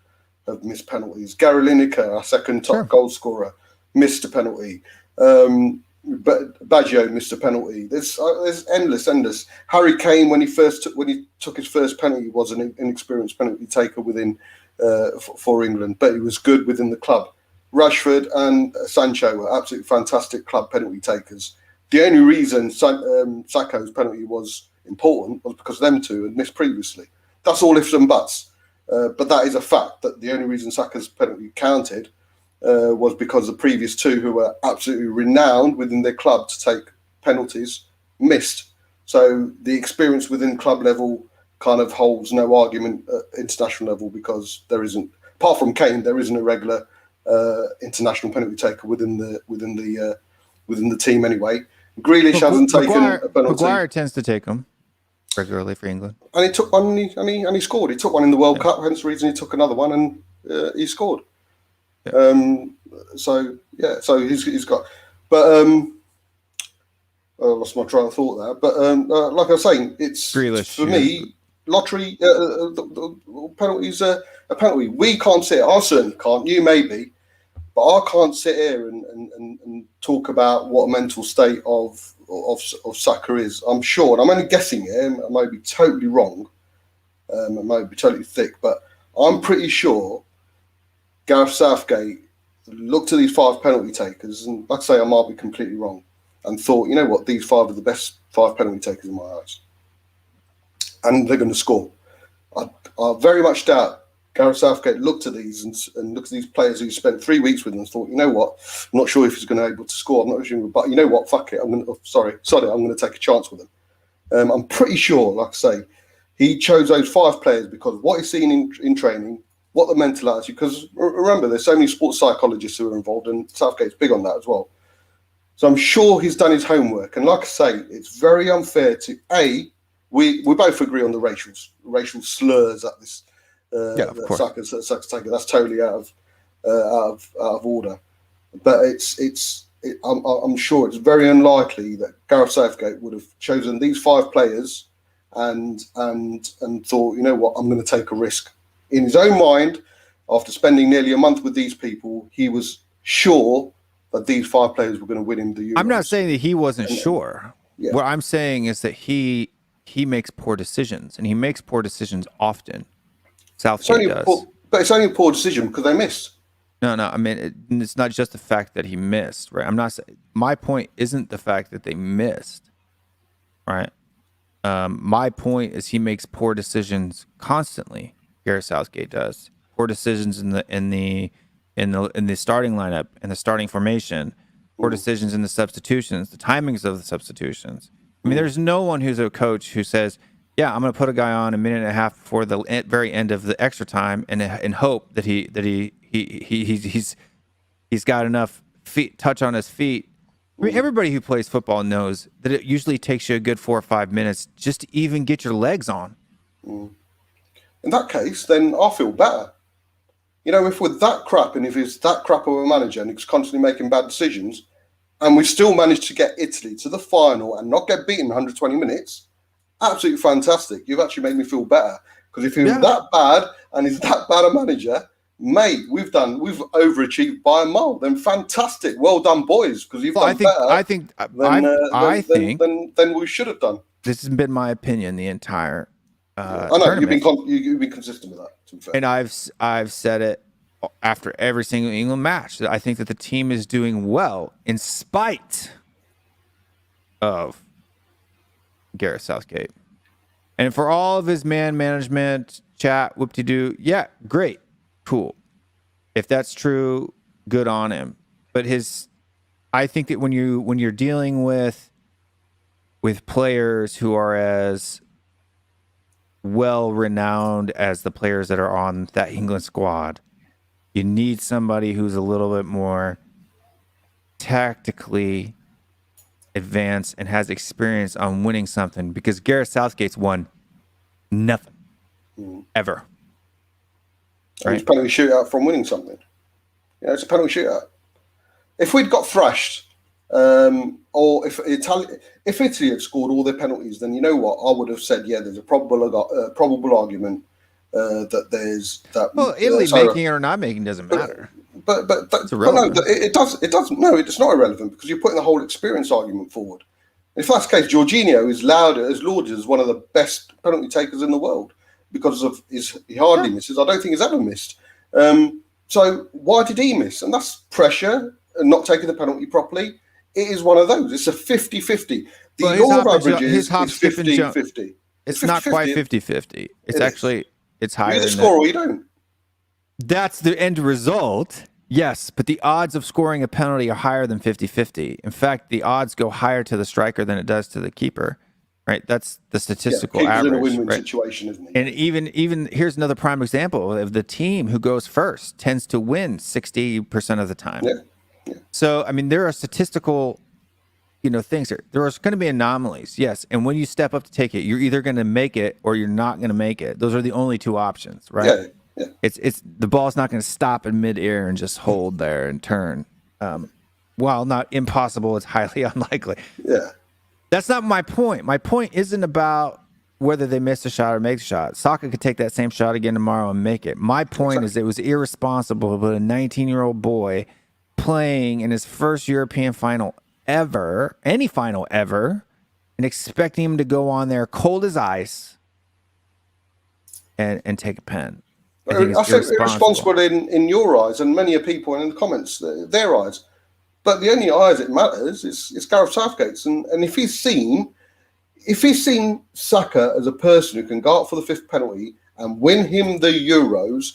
have missed penalties. Gary Lineker, our second top goal scorer, missed a penalty. But Baggio missed a penalty. There's endless. Harry Kane, when he took his first penalty, was an inexperienced penalty taker for England, but he was good within the club. Rashford and Sancho were absolutely fantastic club penalty takers. The only reason Saka's penalty was important was because them two had missed previously. That's all ifs and buts. But that is a fact, that the only reason Saka's penalty counted was because the previous two, who were absolutely renowned within their club to take penalties, missed. So the experience within club level kind of holds no argument at international level, because there isn't, apart from Kane, there isn't a regular international penalty taker within the team anyway. Grealish hasn't taken a penalty. Maguire tends to take them regularly for England, and he took one, and he scored. He took one in the World Cup, hence the reason he took another one, and he scored. Yeah. So he's got, but I lost my train of thought there. But like I was saying, it's Grealish, for me, lottery penalties are a penalty. We can't sit. I certainly can't. You maybe, but I can't sit here and talk about what a mental state of Saka is. I'm sure, and I'm only guessing here. I might be totally wrong. I might be totally thick, but I'm pretty sure Gareth Southgate looked at these 5 penalty takers, and like I say, I might be completely wrong, and thought, you know what, these 5 are the best 5 penalty takers in my eyes, and they're going to score. I very much doubt Gareth Southgate looked at these and looked at these players who spent 3 weeks with them and thought, you know what, I'm not sure if he's going to be able to score. I'm not sure, but you know what, fuck it. I'm going to take a chance with him. I'm pretty sure, like I say, he chose those 5 players because what he's seen in training, what the mental attitude, because remember, there's so many sports psychologists who are involved, and Southgate's big on that as well. So I'm sure he's done his homework. And like I say, it's very unfair to, we both agree on the racial slurs at this, of course. Saka's taken. That's totally out of order. But I'm sure it's very unlikely that Gareth Southgate would have chosen these 5 players and thought, you know what, I'm going to take a risk. In his own mind, after spending nearly a month with these people, he was sure that these 5 players were going to win him the Euros. I'm not saying that he wasn't sure. Yeah. What I'm saying is that he makes poor decisions, and he makes poor decisions often. Southgate does. But it's only a poor decision because they missed. No. I mean, it's not just the fact that he missed, right? I'm not saying, my point isn't the fact that they missed, right? My point is he makes poor decisions constantly. Gareth Southgate does. Poor decisions in the starting lineup, in the starting formation. Poor decisions in the substitutions, the timings of the substitutions. I mean, there's no one who's a coach who says, "Yeah, I'm going to put a guy on a minute and a half before the very end of the extra time, and hope that he's got enough touch on his feet." I mean, everybody who plays football knows that it usually takes you a good 4 or 5 minutes just to even get your legs on. In that case, then I feel better. You know, if we're that crap, and if he's that crap of a manager and he's constantly making bad decisions, and we still managed to get Italy to the final and not get beaten 120 minutes, absolutely fantastic. You've actually made me feel better. Because if he was that bad and he's that bad a manager, mate, we've overachieved by a mile. Then fantastic. Well done, boys, because you've done better. I think we should have done. This has been my opinion the entire I know you've been consistent with that. To be fair. And I've said it after every single England match. I think that the team is doing well in spite of Gareth Southgate. And for all of his man management, chat, whoop-de-doo, yeah, great, cool. If that's true, good on him. But I think that when you're dealing with players who are as well renowned as the players that are on that England squad, you need somebody who's a little bit more tactically advanced and has experience on winning something, because Gareth Southgate's won nothing ever. Right? It's a penalty shootout from winning something. Yeah, it's a penalty shootout. If we'd got thrashed, or if Italy had scored all their penalties, then you know what? I would have said, yeah, there's a probable argument that there's that. Well, Italy making it or not making doesn't matter. But no, it doesn't. No, it's not irrelevant, because you're putting the whole experience argument forward. If that's the case, Jorginho is lauded as one of the best penalty takers in the world because of he hardly misses. I don't think he's ever missed. So why did he miss? And that's pressure and not taking the penalty properly. It is one of those. It's a 50-50. The law average is 50-50. It's not quite 50-50. It's higher. You either score or you don't. That's the end result. Yes, but the odds of scoring a penalty are higher than 50-50. In fact, the odds go higher to the striker than it does to the keeper. Right? That's the statistical average. In a win-win situation, isn't it? And even here's another prime example of the team who goes first tends to win 60% of the time. Yeah. So, I mean, there are statistical, things here. There are going to be anomalies, yes. And when you step up to take it, you're either going to make it or you're not going to make it. Those are the only two options, right? Yeah. It's the ball's not going to stop in midair and just hold there and turn. While not impossible, it's highly unlikely. Yeah. That's not my point. My point isn't about whether they miss a shot or make a shot. Saka could take that same shot again tomorrow and make it. My point is it was irresponsible to put a 19-year-old boy playing in his first European final ever, any final ever, and expecting him to go on there cold as ice and take a pen. I said irresponsible in your eyes and many of people in the comments, their eyes. But the only eyes it matters is Gareth Southgate's. And if he's seen Saka as a person who can go out for the fifth penalty and win him the Euros,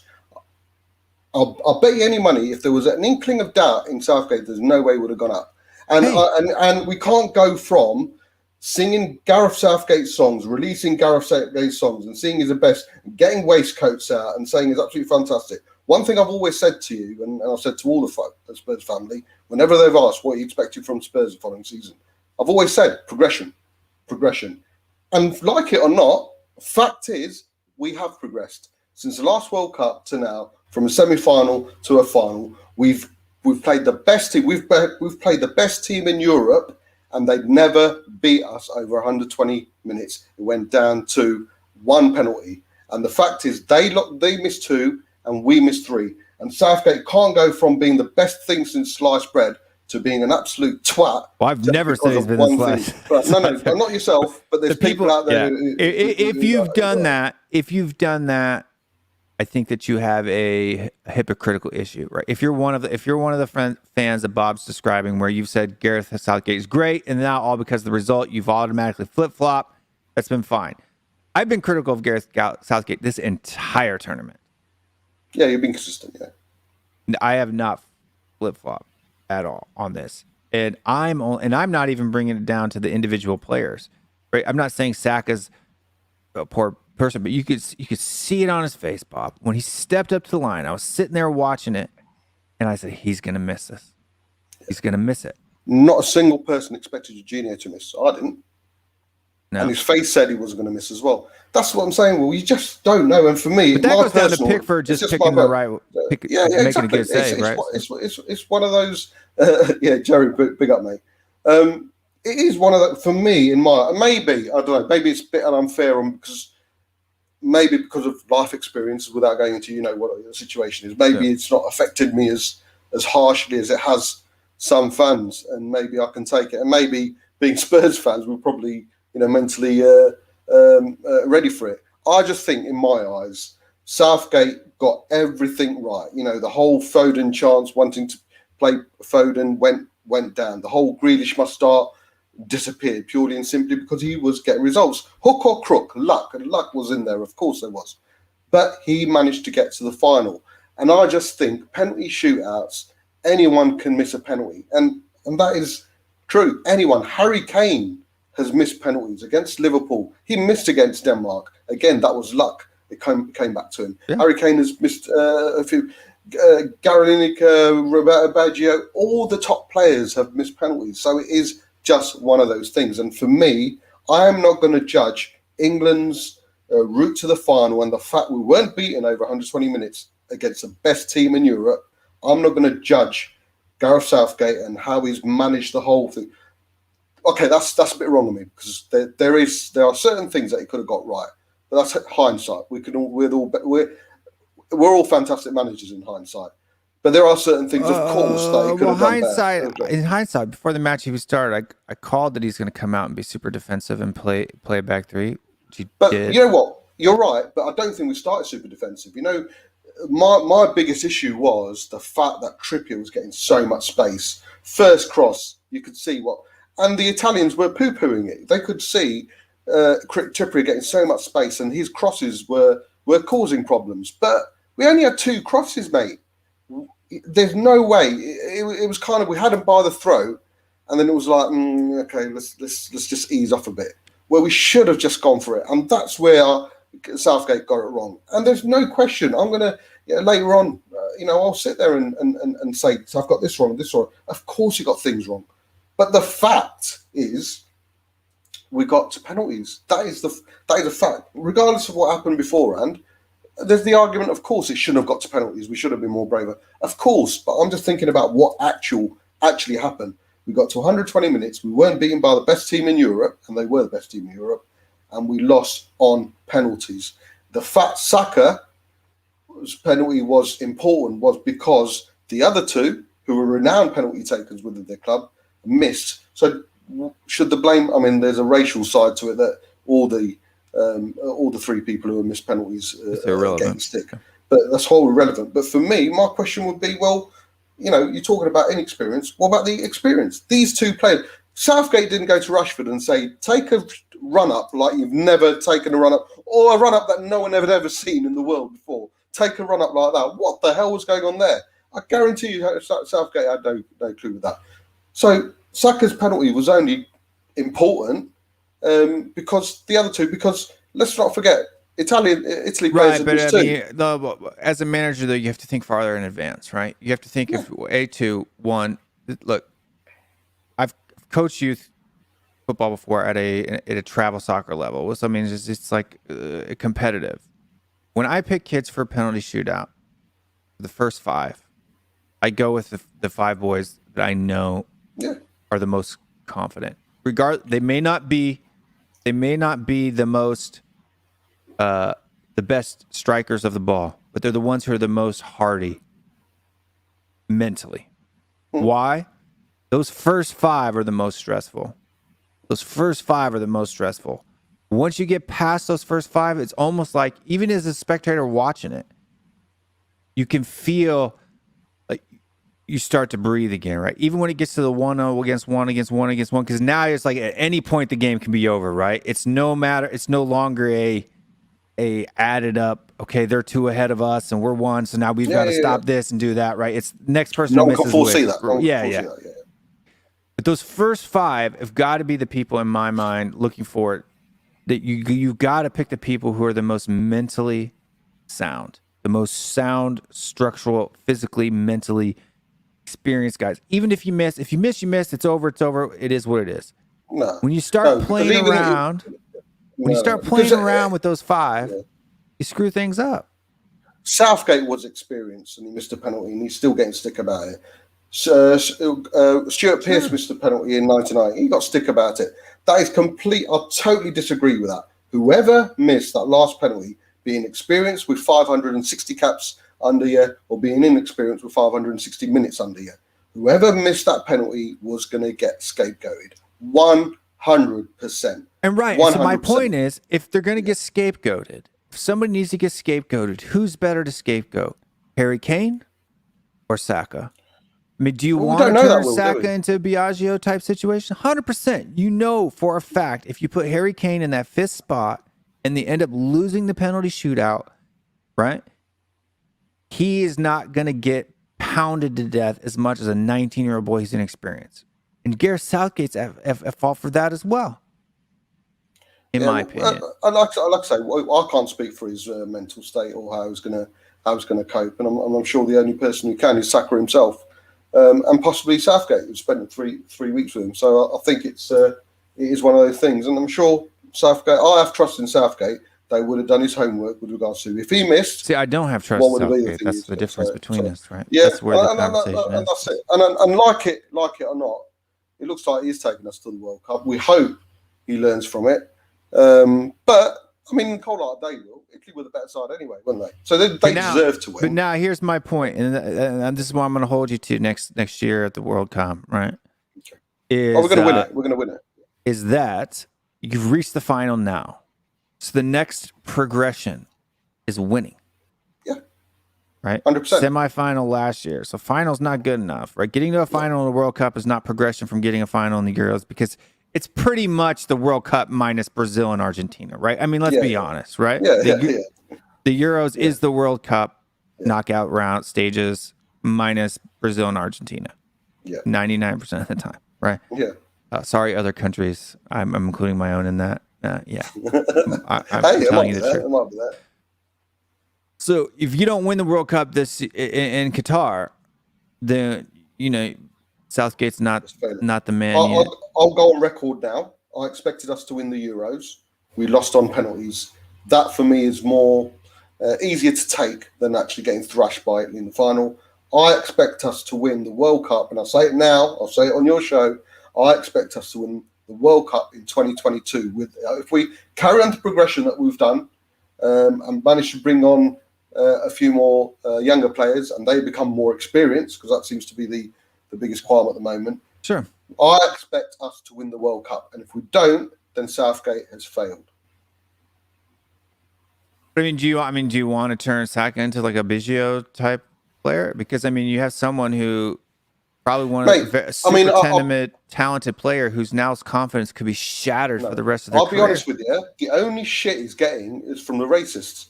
I'll bet you any money if there was an inkling of doubt in Southgate, there's no way he would have gone up. And we can't go from singing Gareth Southgate songs, releasing Gareth Southgate songs and seeing he's the best, getting waistcoats out and saying he's absolutely fantastic. One thing I've always said to you, and I've said to all the Spurs family, whenever they've asked what you expected from Spurs the following season, I've always said progression. And like it or not, fact is we have progressed. Since the last World Cup to now, from a semi-final to a final, we've played the best team. We've played the best team in Europe, and they'd never beat us over 120 minutes. It went down to one penalty, and the fact is they missed two and we missed three. And Southgate can't go from being the best thing since sliced bread to being an absolute twat. Well, I've never said he's been one sliced. No, not yourself, but there's people out there. Yeah. If you've done that, I think that you have a hypocritical issue, right? If you're one of the fans that Bob's describing, where you've said Gareth Southgate is great, and now all because of the result, you've automatically flip-flop, that's been fine. I've been critical of Gareth Southgate this entire tournament. Yeah, you've been consistent, yeah. I have not flip-flopped at all on this. And I'm not even bringing it down to the individual players, right? I'm not saying Saka's a poor person, but you could see it on his face, Bob, when he stepped up to the line. I was sitting there watching it, and I said, he's gonna miss this. He's gonna miss it. Not a single person expected Jorginho to miss. I didn't. No. And his face said he was going to miss as well. That's what I'm saying. Well, you just don't know. And for me, but that goes down to Pickford just picking the right, making exactly. a good save, right? It's one of those. Jerry, big up, mate. It is one of the, for me, in my, maybe, I don't know, maybe it's a bit unfair because of life experiences without going into, what the situation is. Maybe it's not affected me as harshly as it has some fans, and maybe I can take it. And maybe being Spurs fans, we're probably, mentally ready for it. I just think, in my eyes, Southgate got everything right. The whole Foden chance, wanting to play Foden, went down. The whole Grealish must start disappeared purely and simply because he was getting results. Hook or crook, luck, and luck was in there. Of course there was. But he managed to get to the final. And I just think penalty shootouts, anyone can miss a penalty. And that is true. Anyone. Harry Kane has missed penalties against Liverpool. He missed against Denmark. Again, that was luck. It came back to him. Yeah. Harry Kane has missed a few. Gary Lineker, Roberto Baggio, all the top players have missed penalties. So it is just one of those things. And for me, I am not going to judge England's route to the final and the fact we weren't beaten over 120 minutes against the best team in Europe. I'm not going to judge Gareth Southgate and how he's managed the whole thing. Okay, that's a bit wrong of me because there are certain things that he could have got right, but that's hindsight. We're all fantastic managers in hindsight, but there are certain things, of course, that he could have done better. In hindsight, before the match even started, I called that he's going to come out and be super defensive and play a back three. But you know what? You're right, but I don't think we started super defensive. My biggest issue was the fact that Trippier was getting so much space. First cross, you could see what. And the Italians were poo-pooing it. They could see Trippier getting so much space, and his crosses were causing problems. But we only had 2 crosses, mate. There's no way. It was kind of, we had him by the throat, and then it was like, okay, let's just ease off a bit. Where we should have just gone for it, and that's where Southgate got it wrong. And there's no question. I'm gonna later on, I'll sit there and say, so I've got this wrong, this wrong. Of course, he got things wrong. But the fact is, we got to penalties. That is a fact. Regardless of what happened beforehand, there's the argument, of course, it shouldn't have got to penalties. We should have been more braver. Of course, but I'm just thinking about what actually happened. We got to 120 minutes. We weren't beaten by the best team in Europe, and they were the best team in Europe, and we lost on penalties. The fact Saka's penalty was important was because the other 2, who were renowned penalty takers within their club, missed. So should the blame? I mean, there's a racial side to it that all the 3 people who have missed penalties are getting stick. But that's wholly irrelevant. But for me, my question would be, well, you're talking about inexperience. What about the experience? These 2 players. Southgate didn't go to Rashford and say, take a run up like you've never taken a run up, or a run up that no one had ever seen in the world before. Take a run up like that. What the hell was going on there? I guarantee you Southgate had no clue with that. So Saka's penalty was only important because the other 2, because let's not forget, Italy plays right, but this too. As a manager, though, you have to think farther in advance, right? You have to think of A2-1. Look, I've coached youth football before at a travel soccer level. So I mean, it's like competitive. When I pick kids for a penalty shootout, the first 5, I go with the 5 boys that I know are the most confident. They may not be the most the best strikers of the ball, but they're the ones who are the most hardy mentally. Why? Those first 5 are the most stressful. Once you get past those first 5, it's almost like, even as a spectator watching it, you can feel like you start to breathe again, right? Even when it gets to the 1-0 against 1 against 1 against 1, because now it's like at any point the game can be over, right? It's no longer a added up, okay, they're 2 ahead of us and we're 1, so now we've got to stop this and do that, right? It's next person. No one can foresee that. But those first 5 have got to be the people in my mind looking for it. That you've got to pick the people who are the most mentally sound, the most sound, structural, physically, mentally experienced guys. Even if you miss, you miss. It's over. It's over. It is what it is. No. When you start playing around, with those 5, you screw things up. Southgate was experienced and he missed a penalty and he's still getting stick about it. Stuart Pearce missed a penalty in 1990. He got stick about it. That is complete. I totally disagree with that. Whoever missed that last penalty, being experienced with 560 caps under you or being inexperienced with 560 minutes under you, whoever missed that penalty was going to get scapegoated. 100%. And right. 100%. So my point is, if they're going to get scapegoated, if somebody needs to get scapegoated, who's better to scapegoat? Harry Kane or Saka? I mean, do you want to turn Saka into a Biagio type situation? 100%. You know for a fact, if you put Harry Kane in that 5th spot and they end up losing the penalty shootout, right? He is not going to get pounded to death as much as a 19-year-old boy who's inexperienced. And Gareth Southgate's at fault for that as well, in my opinion. I like to say, I can't speak for his mental state or how he's going to cope, and I'm sure the only person who can is Saka himself. And possibly Southgate, who spent 3 weeks with him. So I think it is one of those things. And I'm sure Southgate, I have trust in Southgate. They would have done his homework with regards to if he missed. See, I don't have trust in Southgate. That's the difference between us, right? Yeah, that's where the conversation is. That's it. And like it or not, it looks like he's taking us to the World Cup. We hope he learns from it. But I mean, cold like they will. Italy were the better side anyway, weren't they? So they deserve to win. But now here's my point, and this is what I'm going to hold you to next year at the World Cup, right? Okay. We're going to win it. We're going to win it. Is that you've reached the final now? So the next progression is winning. Yeah. Right? 100%. Semi-final last year. So final's not good enough, right? Getting to a final in the World Cup is not progression from getting a final in the Euros because it's pretty much the World Cup minus Brazil and Argentina, right? I mean, let's be honest, right? The Euros is the World Cup knockout round stages minus Brazil and Argentina. Yeah. 99% of the time, right? Yeah. Sorry, other countries. I'm including my own in that. Yeah. I'm telling you the truth. So if you don't win the World Cup in Qatar, then, Southgate's not the man. I'll go on record now. I expected us to win the Euros. We lost on penalties. That for me is more easier to take than actually getting thrashed by Italy in the final. I expect us to win the World Cup, and I'll say it now. I'll say it on your show. I expect us to win the World Cup in 2022. If we carry on the progression that we've done and manage to bring on a few more younger players, and they become more experienced, because that seems to be the biggest qualm at the moment. Sure. I expect us to win the World Cup, and if we don't, then Southgate has failed. Do you want to turn Saka into like a Biagio type player? Because you have someone who probably talented player whose now's confidence could be shattered for the rest of their career. I'll be honest with you. The only shit he's getting is from the racists.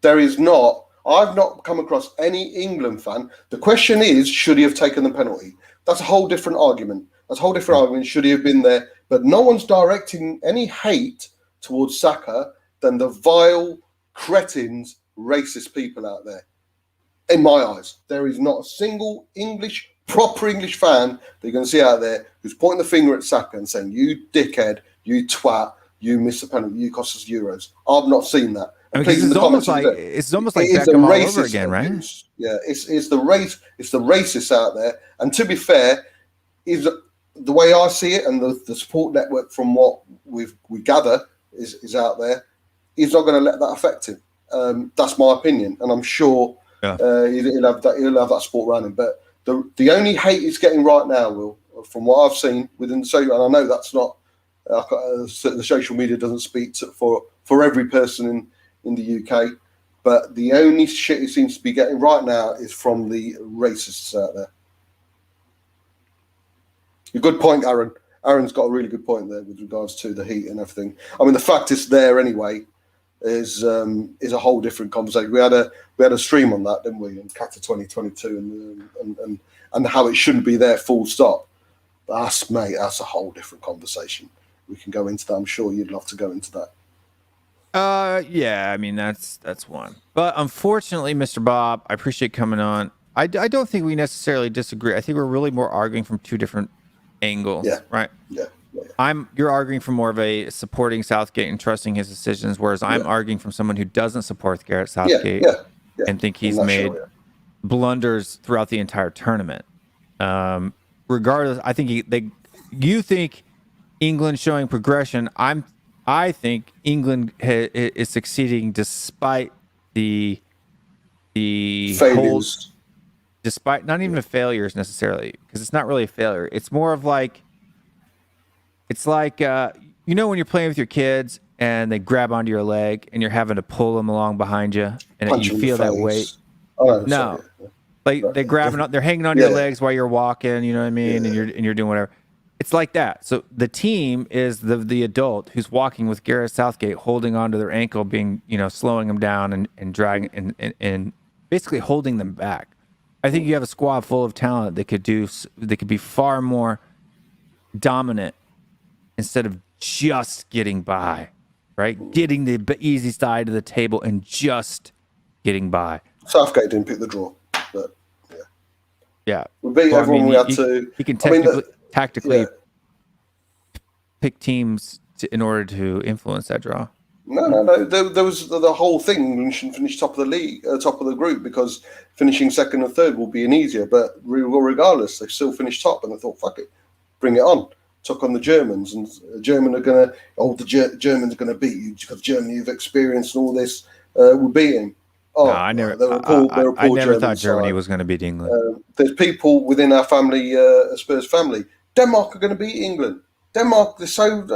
There is not. I've not come across any England fan. The question is, should he have taken the penalty? That's a whole different argument. Should he have been there? But no one's directing any hate towards Saka than the vile, cretins, racist people out there. In my eyes, there is not a single proper English fan that you're going to see out there who's pointing the finger at Saka and saying, "You dickhead, you twat, you missed the penalty, you cost us Euros." I've not seen that. It's almost like Beckham all over again, right? Yeah, it's the racists out there. And to be fair, is the way I see it, and the support network from what we gather is out there. He's not going to let that affect him. That's my opinion, and I'm sure he'll have that sport running. But the only hate he's getting right now, Will, from what I've seen within the social, and I know that's not the social media doesn't speak for every person in the UK, but the only shit he seems to be getting right now is from the racists out there. A good point, Aaron. Aaron's got a really good point there with regards to the heat and everything. The fact it's there anyway is a whole different conversation. We had a stream on that, didn't we, in Qatar 2022, and how it shouldn't be there, full stop. That's a whole different conversation. We can go into that. I'm sure you'd love to go into that. Yeah, I mean, that's one. But unfortunately, Mr. Bob, I appreciate coming on. I don't think we necessarily disagree. I think we're really more arguing from two different angles, right? Yeah. You're arguing from more of a supporting Southgate and trusting his decisions, whereas I'm arguing from someone who doesn't support Gareth Southgate and think he's made blunders throughout the entire tournament. Regardless, I think you think England showing progression. I think England is succeeding despite the failures. Despite not even the failures necessarily, because it's not really a failure. It's more of like, it's like, you know, when you're playing with your kids and they grab onto your leg and you're having to pull them along behind you and you feel that weight. No, like they're grabbing up, they're hanging on your legs while you're walking, you know what I mean? And you're doing whatever. It's like that. So the team is the adult who's walking with Gareth Southgate, holding onto their ankle, being, you know, slowing them down and dragging and basically holding them back. I think you have a squad full of talent that could be far more dominant instead of just getting by, right? Getting the easy side of the table and just getting by. Southgate didn't pick the draw, but yeah. We beat everyone we had to. He can tactically pick teams in order to influence that draw. No. There was the whole thing. England should finish top of the league, top of the group, because finishing second and third will be an easier. But regardless, they still finished top, and they thought, "Fuck it, bring it on." Took on the Germans, and the Germans are gonna beat you because Germany have experienced all this. We're beating. Oh, no, I never. I never thought Germany was going to beat England. There's people within our family, Spurs family. Denmark are going to beat England. Denmark, they're so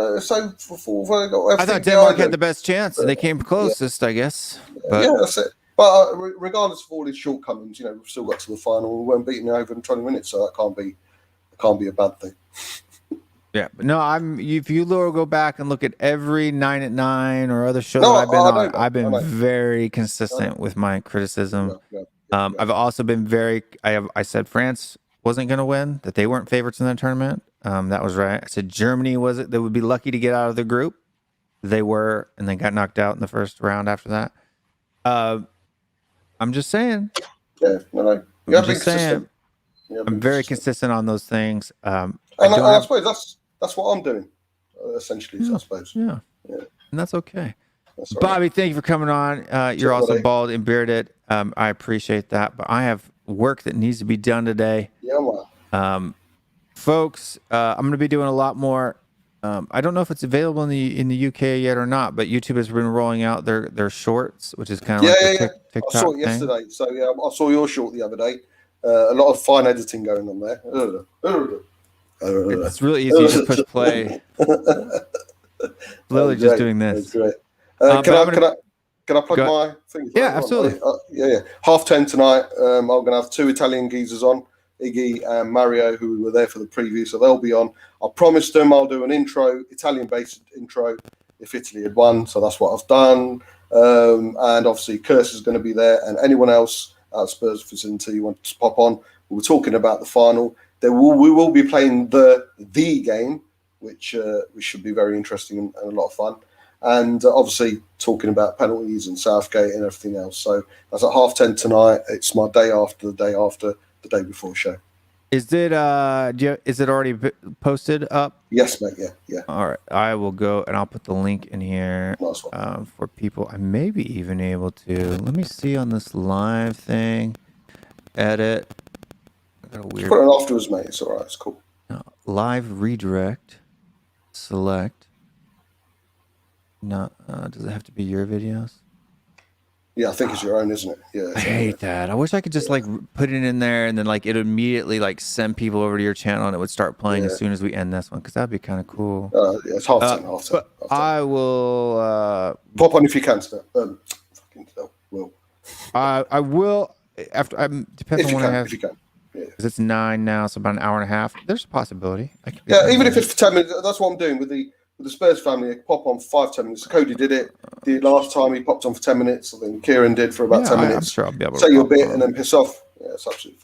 full. I thought Denmark had the best chance. They came closest, I guess. But, yeah, that's it. But regardless of all his shortcomings, you know, we've still got to the final. We weren't beaten over in 20 minutes, so that can't be a bad thing. Yeah, but no, if you go back and look at every 9 at 9 or other show that I've been on, I've been very consistent with my criticism. I've also been I said France wasn't going to win, that they weren't favorites in the tournament. That was right. I said Germany they would be lucky to get out of the group. They were, and they got knocked out in the first round after that. I'm just saying. Yeah, no. I'm just saying. I'm very consistent on those things. I suppose that's what I'm doing, essentially. I suppose. Yeah, and that's okay. That's right. Bobby, thank you for coming on. You're also bald and bearded. I appreciate that, but I have work that needs to be done today. Yeah, well. Folks, I'm going to be doing a lot more. I don't know if it's available in the UK yet or not, but YouTube has been rolling out their shorts, which is kind of TikTok I saw it yesterday. Thing. So yeah, I saw your short the other day. A lot of fine editing going on there. It's really easy to just push play. Literally just doing this. Great. Can I plug my thing? Yeah, absolutely. Yeah. 10:30 tonight. I'm going to have two Italian geezers on, Iggy and Mario, who were there for the preview, so they'll be on. I promised them I'll do an intro, Italian-based intro, if Italy had won, so that's what I've done. And obviously, Curse is going to be there, and anyone else at Spurs vicinity you want to pop on. We're talking about the final. We will be playing the game, which should be very interesting and a lot of fun. And obviously talking about penalties and Southgate and everything else. So that's at 10:30 tonight. It's my day after the day before show. Is it already posted up? Yes, mate. Yeah. All right, I will go and I'll put the link in here for people. I may be even able to. Let me see on this live thing. Edit. Put it on afterwards, mate. It's all right. It's cool. Live redirect. Select. Not. Does it have to be your videos? Yeah, I think it's your own, isn't it? Yeah. I hate that. I wish I could just put it in there and then it immediately send people over to your channel and it would start playing as soon as we end this one, because that'd be kind of cool. Yeah, it's 10:30. But I will pop on if you can. Will. I will after. Depends on when I have. If you can. Because it's 9 now, so about an hour and a half. There's a possibility. Even if it's for 10 minutes, that's what I'm doing with the Spurs family. Pop on for 5-10 minutes. Cody did it. The last time he popped on for 10 minutes. I think Kieran did for about 10 minutes. I'm sure I'll be able to say your bit and then piss off. Yeah, it's absolutely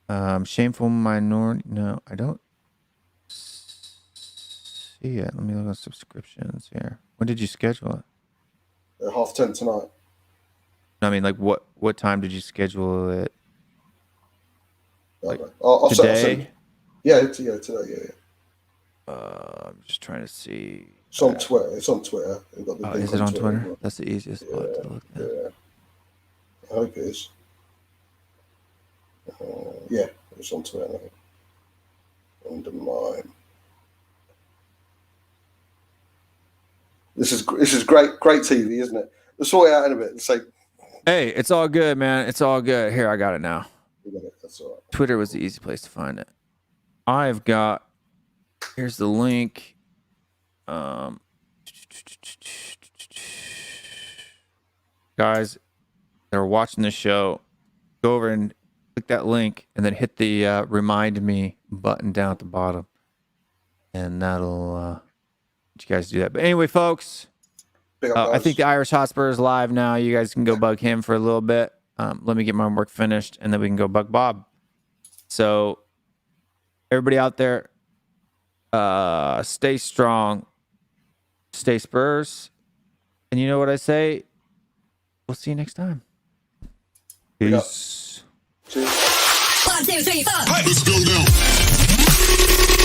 fine. Shameful minority. No, I don't. see it. Let me look at subscriptions here. When did you schedule it? 10:30 tonight. I mean, like, what time did you schedule it? Like, I'll today? Yeah, today. Yeah. I'm just trying to see. It's on Twitter. It's on Twitter. Is it on Twitter? That's the easiest spot to look at. Yeah. I hope it is. Yeah, it's on Twitter. Under mine. This is great TV, isn't it? We'll sort it out in a bit. It's like, hey, it's all good, man. It's all good. Here, I got it now. you got it. That's all right. Twitter was the easy place to find it. I've got. Here's the link. Guys that are watching the show, go over and click that link, and then hit the remind me button down at the bottom, and that'll let you guys do that. But anyway, folks, I think the Irish Hotspur is live now. You guys can go bug him for a little bit. Let me get my work finished, and then we can go bug Bob. So, everybody out there, stay strong, stay Spurs, and you know what I say? We'll see you next time. Peace. Cheers. 1, 2, 3, 4. Let's go now.